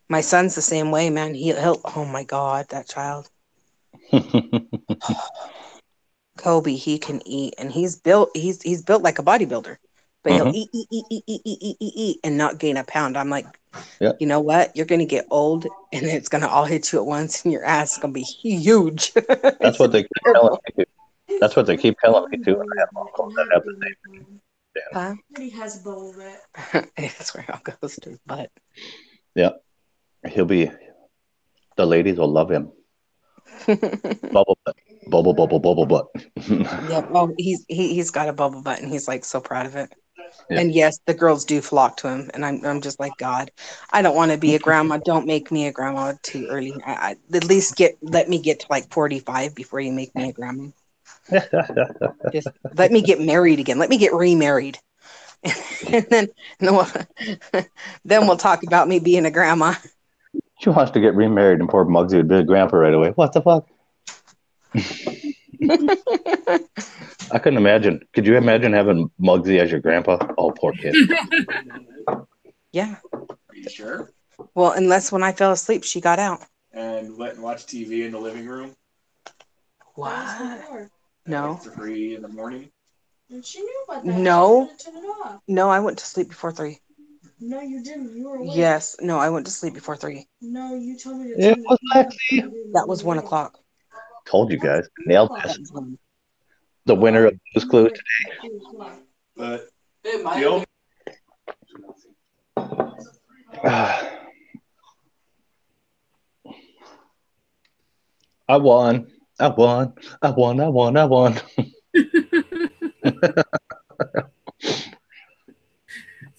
My son's the same way, man. He'll oh my God, that child. Kobe, he can eat, and he's built like a bodybuilder, but he'll eat and not gain a pound. I'm like, you know what? You're gonna get old, and it's gonna all hit you at once, and your ass is gonna be huge. That's what they keep telling me. That's what they keep telling me too. I have uncles that have the same. Huh? He has a bowl of it. That's where it all goes to his butt. Yeah, the ladies will love him. Bubble butt. Yeah. Oh, he's got a bubble butt, and he's like so proud of it. Yeah. And yes, the girls do flock to him, and I'm just like, God, I don't want to be a grandma. Don't make me a grandma too early. At least let me get to like 45 before you make me a grandma. Just let me get married again. Let me get remarried, and then then we'll talk about me being a grandma. She wants to get remarried, and poor Muggsy would be a grandpa right away. What the fuck? I couldn't imagine. Could you imagine having Muggsy as your grandpa? Oh, poor kid. Yeah. Are you sure? Well, unless when I fell asleep, she got out. And let and watch TV in the living room What? at No. like 3 in the morning. And she knew about that. No. She turned it off. No, I went to sleep before 3. No, you didn't. You were awake. Yes. No, I went to sleep before 3. No, you told me to It turn was the TV off. Lexi. You didn't. That was 1 o'clock. Told you guys. Nailed this. That was 1. The winner of Blue's Clues. But It might the have only I won. I won. I won. I won. I won.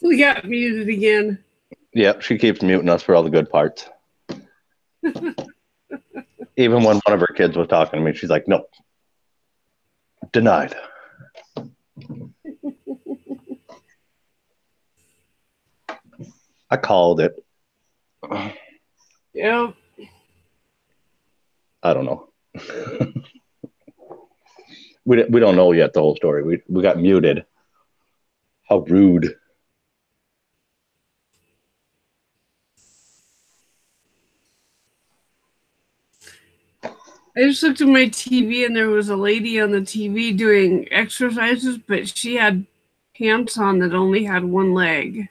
We got muted again. Yep, she keeps muting us for all the good parts. Even when one of her kids was talking to me, she's like, nope. Denied. I called it. Yep. I don't know. we don't know yet the whole story. We got muted. How rude. I just looked at my TV and there was a lady on the TV doing exercises, but she had pants on that only had one leg.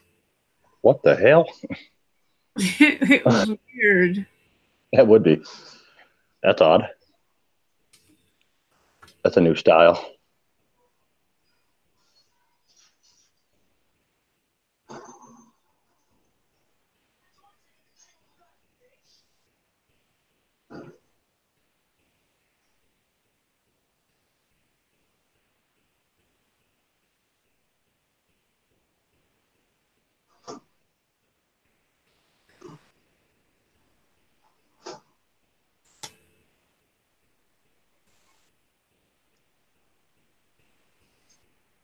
What the hell? It was weird. That would be. That's odd. That's a new style.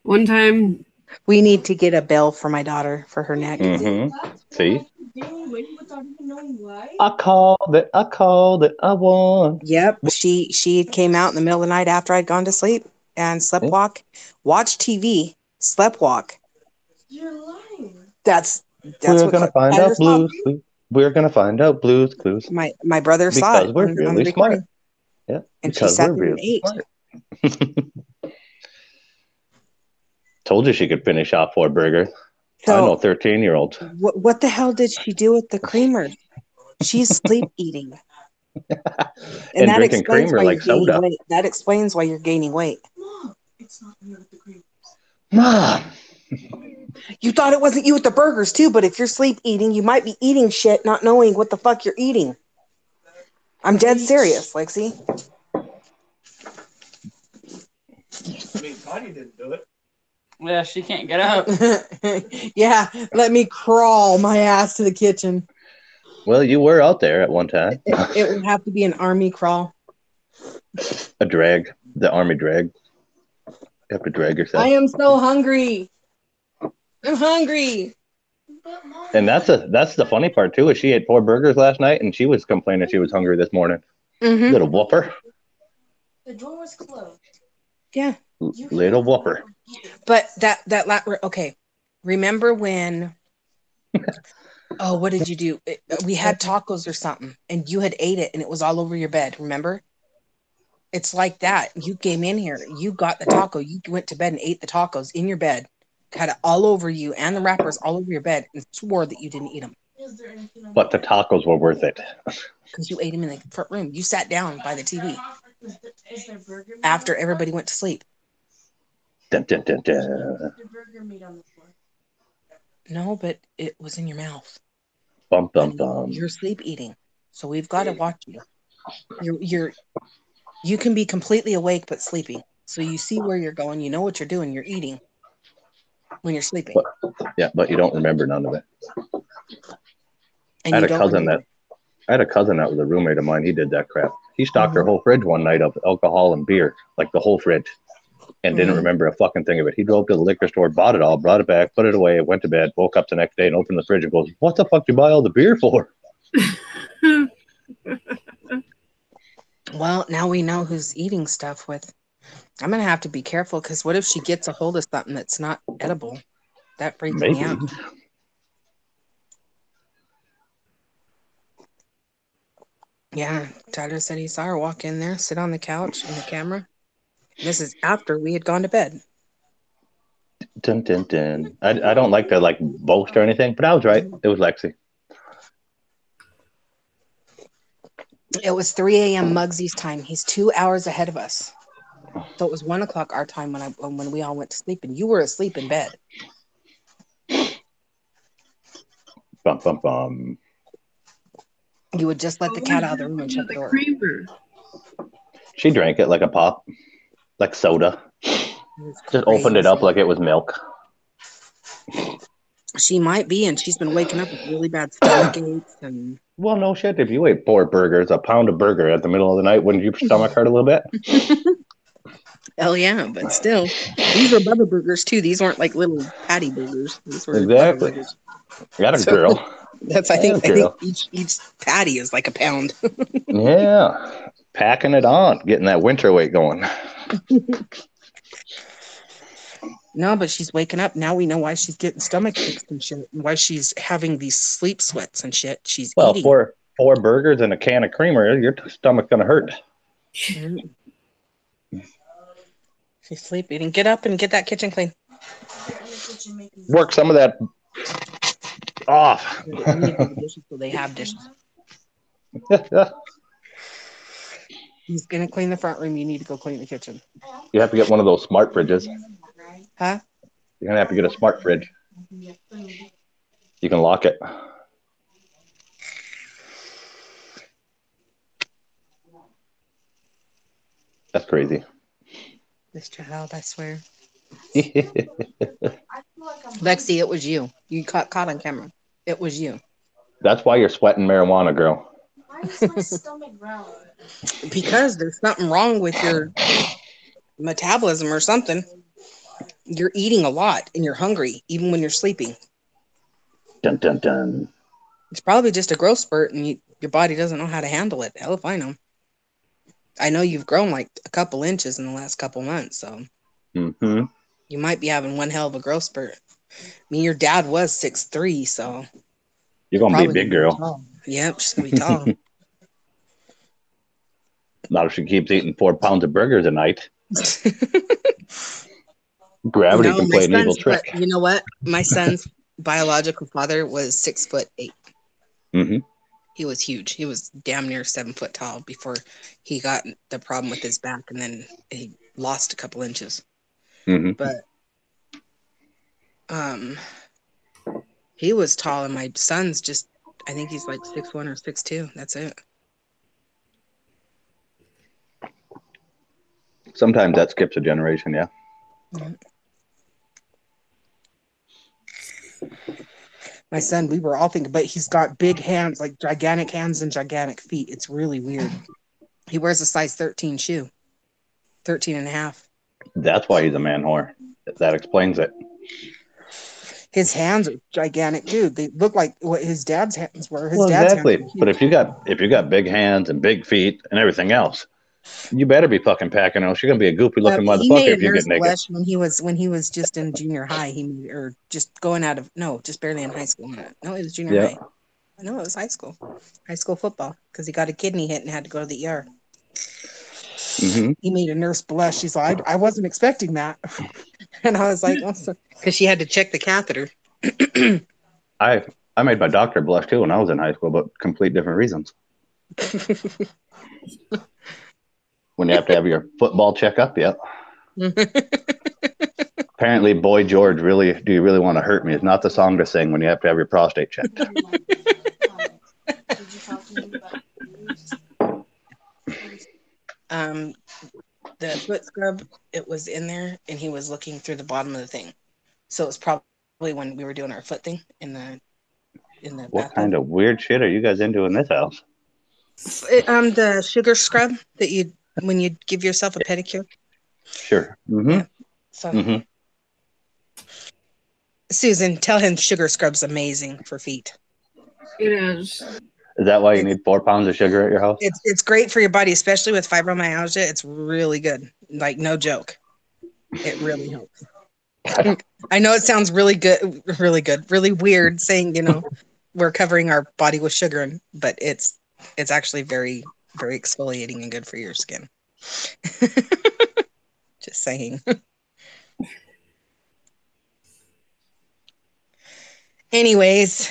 One time, We need to get a bell for my daughter for her neck. Mm-hmm. See? Gaining weight without even knowing why. I called it. I called it. I won. Yep. She came out in the middle of the night after I'd gone to sleep and slept walk, watched TV, slept walk. You're lying. That's We're what gonna find out Blue's Clues. We're gonna find out Blue's Clues. My brother saw Because it we're on really the smart. recording. Yeah. And she Because sat we're there and really ate. smart. Told you she could finish off 4 burgers. So I know 13-year-olds. what the hell did she do with the creamer? She's sleep eating. And that drinking explains creamer why like you're gaining soda. weight. That explains why you're gaining weight. Mom, it's not me with the cream. Mom. You thought it wasn't you with the burgers too, but if you're sleep eating, you might be eating shit not knowing what the fuck you're eating. I'm dead serious, Lexi. I mean, Connie didn't do it. Yeah, she can't get up. Yeah, let me crawl my ass to the kitchen. Well, you were out there at one time. It would have to be an army crawl. A drag. The army drag. You have to drag yourself. I am so hungry. I'm hungry. But Mom, And that's the funny part too, is she ate 4 burgers last night and she was complaining she was hungry this morning. Mm-hmm. Little whooper. the door was closed. Yeah. Little whooper. But okay. Remember when oh, what did you do? We had tacos or something and you had ate it and it was all over your bed, remember? It's like that. You came in here, you got the taco, you went to bed and ate the tacos in your bed, had it all over you and the wrappers all over your bed and swore that you didn't eat them. Is there anything on But the tacos were worth it. Because you ate them in the front room. You sat down by the TV Is there burger meat after on the everybody floor? went to sleep. Dun, dun, dun, dun. Is there burger meat on the floor? No, but it was in your mouth. Bum, bum, And bum. you're sleep eating. So we've got to watch you. You can be completely awake but sleeping. So you see where you're going, you know what you're doing, you're eating. when you're sleeping. But you don't remember none of it. And I you had a don't cousin remember. that was a roommate of mine. He did that crap. He stocked her whole fridge one night of alcohol and beer, like the whole fridge, and didn't remember a fucking thing of it. He drove to the liquor store, bought it all, brought it back, put it away, went to bed, woke up the next day and opened the fridge and goes, "What the fuck did you buy all the beer for?" Well, now we know who's eating stuff with. I'm gonna have to be careful because what if she gets a hold of something that's not edible? That freaks me Maybe. out. Yeah, Tyler said he saw her walk in there, sit on the couch in the camera. This is after we had gone to bed. Dun, dun, dun. I don't like to boast or anything, but I was right. It was Lexi. It was 3 a.m. Muggsy's time. He's 2 hours ahead of us. So it was 1 o'clock our time when we all went to sleep, and you were asleep in bed. Bum, bum, bum. You would just let the cat out of the room and shut the door. Creamer. She drank it like a pop, like soda. Just opened it up like it was milk. She might be, and she's been waking up with really bad stomach aches and. Well, no shit. If you ate 4 burgers, a pound of burger at the middle of the night, wouldn't your stomach hurt a little bit? Hell yeah, but still, these were Bubba burgers too. These weren't like little patty burgers. These were Bubba Exactly. burgers. Got a So, girl. That's I think each patty is like a pound. Yeah. Packing it on, getting that winter weight going. No, but she's waking up. Now we know why she's getting stomach aches and shit, and why she's having these sleep sweats and shit. She's Well, eating. four burgers and a can of creamer, your stomach's going to hurt. Mm. She's sleep eating. Get up and get that kitchen clean. Work some of that off. I need to do the dishes so they have dishes. He's gonna clean the front room. You need to go clean the kitchen. You have to get one of those smart fridges. Huh? You're going to have to get a smart fridge. You can lock it. That's crazy. This child, I swear. Lexi, it was you. You caught on camera. It was you. That's why you're sweating marijuana, girl. Why is my stomach round? Because there's something wrong with your metabolism or something. You're eating a lot and you're hungry, even when you're sleeping. Dun, dun, dun. It's probably just a growth spurt and your body doesn't know how to handle it. Hell if I know. I know you've grown like a couple inches in the last couple months, so you might be having one hell of a growth spurt. I mean, your dad was 6'3", so you're gonna be a big girl. Tall. Yep, she's gonna be tall. Not if she keeps eating 4 pounds of burgers a night. Gravity can play an evil trick. You know what? My son's biological father was 6'8". Mm-hmm. He was huge. He was damn near 7 foot tall before he got the problem with his back, and then he lost a couple inches. Mm-hmm. But he was tall, and my son's just, I think he's like 6'1" or 6'2". That's it. Sometimes that skips a generation, yeah. Mm-hmm. My son, we were all thinking, but he's got big hands, like gigantic hands and gigantic feet. It's really weird. He wears a size 13 shoe, 13 and a half. That's why he's a man whore. That explains it. His hands are gigantic, dude. They look like what his dad's hands were. Exactly. But if you got big hands and big feet and everything else, you better be fucking packing out. You're gonna be a goopy looking motherfucker if you get naked. When he was just in junior high, just barely in high school. No, it was junior high. No, it was high school football, because he got a kidney hit and had to go to the ER. Mm-hmm. He made a nurse blush. She's like, I wasn't expecting that, and I was like, because she had to check the catheter. I made my doctor blush too when I was in high school, but complete different reasons. When you have to have your football checkup, yep. Apparently, Boy George, do you really want to hurt me? It's not the song to sing when you have to have your prostate checked. Did you talk to him about The foot scrub, it was in there, and he was looking through the bottom of the thing. So it's probably when we were doing our foot thing in the What bathroom. kind of weird shit are you guys into in this house? The sugar scrub that you when you give yourself a pedicure. Sure. Mm-hmm. Yeah. So Mm-hmm. Susan, tell him sugar scrub's amazing for feet. It is. Is that why you need 4 pounds of sugar at your house? It's great for your body, especially with fibromyalgia. It's really good. Like, no joke. It really helps. I know it sounds really good, really weird saying, we're covering our body with sugar, but it's actually very, very exfoliating and good for your skin. Just saying. Anyways,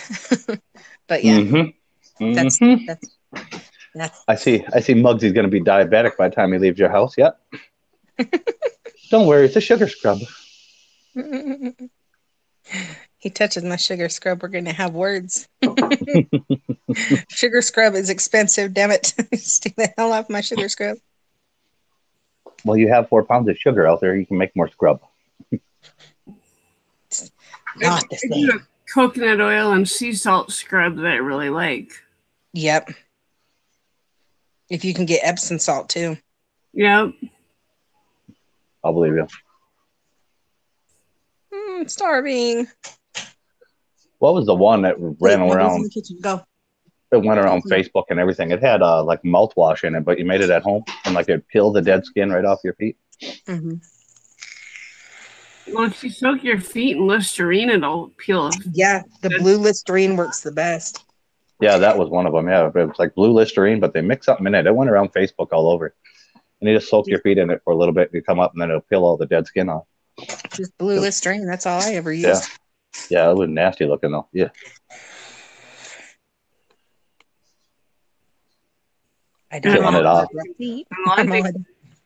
but yeah, Mm-hmm. Mm-hmm. that's I see Muggsy's going to be diabetic by the time he leaves your house. Yep. Don't worry, it's a sugar scrub. He touches my sugar scrub, we're going to have words. Sugar scrub is expensive, damn it. Stay the hell off my sugar scrub. Well, you have 4 pounds of sugar out there. You can make more scrub. Not the I do same. a coconut oil and sea salt scrub that I really like. Yep. If you can get Epsom salt too. Yep. I'll believe you. Starving. What was the one that ran Wait, Mother's in around? the kitchen. Go. It went around Facebook and everything. It had like mouthwash in it, but you made it at home and like it peeled the dead skin right off your feet. Mm-hmm. Well, if you soak your feet in Listerine, it'll peel. Yeah, the blue Listerine works the best. Yeah, that was one of them. Yeah, it was like blue Listerine, but they mix something in it. It went around Facebook all over. And you just soak your feet in it for a little bit. You come up and then it'll peel all the dead skin off. Just blue Listerine. That's all I ever used. Yeah. Yeah, it was nasty looking though. Yeah. I don't Peeling know. it off. I think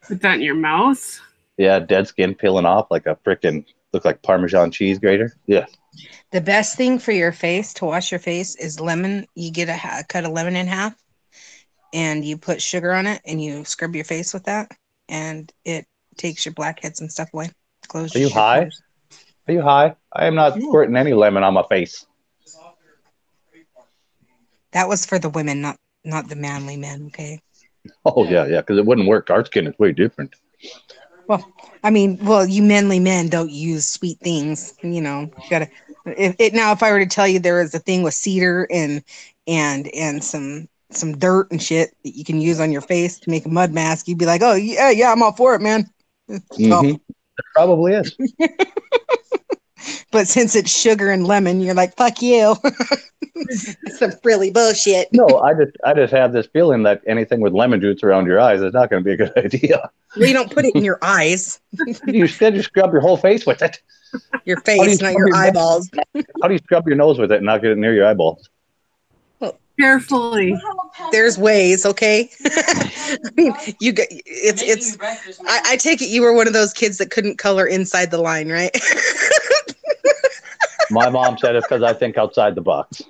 put that in your mouth. Yeah, dead skin peeling off like a freaking look like Parmesan cheese grater. Yeah. The best thing for your face to wash your face is lemon. You get cut a lemon in half, and you put sugar on it, and you scrub your face with that, and it takes your blackheads and stuff away. Are you high? Are you high? I am not squirting any lemon on my face. That was for the women, not the manly men. Okay. Oh yeah, because it wouldn't work. Our skin is way different. Well, I mean, you manly men don't use sweet things. You gotta. If I were to tell you there is a thing with cedar and some dirt and shit that you can use on your face to make a mud mask, you'd be like, oh yeah, I'm all for it, man. Mm-hmm. It probably is. But since it's sugar and lemon, you're like, fuck you. Some really bullshit. No, I just have this feeling that anything with lemon juice around your eyes is not going to be a good idea. Well, you don't put it in your eyes. You should just scrub your whole face with it. Your face, not your eyeballs. How do you scrub your nose with it and not get it near your eyeballs? Carefully. There's ways, okay? I mean, it's. I take it you were one of those kids that couldn't color inside the line, right? My mom said it's because I think outside the box.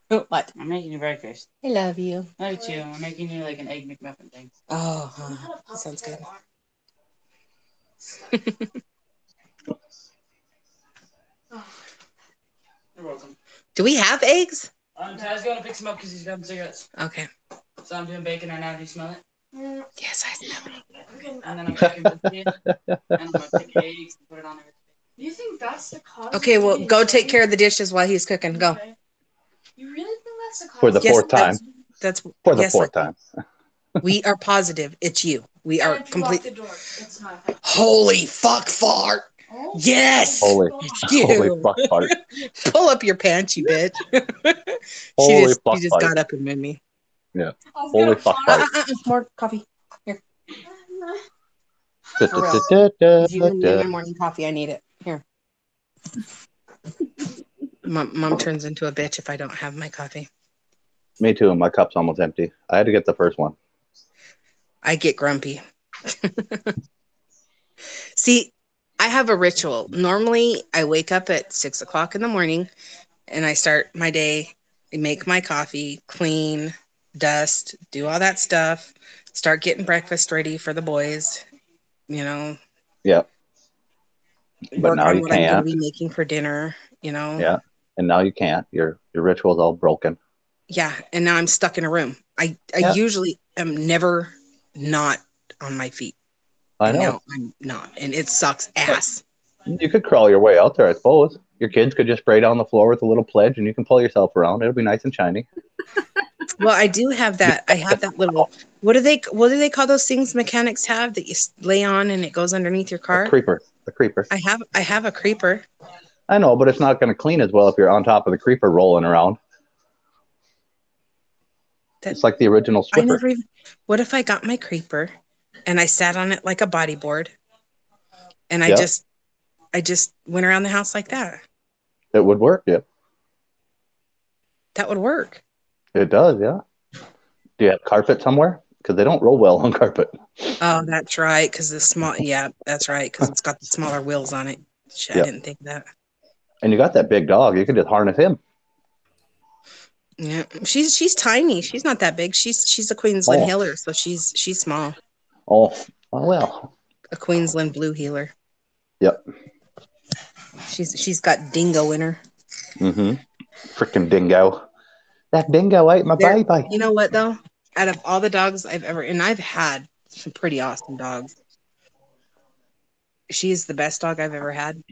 What? I'm making you breakfast. I love you. I do too. I'm making you like an egg McMuffin thing. Oh, that sounds good. You're welcome. Do we have eggs? Ty's going to pick some up because he's grabbing cigarettes. Okay. So I'm doing bacon right now. Do you smell it? Yes, I smell it. And then I'm cooking bacon. And I'm going to pick eggs and put it on everything. Do you think that's the cause? Okay, well, go take care of the dishes while he's cooking. Go. Okay. You really think that's the cause? For the fourth time. That's For the fourth time. We are positive it's you. We are And if you lock complete. the door, it's not. Holy fuck fart! Oh. Yes. Holy fuck fart. Pull up your pants, you bitch. Holy she fuck just fart. got up and made me. Yeah. Holy fuck fart. More coffee. Here. Da, For da, real. da, da, If you didn't da. need my morning coffee, I need it. Here. Mom turns into a bitch if I don't have my coffee. Me too. My cup's almost empty. I had to get the first one. I get grumpy. See, I have a ritual. Normally, I wake up at 6 o'clock in the morning and I start my day, make my coffee, clean, dust, do all that stuff, start getting breakfast ready for the boys, Yeah. But work now on you what I'm going to can't. be making for dinner, you know? Yeah. And now you can't. Your ritual's all broken. Yeah. And now I'm stuck in a room. I Yeah. usually am never not on my feet. I And know. now I'm not. And it sucks ass. You could crawl your way out there, I suppose. Your kids could just spray down the floor with a little pledge and you can pull yourself around. It'll be nice and shiny. Well, I do have that. I have that little, what do they call those things mechanics have that you lay on and it goes underneath your A car? creeper. A creeper. I have a creeper. I know, but it's not going to clean as well if you're on top of the creeper rolling around. It's like the original I stripper. never even, what if I got my creeper and I sat on it like a bodyboard and I Yep. just went around the house like that? It would work, yeah. That would work. It does, yeah. Do you have carpet somewhere? Because they don't roll well on carpet. Oh, that's right. Because that's right. Because it's got the smaller wheels on it. Shit, Yep. I didn't think of that. And you got that big dog. You could just harness him. Yeah, she's tiny. She's not that big. She's a Queensland Heeler, so she's small. Oh, well. A Queensland Blue Heeler. Yep. She's got dingo in her. Mm-hmm. Freaking dingo. That dingo ate my baby. You know what though? Out of all the dogs I've ever, and I've had some pretty awesome dogs, she's the best dog I've ever had,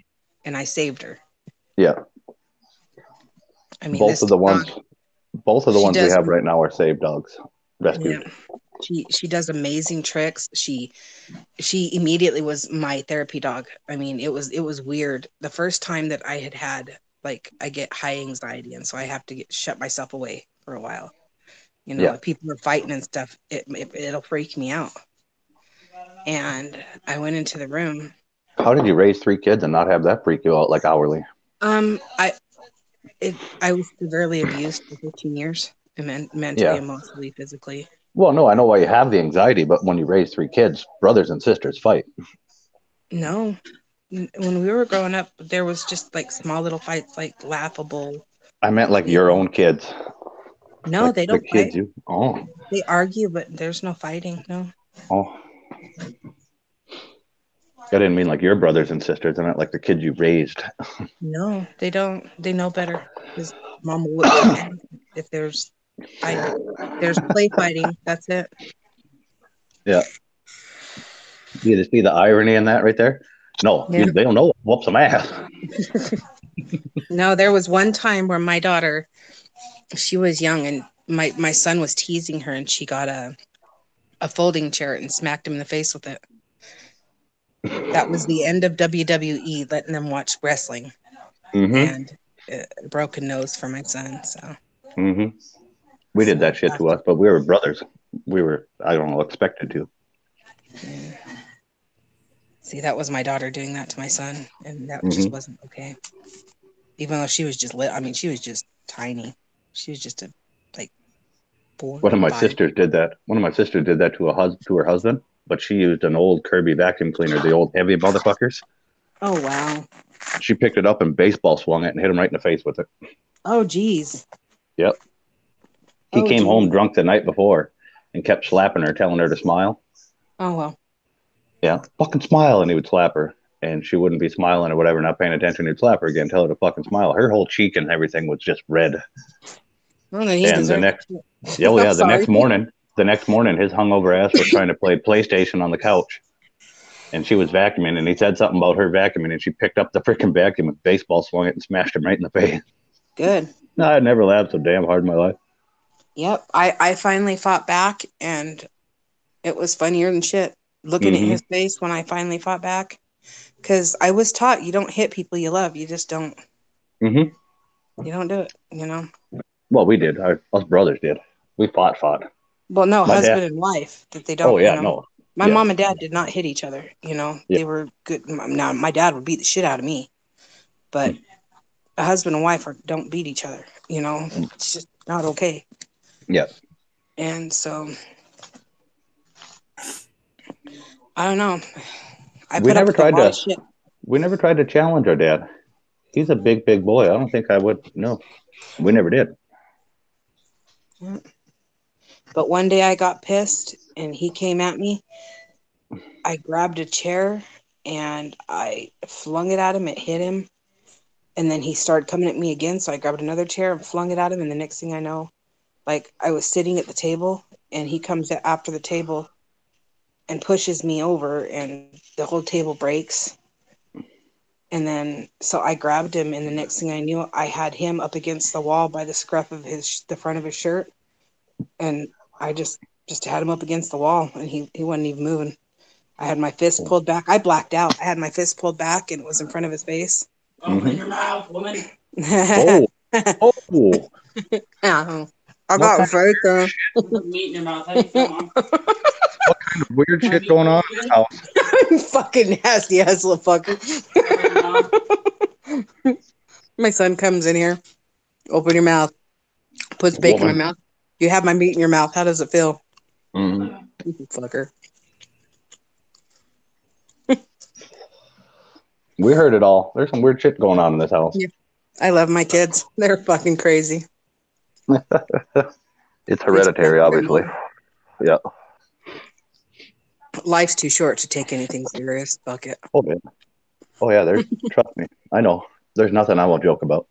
and I saved her. Yeah. I mean, both of the ones we have right now are saved dogs. Rescued. Yeah. She does amazing tricks. She immediately was my therapy dog. I mean, it was weird. The first time that I had like, I get high anxiety, and so I have to shut myself away for a while. You know, if people are fighting and stuff, it'll freak me out. And I went into the room. How did you raise 3 kids and not have that freak you out like hourly? I was severely abused for 15 years, mentally, emotionally, physically. Well, no, I know why you have the anxiety, but when you raise 3 kids, brothers and sisters fight. No. When we were growing up, there was just like small little fights, like laughable. I meant like your own kids. No, like they don't fight. Oh. They argue, but there's no fighting. No. Oh. I didn't mean like your brothers and sisters. I meant like the kids you raised. No, they don't. They know better. Because mom will whip them ass if there's fighting. There's play fighting. That's it. Yeah. You just see the irony in that right there? No, they don't know. Whoop some ass. No, there was one time where my daughter, she was young, and my son was teasing her, and she got a folding chair and smacked him in the face with it. That was the end of WWE, letting them watch wrestling. Mm-hmm. And a broken nose for my son. So. Mm-hmm. We did that shit to us, but we were brothers. We were, I don't know, expected to. Yeah. See, that was my daughter doing that to my son, and that just wasn't okay. Even though she was just she was just tiny. She was just a 4. One of my sisters did that. One of my sisters did that to her husband, but she used an old Kirby vacuum cleaner, the old heavy motherfuckers. Oh wow! She picked it up and baseball swung it and hit him right in the face with it. Oh geez. Yep. He came home drunk the night before and kept slapping her, telling her to smile. Oh well. Yeah, fucking smile, and he would slap her, and she wouldn't be smiling or whatever, not paying attention. He'd slap her again, tell her to fucking smile. Her whole cheek and everything was just red. Well, and the next morning, his hungover ass was trying to play PlayStation on the couch, and she was vacuuming, and he said something about her vacuuming, and she picked up the freaking vacuum and baseball swung it and smashed him right in the face. Good. No, I'd never laughed so damn hard in my life. Yep, I finally fought back, and it was funnier than shit. Looking at his face when I finally fought back, because I was taught you don't hit people you love. You just don't. You don't do it. You know. Well, we did. Us brothers did. We fought. Well, no, husband and wife that they don't. Oh yeah, you know? no. My mom and dad did not hit each other. You know, they were good. Now my dad would beat the shit out of me, but a husband and wife don't beat each other. You know, it's just not okay. Yeah. And so. I don't know. We never tried to challenge our dad. He's a big boy. I don't think I would. No, we never did. But one day I got pissed and he came at me. I grabbed a chair and I flung it at him. It hit him. And then he started coming at me again. So I grabbed another chair and flung it at him. And the next thing I know, like I was sitting at the table and he comes after the table and pushes me over and the whole table breaks. And then, so I grabbed him, and the next thing I knew, I had him up against the wall by the scruff of the front of his shirt. And I just had him up against the wall, and he wasn't even moving. I had my fist pulled back. I blacked out. I had my fist pulled back, and it was in front of his face. Open your mouth, woman. Oh, oh. Yeah. I got a face there. Put meat in your mouth. How do you feel, Mom? Weird shit going on in this house. Fucking nasty ass little fucker. My son comes in here. Open your mouth. Puts bacon in my mouth. You have my meat in your mouth. How does it feel? Fucker. We heard it all. There's some weird shit going on in this house. Yeah. I love my kids. They're fucking crazy. It's hereditary, obviously. Yeah. Life's too short to take anything serious. Fuck it. Oh, yeah. Oh, yeah. There's, trust me. I know. There's nothing I won't joke about.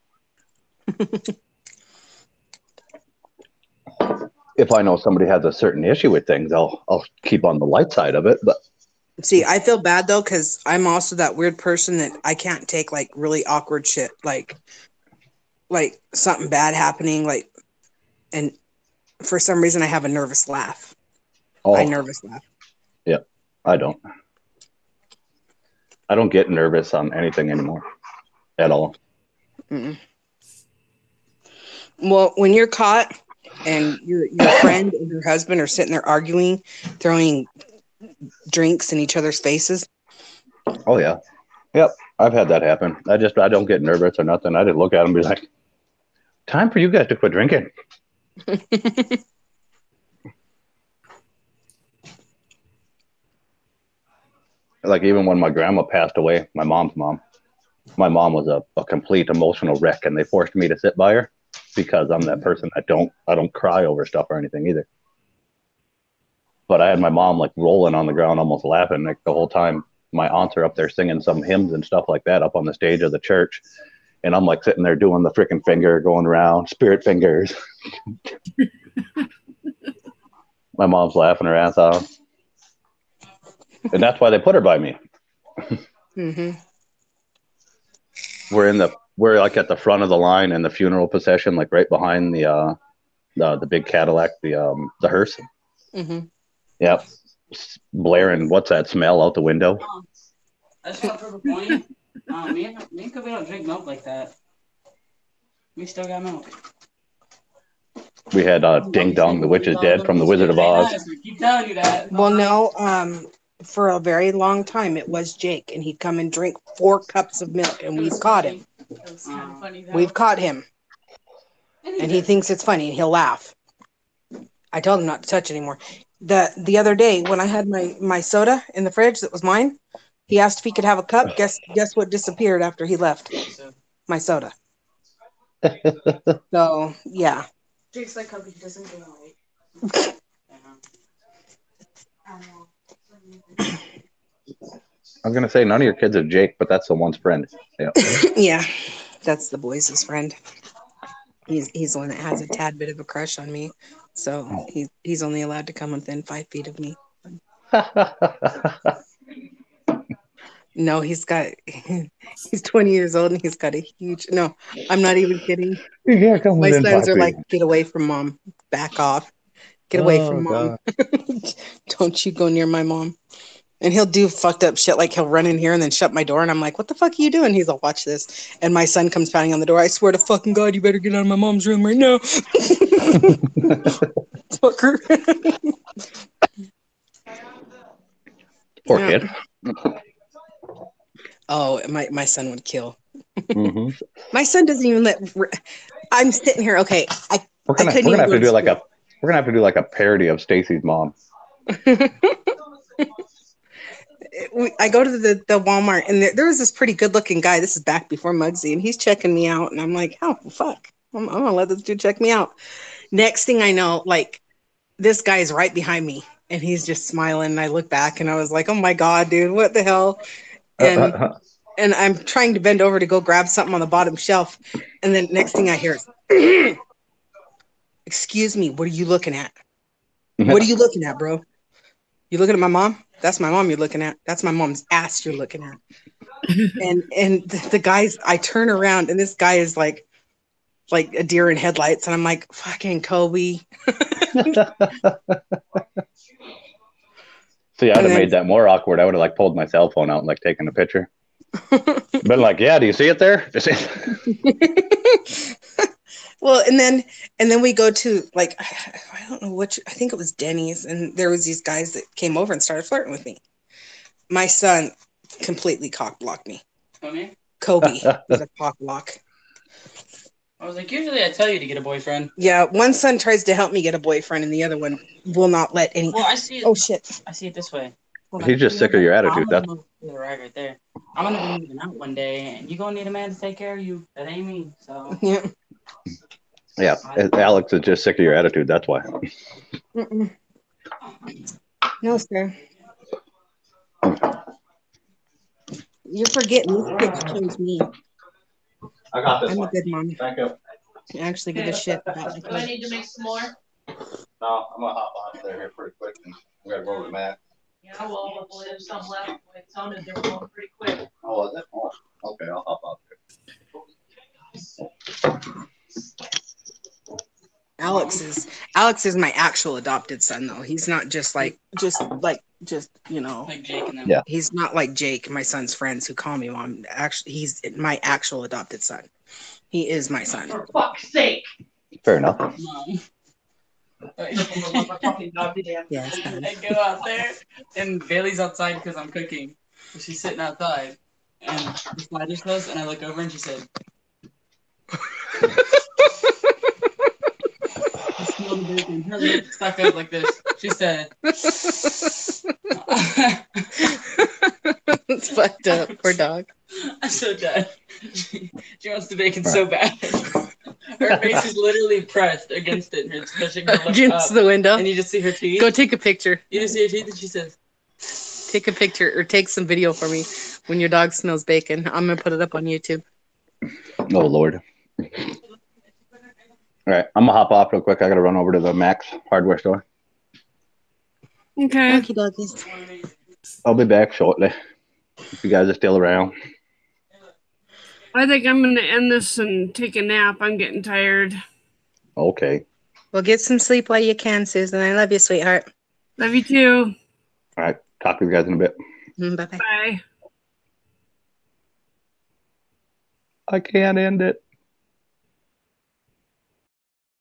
If I know somebody has a certain issue with things, I'll keep on the light side of it. But see, I feel bad though, because I'm also that weird person that I can't take like really awkward shit, like something bad happening, like, and for some reason I have a nervous laugh. oh, I nervous laugh. yeah, I don't get nervous on anything anymore at all. Mm-mm. Well, when you're caught and your friend and your husband are sitting there arguing, throwing drinks in each other's faces. Oh, yeah. Yep. I've had that happen. I don't get nervous or nothing. I just look at them and be like, time for you guys to quit drinking. Like even when my grandma passed away, my mom's mom, my mom was a complete emotional wreck, and they forced me to sit by her because I'm that person that I don't cry over stuff or anything either. But I had my mom like rolling on the ground, almost laughing like the whole time. My aunts are up there singing some hymns and stuff like that up on the stage of the church. And I'm like sitting there doing the freaking finger going around, spirit fingers. My mom's laughing her ass off. And that's why they put her by me. Mm-hmm. We're like at the front of the line in the funeral procession, like right behind the big Cadillac, the hearse. Mm-hmm. Yep. Blaring, what's that smell out the window? That's not for the point. Me and Kobe don't drink milk like that. We still got milk. We had Ding Dong, the Witch is Dead from The Wizard of Oz. I keep telling you that. Well, no, for a very long time it was Jake, and he'd come and drink 4 cups of milk, and we've caught him. That was kind of funny though. We've caught him, and he thinks it's funny, and he'll laugh. I told him not to touch anymore. The other day when I had my soda in the fridge that was mine, he asked if he could have a cup. Guess what disappeared after he left? My soda. So yeah. Jake's like how he doesn't go away. I'm gonna say none of your kids are Jake, but that's someone's friend. Yeah. Yeah, that's the boys' friend. He's the one that has a tad bit of a crush on me, so he's only allowed to come within 5 feet of me. No, he's 20 years old and he's got a huge. No, I'm not even kidding. My sons are like, get away from mom, back off, get away from mom. Don't you go near my mom. And he'll do fucked up shit, like he'll run in here and then shut my door, and I'm like, what the fuck are you doing? He's like, watch this. And my son comes pounding on the door. I swear to fucking God, you better get out of my mom's room right now. Fucker. Poor kid. Oh, my son would kill. Mm-hmm. My son doesn't even I'm sitting here. Okay, We're gonna have to do like a parody of Stacy's mom. I go to the Walmart, and there was this pretty good looking guy. This is back before Muggsy, and he's checking me out, and I'm like, oh fuck, I'm gonna let this dude check me out. Next thing I know, like this guy is right behind me, and he's just smiling. And I look back, and I was like, oh my God, dude, what the hell? and I'm trying to bend over to go grab something on the bottom shelf, and then next thing I hear is, "Excuse me, what are you looking at? What are you looking at, bro? You looking at my mom? That's my mom you're looking at. That's my mom's ass you're looking at." and the guys, I turn around, and this guy is like a deer in headlights, and I'm like, "Fucking Kobe." See, I'd have made that more awkward. I would have like pulled my cell phone out and like taken a picture. Been like, yeah, do you see it there? Well, and then we go to like, I don't know which, I think it was Denny's, and there was these guys that came over and started flirting with me. My son completely cock blocked me. Come here. Kobe was a cock block. I was like, usually I tell you to get a boyfriend. Yeah, one son tries to help me get a boyfriend, and the other one will not let any. Well, I see it. Oh shit! I see it this way. He's just sick of your attitude. That's right there. I'm gonna be moving out one day, and you're gonna need a man to take care of you. That ain't me. So yeah. Yeah, Alex is just sick of your attitude. That's why. Mm-mm. No, sir. You're forgetting these kids chose me. I got this I'm one. a good mom. Thank you. I actually give a shit about my Do I kids. need to make some more? No, I'm gonna hop on there here pretty quick. And we gotta go over to Matt. Yeah, well, hopefully there's some left. It sounded they were going pretty quick. Oh, is it? Oh, okay, I'll hop out there. Alex is my actual adopted son, though. He's not just you know. like Jake and them. Yeah. He's not like Jake, my son's friends who call me mom. Actually, he's my actual adopted son. He is my son. For fuck's sake! Fair enough. Mom. Yes. I go out there, and Bailey's outside because I'm cooking. She's sitting outside, and the slider's closed, and I look over, and she said, I smell the bacon. Her lips stuck up like this. She said, It's fucked up. Poor dog. I'm so dead. She wants the bacon so bad. Her face is literally pressed against it, and it's pushing her lips Against up. the window. And you just see her teeth. Go take a picture. You just see her teeth, and she says, Take a picture or take some video for me when your dog smells bacon. I'm gonna put it up on YouTube. Oh Lord. All right, I'm gonna hop off real quick. I gotta run over to the Max hardware store. Okay. Okie dokies. I'll be back shortly. If you guys are still around. I think I'm going to end this and take a nap. I'm getting tired. Okay. Well, get some sleep while you can, Susan. I love you, sweetheart. Love you too. All right. Talk to you guys in a bit. Bye-bye. Bye. I can't end it.